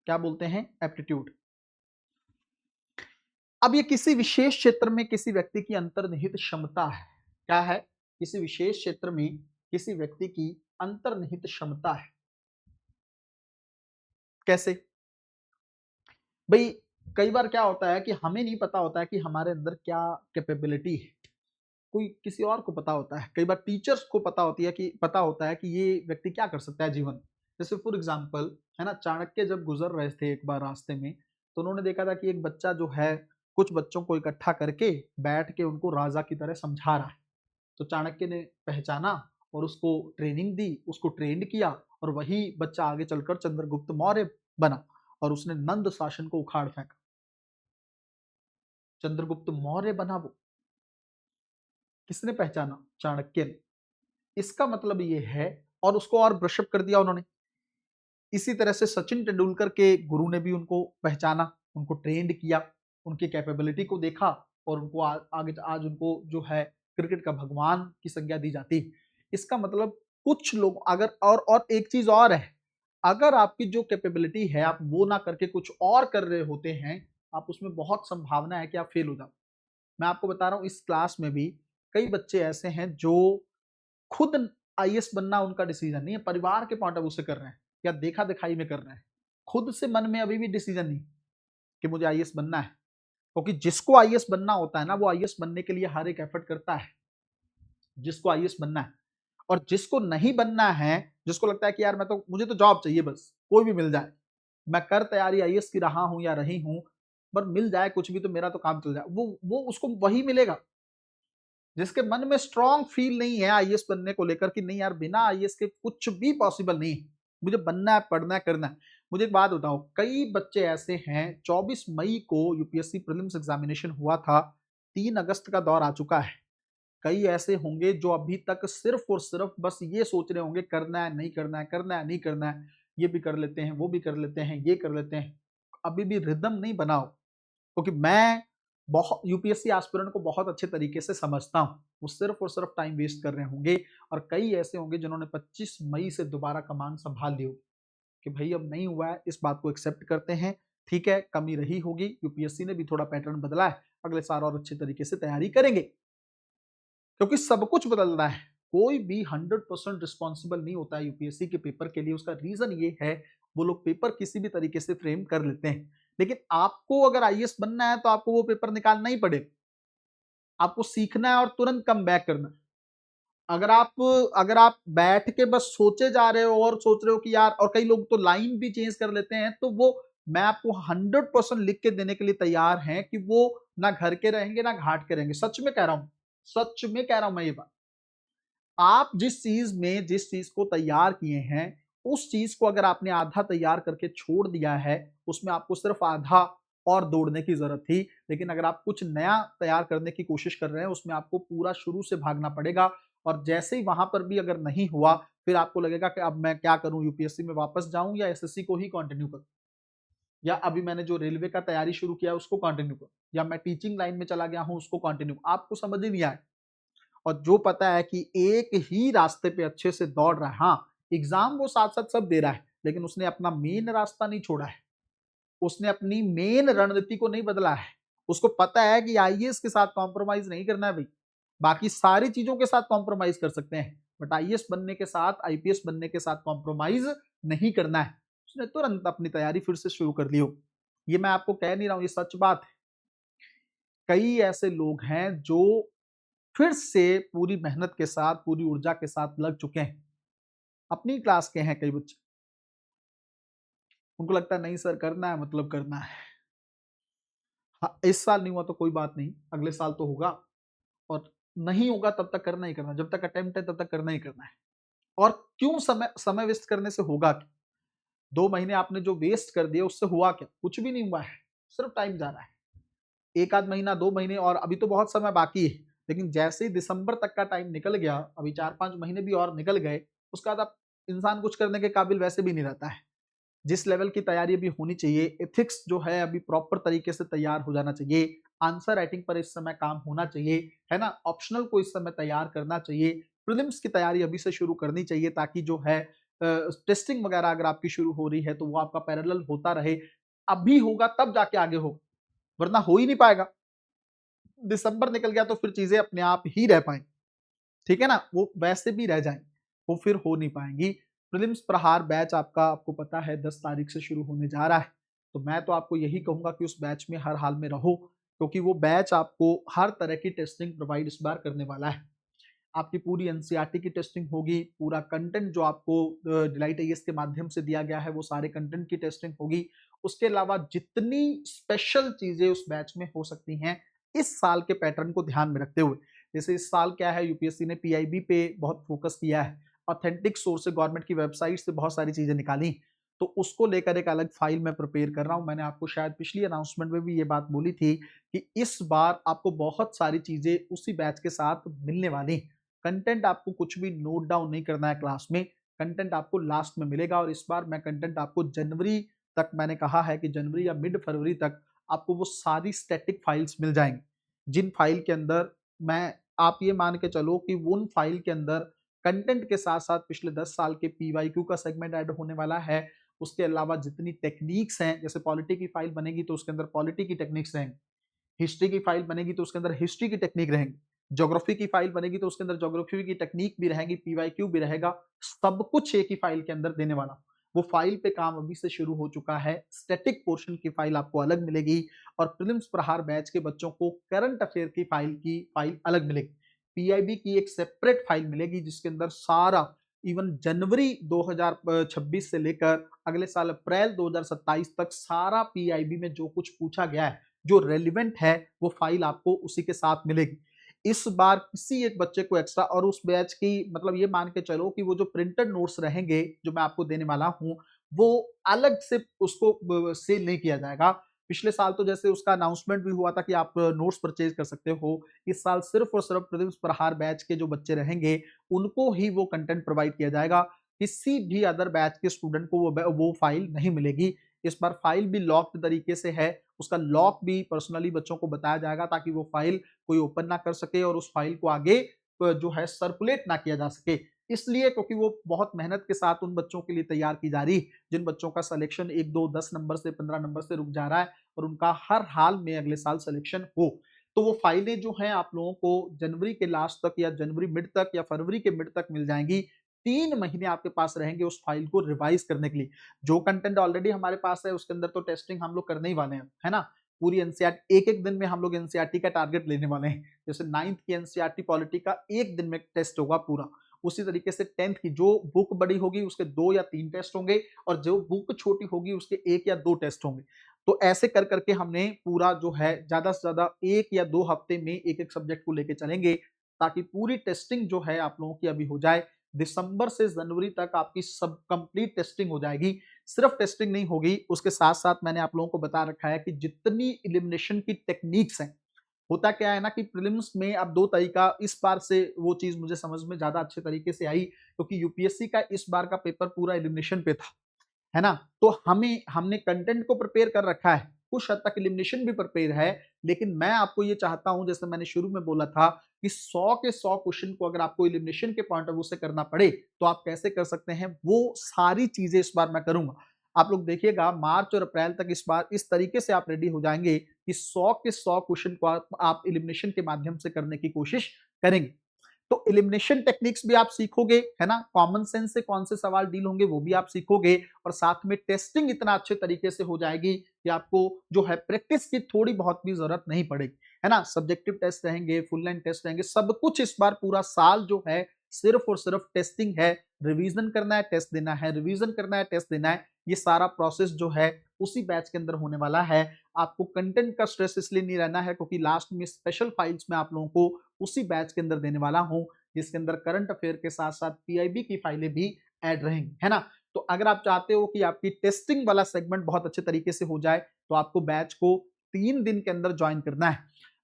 क्या बोलते हैं, एप्टीट्यूड। अब ये किसी विशेष क्षेत्र में किसी व्यक्ति की अंतर्निहित क्षमता है। क्या है, किसी विशेष क्षेत्र में किसी व्यक्ति की अंतर्निहित क्षमता है। कैसे भाई, कई बार क्या होता है कि हमें नहीं पता होता है कि हमारे अंदर क्या कैपेबिलिटी है, कोई किसी और को पता होता है। कई बार टीचर्स को पता होता है कि ये व्यक्ति क्या कर सकता है जीवन। जैसे फॉर एग्जांपल, है ना, चाणक्य जब गुजर रहे थे एक बार रास्ते में, तो उन्होंने देखा था कि एक बच्चा जो है कुछ बच्चों को इकट्ठा करके बैठ के उनको राजा की तरह समझा रहा है। तो चाणक्य ने पहचाना और उसको ट्रेनिंग दी, उसको ट्रेंड किया, और वही बच्चा आगे चलकर चंद्रगुप्त मौर्य बना, और उसने नंद शासन को उखाड़ फेंका, चंद्रगुप्त मौर्य बना वो। किसने पहचाना, चाणक्य ने। इसका मतलब ये है और उसको और ब्रशअप कर दिया उन्होंने। इसी तरह से सचिन तेंदुलकर के गुरु ने भी उनको पहचाना, उनको ट्रेंड किया, उनकी कैपेबिलिटी को देखा और उनको आगे आज उनको जो है क्रिकेट का भगवान की संज्ञा दी जाती है। इसका मतलब कुछ लोग अगर और एक चीज और है, अगर आपकी जो कैपेबिलिटी है आप वो ना करके कुछ और कर रहे होते हैं, आप उसमें बहुत संभावना है कि आप फेल हो जाओ। मैं आपको बता रहा हूँ इस क्लास में भी कई बच्चे ऐसे हैं जो खुद आईएएस बनना उनका डिसीजन नहीं है, परिवार के पॉइंट ऑफ व्यू से कर रहे हैं या देखा दिखाई में कर रहे हैं। खुद से मन में अभी भी डिसीजन नहीं कि मुझे आईएएस बनना है, क्योंकि जिसको आईएएस बनना होता है ना, वो आईएएस बनने के लिए हर एक एफर्ट करता है, जिसको आईएएस बनना है। और जिसको नहीं बनना है, जिसको लगता है कि यार मुझे तो जॉब चाहिए, बस कोई भी मिल जाए, मैं कर तैयारी आईएएस की रहा हूं या रही हूं, पर मिल जाए कुछ भी तो मेरा तो काम चल जाए, वो उसको वही मिलेगा। जिसके मन में स्ट्रॉन्ग फील नहीं है आईएएस बनने को लेकर कि नहीं यार बिना आईएएस के कुछ भी पॉसिबल नहीं, मुझे बनना है, पढ़ना है, करना है। मुझे एक बात बताओ, कई बच्चे ऐसे हैं, 24 मई को यूपीएससी प्रीलिम्स एग्जामिनेशन हुआ था, 3 अगस्त का दौर आ चुका है। कई ऐसे होंगे जो अभी तक सिर्फ और सिर्फ बस ये सोच रहे होंगे करना है नहीं करना है, करना है नहीं करना है, ये भी कर लेते हैं, वो भी कर लेते हैं, ये कर लेते हैं। अभी भी रिदम नहीं बनाओ, क्योंकि मैं बहुत यूपीएससी एस्पिरेंट को बहुत अच्छे तरीके से समझता हूँ, वो सिर्फ और सिर्फ टाइम वेस्ट कर रहे होंगे। और कई ऐसे होंगे जिन्होंने 25 मई से दोबारा कमान संभाल ली होगी कि भाई अब नहीं हुआ है, इस बात को एक्सेप्ट करते हैं, ठीक है कमी रही होगी, यूपीएससी ने भी थोड़ा पैटर्न बदला है, अगले साल और अच्छे तरीके से तैयारी करेंगे, क्योंकि सब कुछ बदल रहा है। कोई भी 100% रिस्पॉन्सिबल नहीं होता है यूपीएससी के पेपर के लिए। उसका रीजन ये है, वो लोग पेपर किसी भी तरीके से फ्रेम कर लेते हैं, लेकिन आपको अगर आईएएस बनना है तो आपको वो पेपर निकालना ही पड़ेगा। आपको सीखना है और तुरंत कम बैक करना है। अगर आप बैठ के बस सोचे जा रहे हो और सोच रहे हो कि यार, और कई लोग तो लाइन भी चेंज कर लेते हैं, तो वो मैं आपको 100% लिख के देने के लिए तैयार हैं कि वो ना घर के रहेंगे ना घाट के रहेंगे। सच में कह रहा हूं, सच में कह रहा हूं मैं ये बात। आप जिस चीज को तैयार किए हैं, उस चीज को अगर आपने आधा तैयार करके छोड़ दिया है, उसमें आपको सिर्फ आधा और दौड़ने की जरूरत थी। लेकिन अगर आप कुछ नया तैयार करने की कोशिश कर रहे हैं, उसमें आपको पूरा शुरू से भागना पड़ेगा। और जैसे ही वहां पर भी अगर नहीं हुआ, फिर आपको लगेगा कि अब मैं क्या करूं, यूपीएससी में वापस जाऊं या एसएससी को ही कंटिन्यू करूं, या अभी मैंने जो रेलवे का तैयारी शुरू किया उसको कंटिन्यू करूं, या मैं टीचिंग लाइन में चला गया हूं उसको कंटिन्यू। आपको समझ ही नहीं आया। और जो पता है कि एक ही रास्ते पे अच्छे से दौड़ रहा है, हाँ एग्जाम वो साथ साथ सब दे रहा है, लेकिन उसने अपना मेन रास्ता नहीं छोड़ा है, उसने अपनी मेन रणनीति को नहीं बदला है। उसको पता है कि आईएएस के साथ कॉम्प्रोमाइज नहीं करना है भाई, बाकी सारी चीजों के साथ कॉम्प्रोमाइज कर सकते हैं, बट आईएएस बनने के साथ, आईपीएस बनने के साथ कॉम्प्रोमाइज नहीं करना है। उसने तुरंत अपनी तैयारी फिर से शुरू कर ली हो। ये मैं आपको कह नहीं रहा हूं, ये सच बात है। कई ऐसे लोग हैं जो फिर से पूरी मेहनत के साथ, पूरी ऊर्जा के साथ लग चुके हैं। अपनी क्लास के हैं कई बच्चे, उनको लगता है नहीं सर करना है मतलब करना है। हाँ, इस साल नहीं हुआ तो कोई बात नहीं, अगले साल तो होगा, और नहीं होगा तब तक करना ही करना, जब तक अटेम्प्ट है तब तक करना ही करना है। और क्यों समय समय वेस्ट करने से होगा क्या? 2 महीने आपने जो वेस्ट कर दिए उससे हुआ क्या? कुछ भी नहीं हुआ है, सिर्फ टाइम जा रहा है। एक आध महीना, 2 महीने, और अभी तो बहुत समय बाकी है, लेकिन जैसे ही दिसंबर तक का टाइम निकल गया, अभी 4-5 महीने भी और निकल गए, उसके बाद अब इंसान कुछ करने के काबिल वैसे भी नहीं रहता है। जिस लेवल की तैयारी अभी होनी चाहिए, एथिक्स जो है अभी प्रॉपर तरीके से तैयार हो जाना चाहिए, आंसर राइटिंग पर इस समय काम होना चाहिए, है ना, ऑप्शनल को इस समय तैयार करना चाहिए, प्रीलिम्स की तैयारी अभी से शुरू करनी चाहिए, ताकि जो है टेस्टिंग वगैरह अगर आपकी शुरू हो रही है तो वो आपका पैरेलल होता रहे। अभी होगा तब जाके आगे हो, वरना हो ही नहीं पाएगा। दिसंबर निकल गया तो फिर चीजें अपने आप ही रह पाएंगी, ठीक है ना, वो वैसे भी रह जाएंगी, वो फिर हो नहीं पाएंगी। प्रीलिम्स प्रहार बैच आपका, आपको पता है 10 तारीख से शुरू होने जा रहा है, तो मैं तो आपको यही कहूंगा कि उस बैच में हर हाल में रहो, क्योंकि वो बैच आपको हर तरह की टेस्टिंग प्रोवाइड इस बार करने वाला है। आपकी पूरी एनसीईआरटी की टेस्टिंग होगी, पूरा कंटेंट जो आपको डिलाइट आईएएस के माध्यम से दिया गया है वो सारे कंटेंट की टेस्टिंग होगी। उसके अलावा जितनी स्पेशल चीजें उस बैच में हो सकती हैं, इस साल के पैटर्न को ध्यान में रखते हुए, जैसे इस साल क्या है, यूपीएससी ने पीआईबी पे बहुत फोकस किया है, ऑथेंटिक सोर्स से गवर्नमेंट की वेबसाइट से बहुत सारी चीजें निकाली, तो उसको लेकर एक अलग फाइल मैं प्रिपेयर कर रहा हूं। मैंने आपको शायद पिछली अनाउंसमेंट में भी ये बात बोली थी कि इस बार आपको बहुत सारी चीजें उसी बैच के साथ मिलने वाली। कंटेंट आपको कुछ भी नोट डाउन नहीं करना है क्लास में, कंटेंट आपको लास्ट में मिलेगा। और इस बार मैं कंटेंट आपको जनवरी तक, मैंने कहा है कि जनवरी या मिड फरवरी तक आपको वो सारी स्टैटिक फाइल्स मिल जाएंगी, जिन फाइल के अंदर मैं, आप ये मान के चलो कि उन फाइल के अंदर कंटेंट के साथ साथ पिछले 10 साल के पीवाईक्यू का सेगमेंट ऐड होने वाला है। उसके अलावा जितनी टेक्निक्स हैं, जैसे पॉलिटी की फाइल बनेगी तो उसके अंदर पॉलिटी की टेक्निक्स रहेंगी, हिस्ट्री की फाइल बनेगी तो उसके अंदर हिस्ट्री की टेक्निक रहेंगी, ज्योग्राफी की फाइल बनेगी तो उसके अंदर ज्योग्राफी की टेक्निक भी रहेगी, पीवाईक्यू भी रहेगा, सब कुछ एक ही फाइल के अंदर देने वाला। वो फाइल पे काम अभी से शुरू हो चुका है। स्टैटिक पोर्शन की फाइल आपको अलग मिलेगी और प्रीलिम्स प्रहार बैच के बच्चों को करंट अफेयर की फाइल अलग मिलेगी। पीआईबी की एक सेपरेट फाइल मिलेगी जिसके अंदर सारा, इवन जनवरी 2026 से लेकर अगले साल अप्रैल 2027 तक सारा पीआईबी में जो कुछ पूछा गया है, जो रेलिवेंट है, वो फाइल आपको उसी के साथ मिलेगी। इस बार किसी एक बच्चे को एक्स्ट्रा, और उस बैच की मतलब ये मान के चलो कि वो जो प्रिंटेड नोट्स रहेंगे जो मैं आपको देने वाला हूं, वो अलग से उसको सेल नहीं किया जाएगा। पिछले साल तो जैसे उसका अनाउंसमेंट भी हुआ था कि आप नोट्स परचेज कर सकते हो, इस साल सिर्फ और सिर्फ प्रीलिम्स प्रहार बैच के जो बच्चे रहेंगे उनको ही वो कंटेंट प्रोवाइड किया जाएगा। किसी भी अदर बैच के स्टूडेंट को वो फाइल नहीं मिलेगी। इस बार फाइल भी लॉक्ड तरीके से है, उसका लॉक भी पर्सनली बच्चों को बताया जाएगा ताकि वो फाइल कोई ओपन ना कर सके और उस फाइल को आगे जो है सर्कुलेट ना किया जा सके। इसलिए क्योंकि वो बहुत मेहनत के साथ उन बच्चों के लिए तैयार की जा रही, जिन बच्चों का सिलेक्शन 1, 2, 10 नंबर से 15 नंबर से रुक जा रहा है और उनका हर हाल में अगले साल सिलेक्शन हो। तो वो फाइलें जो हैं आप लोगों को जनवरी के लास्ट तक या जनवरी मिड तक या फरवरी के मिड तक मिल जाएंगी। 3 महीने आपके पास रहेंगे उस फाइल को रिवाइज करने के लिए। जो कंटेंट ऑलरेडी हमारे पास है उसके अंदर तो टेस्टिंग हम लोग करने ही वाले हैं, है ना? पूरी एनसीईआरटी एक-एक दिन में हम लोग एनसीईआरटी का टारगेट लेने वाले हैं। जैसे 9th की एनसीईआरटी पॉलिटी का 1 दिन में टेस्ट होगा पूरा। उसी तरीके से 10th की जो बुक बड़ी होगी उसके 2 या 3 टेस्ट होंगे और जो बुक छोटी होगी उसके 1 या 2 टेस्ट होंगे। तो ऐसे कर करके हमने पूरा जो है ज़्यादा से ज़्यादा 1 या 2 हफ्ते में एक-एक सब्जेक्ट को लेके चलेंगे, ताकि पूरी टेस्टिंग जो है आप लोगों की अभी हो जाए। दिसंबर से जनवरी तक आपकी सब कंप्लीट टेस्टिंग हो जाएगी। सिर्फ टेस्टिंग नहीं होगी, उसके साथ-साथ मैंने आप लोगों को बता रखा है कि जितनी एलिमिनेशन की टेक्निक्स हैं, होता क्या है ना कि प्रीलिम्स में अब 2 तरीका, इस बार से वो चीज़ मुझे समझ में ज़्यादा अच्छे तरीके से आई क्योंकि यूपीएससी का इस बार का पेपर पूरा एलिमिनेशन पे था। है ना? तो हमने कंटेंट को प्रिपेयर कर रखा है, कुछ हद तक एलिमिनेशन भी प्रिपेयर है, लेकिन मैं आपको ये चाहता हूँ, जैसे मैंने शुरू में बोला था कि 100 के 100 क्वेश्चन को अगर आपको एलिमिनेशन के पॉइंट ऑफ व्यू से करना पड़े, तो आप कैसे कर सकते हैं, वो सारी चीज़ें इस बार मैं करूँगा। आप लोग देखिएगा मार्च और अप्रैल तक इस बार इस तरीके से आप रेडी हो जाएँगे कि 100 के 100 क्वेश्चन को आप एलिमिनेशन के माध्यम से करने की कोशिश करेंगे। तो एलिमिनेशन टेक्निक्स भी आप सीखोगे, है ना? कॉमन सेंस से कौन से सवाल डील होंगे वो भी आप सीखोगे और साथ में टेस्टिंग इतना अच्छे तरीके से हो जाएगी कि आपको जो है प्रैक्टिस की थोड़ी बहुत भी जरूरत नहीं पड़ेगी, है ना? सब्जेक्टिव टेस्ट रहेंगे, फुल लाइन टेस्ट रहेंगे, सब कुछ इस बार पूरा साल जो है सिर्फ और सिर्फ टेस्टिंग है। रिवीजन करना है, टेस्ट देना है, रिवीजन करना है, टेस्ट देना है। ये सारा प्रोसेस जो है उसी बैच के अंदर होने वाला है। आपको कंटेंट का स्ट्रेस इसलिए नहीं रहना है क्योंकि लास्ट में स्पेशल फाइल्स में आप लोगों को उसी बैच के अंदर देने वाला हूं, जिसके अंदर करंट अफेयर के साथ साथ पीआईबी की फाइलें भी ऐड रहेंगी, है ना? तो अगर आप चाहते हो कि आपकी टेस्टिंग वाला सेगमेंट बहुत अच्छे तरीके से हो जाए, तो आपको बैच को 3 दिन के अंदर ज्वाइन करना है।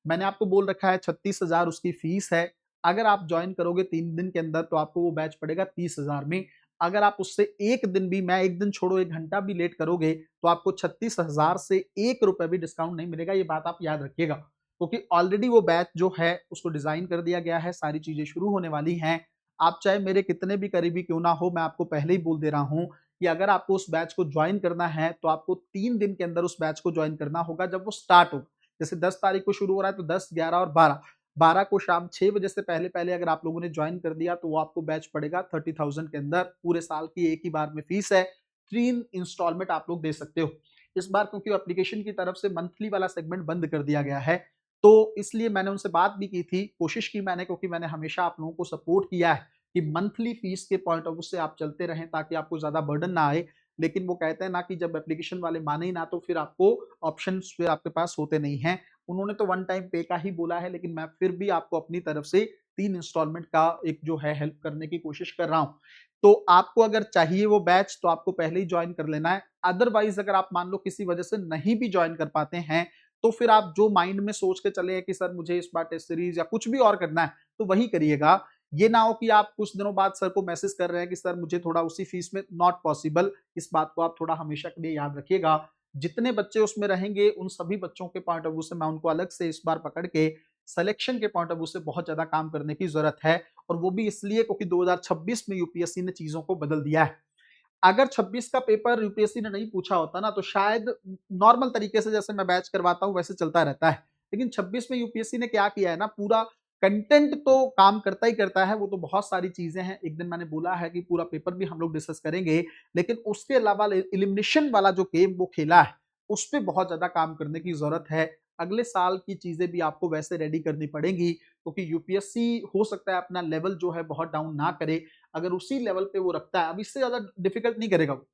मैंने आपको बोल रखा है 36,000 उसकी फीस है। अगर आप ज्वाइन करोगे 3 दिन के अंदर तो आपको वो बैच पड़ेगा 30,000 में। अगर आप उससे एक दिन भी, मैं एक दिन छोड़ो, 1 घंटा भी लेट करोगे तो आपको 36,000 से 1 रुपए भी डिस्काउंट नहीं मिलेगा। ये बात आप याद रखिएगा, क्योंकि ऑलरेडी वो बैच जो है उसको डिजाइन कर दिया गया है, सारी चीजें शुरू होने वाली हैं। आप चाहे मेरे कितने भी करीबी क्यों ना हो, मैं आपको पहले ही बोल दे रहा हूं कि अगर आपको उस बैच को ज्वाइन करना है तो आपको 3 दिन के अंदर उस बैच को ज्वाइन करना होगा जब वो स्टार्ट हो। जैसे 10 तारीख को शुरू हो रहा है तो 10, 11 और 12 को शाम 6 बजे से पहले पहले अगर आप लोगों ने ज्वाइन कर दिया तो वो आपको बैच पड़ेगा 30,000 के अंदर। पूरे साल की एक ही बार में फीस है, 3 इंस्टॉलमेंट आप लोग दे सकते हो। इस बार क्योंकि एप्लीकेशन की तरफ से मंथली वाला सेगमेंट बंद कर दिया गया है, तो इसलिए मैंने उनसे बात भी की थी, कोशिश की मैंने, क्योंकि मैंने हमेशा आप लोगों को सपोर्ट किया है कि मंथली फीस के पॉइंट ऑफ व्यू से आप चलते रहें ताकि आपको ज्यादा बर्डन ना आए। लेकिन वो कहते हैं ना कि जब एप्लीकेशन वाले माने ही ना तो फिर आपको ऑप्शंस फिर आपके पास होते नहीं हैं। उन्होंने तो वन टाइम पे का ही बोला है, लेकिन मैं फिर भी आपको अपनी तरफ से 3 इंस्टॉलमेंट का एक जो है हेल्प करने की कोशिश कर रहा हूँ। तो आपको अगर चाहिए वो बैच तो आपको पहले ही ज्वाइन कर लेना है। अदरवाइज अगर आप मान लो किसी वजह से नहीं भी ज्वाइन कर पाते हैं तो फिर आप जो माइंड में सोच के चले कि सर मुझे इस बार टेस्ट सीरीज या कुछ भी और करना है तो वही करिएगा। ये ना हो कि आप कुछ दिनों बाद सर को मैसेज कर रहे हैं कि सर मुझे थोड़ा उसी फीस में नॉट पॉसिबल। इस बात को आप थोड़ा हमेशा के लिए याद रखिएगा। जितने बच्चे उसमें रहेंगे उन सभी बच्चों के पॉइंट ऑफ व्यू से मैं उनको अलग से इस बार पकड़ के सिलेक्शन के पॉइंट ऑफ व्यू से बहुत ज्यादा काम करने की जरूरत है। और वो भी इसलिए क्योंकि 2026 में यूपीएससी ने चीजों को बदल दिया है। अगर 26 का पेपर यूपीएससी ने नहीं पूछा होता ना तो शायद नॉर्मल तरीके से जैसे मैं बैच करवाता हूं वैसे चलता रहता है। लेकिन 26 में यूपीएससी ने क्या किया है ना, पूरा कंटेंट तो काम करता ही करता है, वो तो बहुत सारी चीजें हैं। एक दिन मैंने बोला है कि पूरा पेपर भी हम लोग डिस्कस करेंगे, लेकिन उसके अलावा एलिमिनेशन वाला जो गेम वो खेला है उस पर बहुत ज्यादा काम करने की जरूरत है। अगले साल की चीजें भी आपको वैसे रेडी करनी पड़ेंगी, क्योंकि यूपीएससी हो सकता है अपना लेवल जो है बहुत डाउन ना करे। अगर उसी लेवल पे वो रखता है, अब इससे ज्यादा डिफिकल्ट नहीं करेगा वो।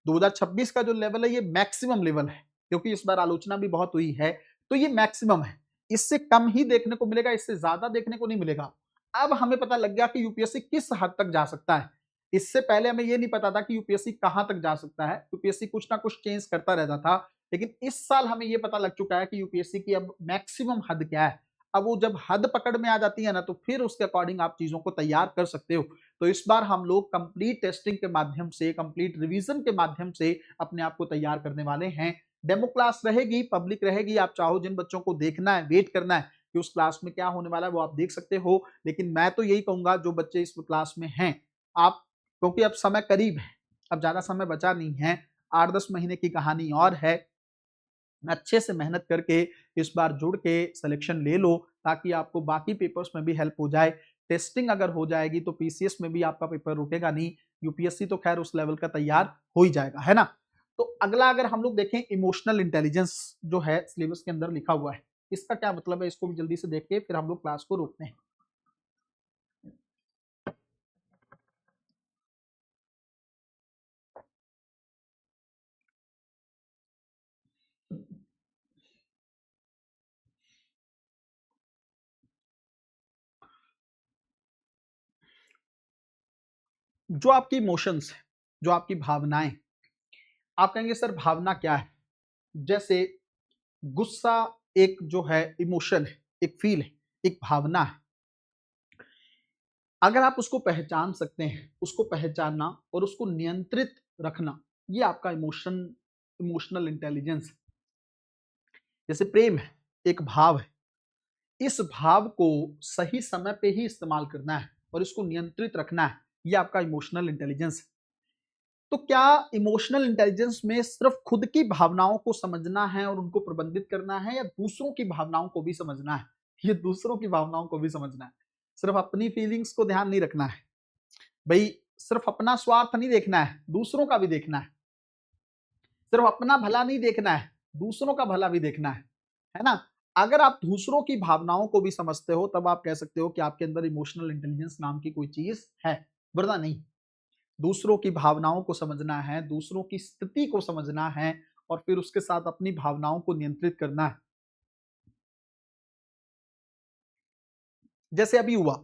2026 का जो लेवल है ये मैक्सिमम लेवल है, क्योंकि इस बार आलोचना भी बहुत हुई है, तो ये मैक्सिमम है। इससे कम ही देखने को मिलेगा, इससे ज्यादा देखने को नहीं मिलेगा। अब हमें पता लग गया कि यूपीएससी किस हद तक जा सकता है। इससे पहले हमें ये नहीं पता था कि यूपीएससी कहां तक जा सकता है। यूपीएससी कुछ ना कुछ चेंज करता रहता था, लेकिन इस साल हमें ये पता लग चुका है कि यूपीएससी की अब मैक्सिमम हद क्या है। अब वो जब हद पकड़ में आ जाती है ना, तो फिर उसके अकॉर्डिंग आप चीजों को तैयार कर सकते हो। तो इस बार हम लोग कंप्लीट टेस्टिंग के माध्यम से, कंप्लीट रिवीजन के माध्यम से अपने आप को तैयार करने वाले हैं। डेमो क्लास रहेगी, पब्लिक रहेगी। आप चाहो जिन बच्चों को देखना है, वेट करना है कि उस क्लास में क्या होने वाला है, वो आप देख सकते हो। लेकिन मैं तो यही कहूंगा, जो बच्चे इस क्लास में हैं, आप, क्योंकि अब समय करीब है, अब ज्यादा समय बचा नहीं है, 8-10 महीने की कहानी और है। अच्छे से मेहनत करके इस बार जुड़ के सिलेक्शन ले लो, ताकि आपको बाकी पेपर्स में भी हेल्प हो जाए। टेस्टिंग अगर हो जाएगी तो पीसीएस में भी आपका पेपर रुकेगा नहीं। यूपीएससी तो खैर उस लेवल का तैयार हो ही जाएगा, है ना। तो अगला अगर हम लोग देखें, इमोशनल इंटेलिजेंस जो है सिलेबस के अंदर लिखा हुआ है, इसका क्या मतलब है, इसको भी जल्दी से देख के फिर हम लोग क्लास को रोकते हैं। जो आपकी इमोशंस है, जो आपकी भावनाएं, आप कहेंगे सर भावना क्या है। जैसे गुस्सा एक जो है इमोशन है, एक फील है, एक भावना है। अगर आप उसको पहचान सकते हैं, उसको पहचानना और उसको नियंत्रित रखना, ये आपका इमोशनल इंटेलिजेंस है। जैसे प्रेम है, एक भाव है, इस भाव को सही समय पे ही इस्तेमाल करना है और इसको नियंत्रित रखना है, ये आपका इमोशनल इंटेलिजेंस है। तो क्या इमोशनल इंटेलिजेंस में सिर्फ खुद की भावनाओं को समझना है और उनको प्रबंधित करना है, या दूसरों की भावनाओं को भी समझना है? ये दूसरों की भावनाओं को भी समझना है, सिर्फ अपनी फीलिंग्स को ध्यान नहीं रखना है भाई। सिर्फ अपना स्वार्थ नहीं देखना है, दूसरों का भी देखना है। सिर्फ अपना भला नहीं देखना है, दूसरों का भला भी देखना है ना। अगर आप दूसरों की भावनाओं को भी समझते हो, तब आप कह सकते हो कि आपके अंदर इमोशनल इंटेलिजेंस नाम की कोई चीज है, वरना नहीं। दूसरों की भावनाओं को समझना है, दूसरों की स्थिति को समझना है, और फिर उसके साथ अपनी भावनाओं को नियंत्रित करना है। जैसे अभी हुआ,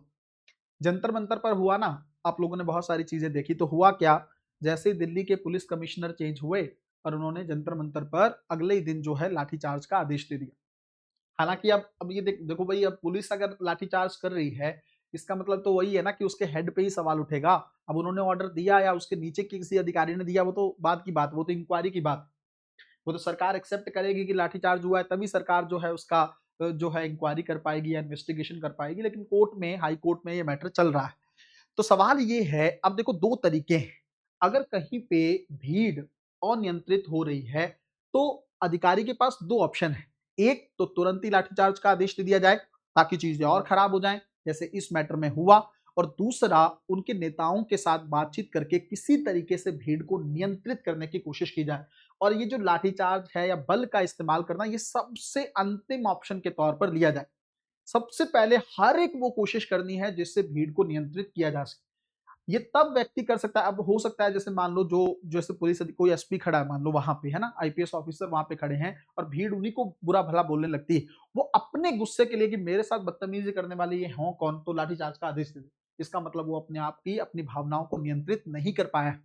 जंतर मंतर पर हुआ ना, आप लोगों ने बहुत सारी चीजें देखी। तो हुआ क्या, जैसे दिल्ली के पुलिस कमिश्नर चेंज हुए और उन्होंने जंतर मंतर पर अगले ही दिन जो है लाठीचार्ज का आदेश दे दिया। हालांकि अब ये देखो भाई, अब पुलिस अगर लाठीचार्ज कर रही है, इसका मतलब तो वही है ना कि उसके हेड पे ही सवाल उठेगा। अब उन्होंने ऑर्डर दिया या उसके नीचे किसी अधिकारी ने दिया, वो तो बात की बात, वो तो इंक्वायरी की बात। वो तो सरकार एक्सेप्ट करेगी कि लाठीचार्ज हुआ है, तभी सरकार जो है उसका जो है इंक्वायरी कर पाएगी या इन्वेस्टिगेशन कर पाएगी। लेकिन कोर्ट में, हाई कोर्ट में ये मैटर चल रहा है। तो सवाल ये है, अब देखो दो तरीके हैं। अगर कहीं पे भीड़ अनियंत्रित हो रही है, तो अधिकारी के पास दो ऑप्शन है। एक तो तुरंत ही लाठीचार्ज का आदेश दे दिया जाए ताकि चीजें और खराब हो जाएं, जैसे इस मैटर में हुआ। और दूसरा, उनके नेताओं के साथ बातचीत करके किसी तरीके से भीड़ को नियंत्रित करने की कोशिश की जाए। और ये जो लाठीचार्ज है या बल का इस्तेमाल करना, ये सबसे अंतिम ऑप्शन के तौर पर लिया जाए। सबसे पहले हर एक वो कोशिश करनी है जिससे भीड़ को नियंत्रित किया जा सके। ये तब व्यक्ति कर सकता है। अब हो सकता है जैसे मान लो, जो जैसे पुलिस कोई एसपी खड़ा है मान लो वहां पे, है ना, आईपीएस ऑफिसर वहां पे खड़े हैं और भीड़ उन्हीं को बुरा भला बोलने लगती है। वो अपने गुस्से के लिए कि मेरे साथ बदतमीजी करने वाले ये हों कौन, तो लाठीचार्ज का आदेश दे दे। इसका मतलब वो अपने आप की, अपनी भावनाओं को नियंत्रित नहीं कर पाया।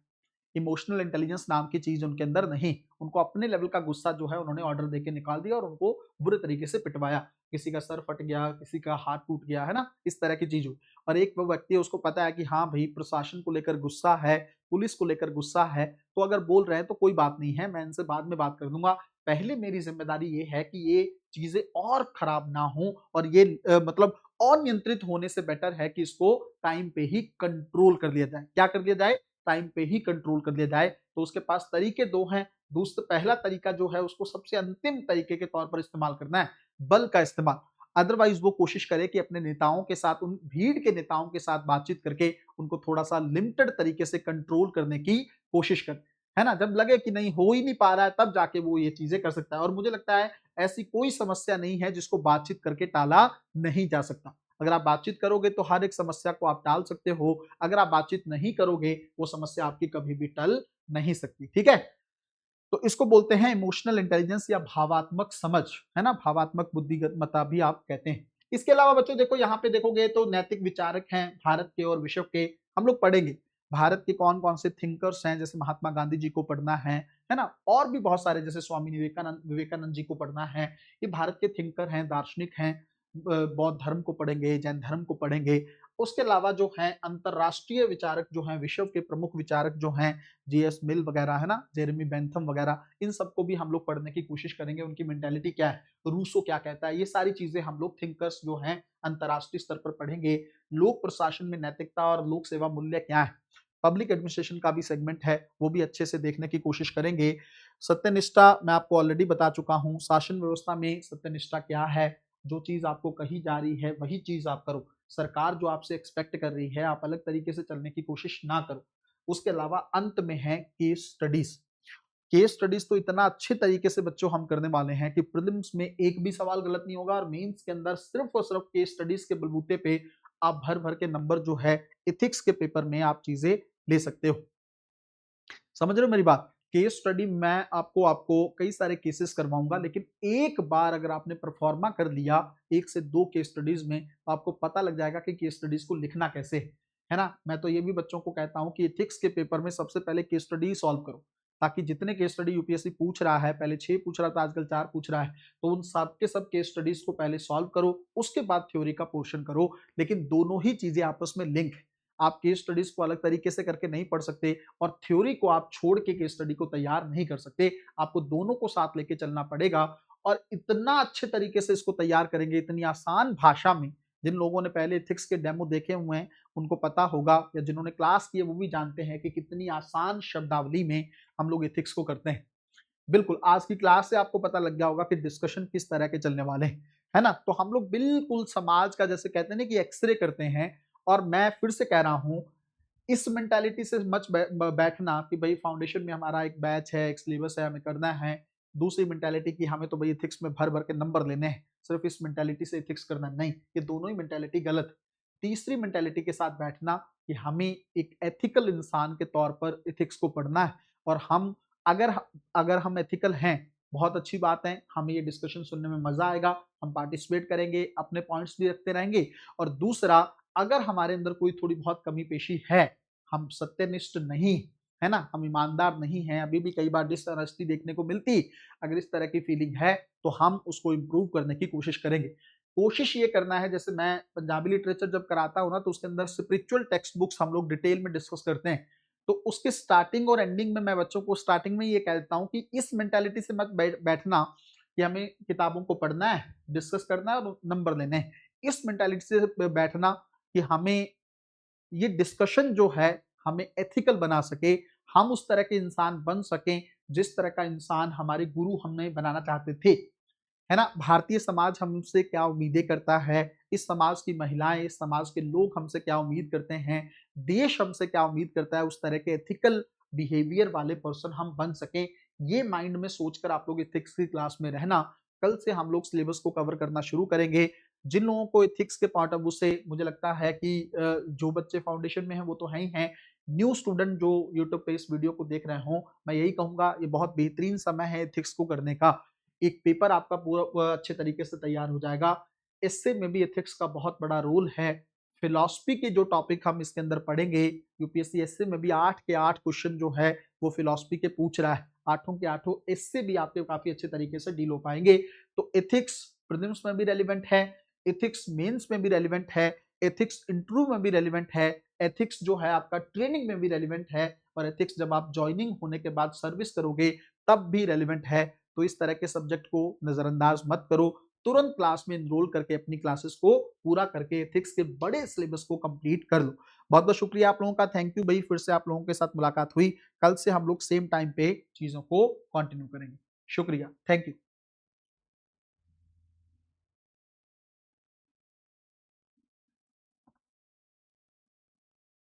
इमोशनल इंटेलिजेंस नाम की चीज उनके अंदर नहीं। उनको अपने लेवल का गुस्सा जो है उन्होंने ऑर्डर देके निकाल दिया और उनको बुरे तरीके से पिटवाया। किसी का सर फट गया, किसी का हाथ टूट गया, है ना, इस तरह की चीज हुई। और एक वो व्यक्ति है उसको पता है कि हाँ भाई प्रशासन को लेकर गुस्सा है, पुलिस को लेकर गुस्सा है, तो अगर बोल रहे हैं तो कोई बात नहीं है, मैं इनसे बाद में बात कर लूंगा। पहले मेरी जिम्मेदारी ये है कि ये चीजें और खराब ना हो, और ये मतलब अनियंत्रित होने से बेटर है कि इसको टाइम पे ही कंट्रोल कर लिया जाए। क्या कर लिया जाए? टाइम पे ही कंट्रोल कर लिया जाए। तो उसके पास तरीके दो हैं। दूसरा पहला तरीका जो है उसको सबसे अंतिम तरीके के तौर पर इस्तेमाल करना है, बल का इस्तेमाल। अदरवाइज वो कोशिश करे कि अपने नेताओं के साथ, उन भीड़ के नेताओं के साथ बातचीत करके उनको थोड़ा सा लिमिटेड तरीके से कंट्रोल करने की कोशिश करे, है ना। जब लगे कि नहीं हो ही नहीं पा रहा है तब जाके वो ये चीजें कर सकता है। और मुझे लगता है ऐसी कोई समस्या नहीं है जिसको बातचीत करके टाला नहीं जा सकता। अगर आप बातचीत करोगे तो हर एक समस्या को आप टाल सकते हो। अगर आप बातचीत नहीं करोगे वो समस्या आपकी कभी भी टल नहीं सकती। ठीक है, तो इसको बोलते हैं इमोशनल इंटेलिजेंस या भावात्मक समझ, है ना, भावात्मक बुद्धिमत्ता भी आप कहते हैं। इसके अलावा बच्चों देखो यहाँ पे देखोगे तो नैतिक विचारक हैं भारत के और विश्व के, हम लोग पढ़ेंगे भारत के कौन कौन से थिंकर्स हैं, जैसे महात्मा गांधी जी को पढ़ना है ना, और भी बहुत सारे जैसे स्वामी विवेकानंद जी को पढ़ना है। ये भारत के थिंकर हैं, दार्शनिक हैं। बौद्ध धर्म को पढ़ेंगे, जैन धर्म को पढ़ेंगे। उसके अलावा जो है अंतरराष्ट्रीय विचारक जो हैं, विश्व के प्रमुख विचारक जो हैं, जीएस मिल वगैरह, है ना, जेरेमी बेंथम वगैरह, इन सबको भी हम लोग पढ़ने की कोशिश करेंगे। उनकी मेंटालिटी क्या है, रूसो क्या कहता है, ये सारी चीजें हम लोग थिंकर्स जो हैं अंतरराष्ट्रीय स्तर पर पढ़ेंगे। लोक प्रशासन में नैतिकता और लोक सेवा मूल्य क्या है, पब्लिक एडमिनिस्ट्रेशन का भी सेगमेंट है, वो भी अच्छे से देखने की कोशिश करेंगे। सत्यनिष्ठा मैं आपको ऑलरेडी बता चुका हूँ। शासन व्यवस्था में सत्यनिष्ठा क्या है, जो चीज आपको कही जा रही है वही चीज आप करो। सरकार जो आपसे एक्सपेक्ट कर रही है आप अलग तरीके से चलने की कोशिश ना करो। उसके अलावा अंत में है केस स्टडीज। केस स्टडीज तो इतना अच्छे तरीके से बच्चों हम करने वाले हैं कि प्रीलिम्स में एक भी सवाल गलत नहीं होगा, और मेंस के अंदर सिर्फ और सिर्फ केस स्टडीज के बलबूते पे आप भर भर के नंबर जो है इथिक्स के पेपर में आप चीजें ले सकते हो। समझ रहे हो मेरी बात? केस स्टडी मैं आपको कई सारे केसेस करवाऊंगा, लेकिन एक बार अगर आपने परफॉर्मा कर लिया एक से दो केस स्टडीज में तो आपको पता लग जाएगा कि केस स्टडीज को लिखना कैसे है ना। मैं तो ये भी बच्चों को कहता हूं कि एथिक्स के पेपर में सबसे पहले केस स्टडी सॉल्व करो, ताकि जितने केस स्टडी यूपीएससी पूछ रहा है, पहले 6 पूछ रहा था आजकल 4 पूछ रहा है, तो उन सब के सब केस स्टडीज को पहले सॉल्व करो, उसके बाद थ्योरी का पोर्शन करो। लेकिन दोनों ही चीजें आपस में लिंक है। आप केस स्टडीज को अलग तरीके से करके नहीं पढ़ सकते, और थ्योरी को आप छोड़ के केस स्टडी को तैयार नहीं कर सकते। आपको दोनों को साथ लेके चलना पड़ेगा, और इतना अच्छे तरीके से इसको तैयार करेंगे, इतनी आसान भाषा में। जिन लोगों ने पहले एथिक्स के डेमो देखे हुए हैं उनको पता होगा, या जिन्होंने क्लास की है वो भी जानते हैं कि कितनी आसान शब्दावली में हम लोग एथिक्स को करते हैं। बिल्कुल आज की क्लास से आपको पता लग गया होगा कि डिस्कशन किस तरह के चलने वाले हैं, है ना। तो हम लोग बिल्कुल समाज का जैसे कहते हैं ना कि एक्सरे करते हैं। और मैं फिर से कह रहा हूं, इस मेंटालिटी से मच बैठना कि भाई फाउंडेशन में हमारा एक बैच है, एक सिलेबस है, हमें करना है। दूसरी मेंटालिटी की हमें तो भाई एथिक्स में भर भर के नंबर लेने हैं, सिर्फ इस मेंटालिटी से एथिक्स करना नहीं, ये दोनों ही मेंटालिटी गलत है। तीसरी मेंटालिटी के साथ बैठना कि हमें एक एथिकल इंसान के तौर पर एथिक्स को पढ़ना है, और हम अगर अगर हम एथिकल हैं, बहुत अच्छी बात है, हमें ये डिस्कशन सुनने में मजा आएगा, हम पार्टिसिपेट करेंगे, अपने पॉइंट्स भी रखते रहेंगे। और दूसरा, अगर हमारे अंदर कोई थोड़ी बहुत कमी पेशी है, हम सत्यनिष्ठ नहीं, है ना, हम ईमानदार नहीं हैं, अभी भी कई बार डिसऑनेस्टी देखने को मिलती, अगर इस तरह की फीलिंग है तो हम उसको इम्प्रूव करने की कोशिश करेंगे। कोशिश ये करना है, जैसे मैं पंजाबी लिटरेचर जब कराता हूँ ना, तो उसके अंदर स्पिरिचुअल टेक्स्ट बुक्स हम लोग डिटेल में डिस्कस करते हैं। तो उसके स्टार्टिंग और एंडिंग में मैं बच्चों को स्टार्टिंग में ये कहता हूँ कि इस मेंटालिटी से मत बैठना कि हमें किताबों को पढ़ना है, डिस्कस करना है और नंबर लेने हैं। इस मेंटालिटी से बैठना कि हमें ये डिस्कशन जो है हमें एथिकल बना सके, हम उस तरह के इंसान बन सकें जिस तरह का इंसान हमारे गुरु हमें बनाना चाहते थे, है ना। भारतीय समाज हमसे क्या उम्मीदें करता है, इस समाज की महिलाएं, इस समाज के लोग हमसे क्या उम्मीद करते हैं, देश हमसे क्या उम्मीद करता है, उस तरह के एथिकल बिहेवियर वाले पर्सन हम बन सकें। ये माइंड में सोचकर आप लोग एथिक्स की क्लास में रहना। कल से हम लोग सिलेबस को कवर करना शुरू करेंगे। जिन लोगों को एथिक्स के पॉइंट ऑफ व्यू से मुझे लगता है कि जो बच्चे फाउंडेशन में हैं वो तो है ही हैं, न्यू स्टूडेंट जो यूट्यूब पे इस वीडियो को देख रहे हो, मैं यही कहूंगा ये बहुत बेहतरीन समय है एथिक्स को करने का। एक पेपर आपका पूरा अच्छे तरीके से तैयार हो जाएगा। इससे में भी एथिक्स का बहुत बड़ा रोल है। फिलॉसफी के जो टॉपिक हम इसके अंदर पढ़ेंगे, यूपीएससी एसए में भी 8 के 8 क्वेश्चन जो है वो फिलॉसफी के पूछ रहा है, आठों के आठों इससे भी आपके काफी अच्छे तरीके से डील हो पाएंगे। तो एथिक्स प्रीलिम्स में भी रेलिवेंट है, एथिक्स मेंस में भी रेलिवेंट है, एथिक्स इंटरव्यू में भी रेलिवेंट है, एथिक्स जो है आपका ट्रेनिंग में भी रेलिवेंट है, और एथिक्स जब आप ज्वाइनिंग होने के बाद सर्विस करोगे तब भी रेलिवेंट है। तो इस तरह के सब्जेक्ट को नजरअंदाज मत करो, तुरंत क्लास में एनरोल करके अपनी क्लासेस को पूरा करके एथिक्स के बड़े सिलेबस को कंप्लीट कर लो। बहुत बहुत शुक्रिया आप लोगों का, थैंक यू भाई, फिर से आप लोगों के साथ मुलाकात हुई। कल से हम लोग सेम टाइम पे चीजों को कंटिन्यू करेंगे। शुक्रिया, थैंक यू।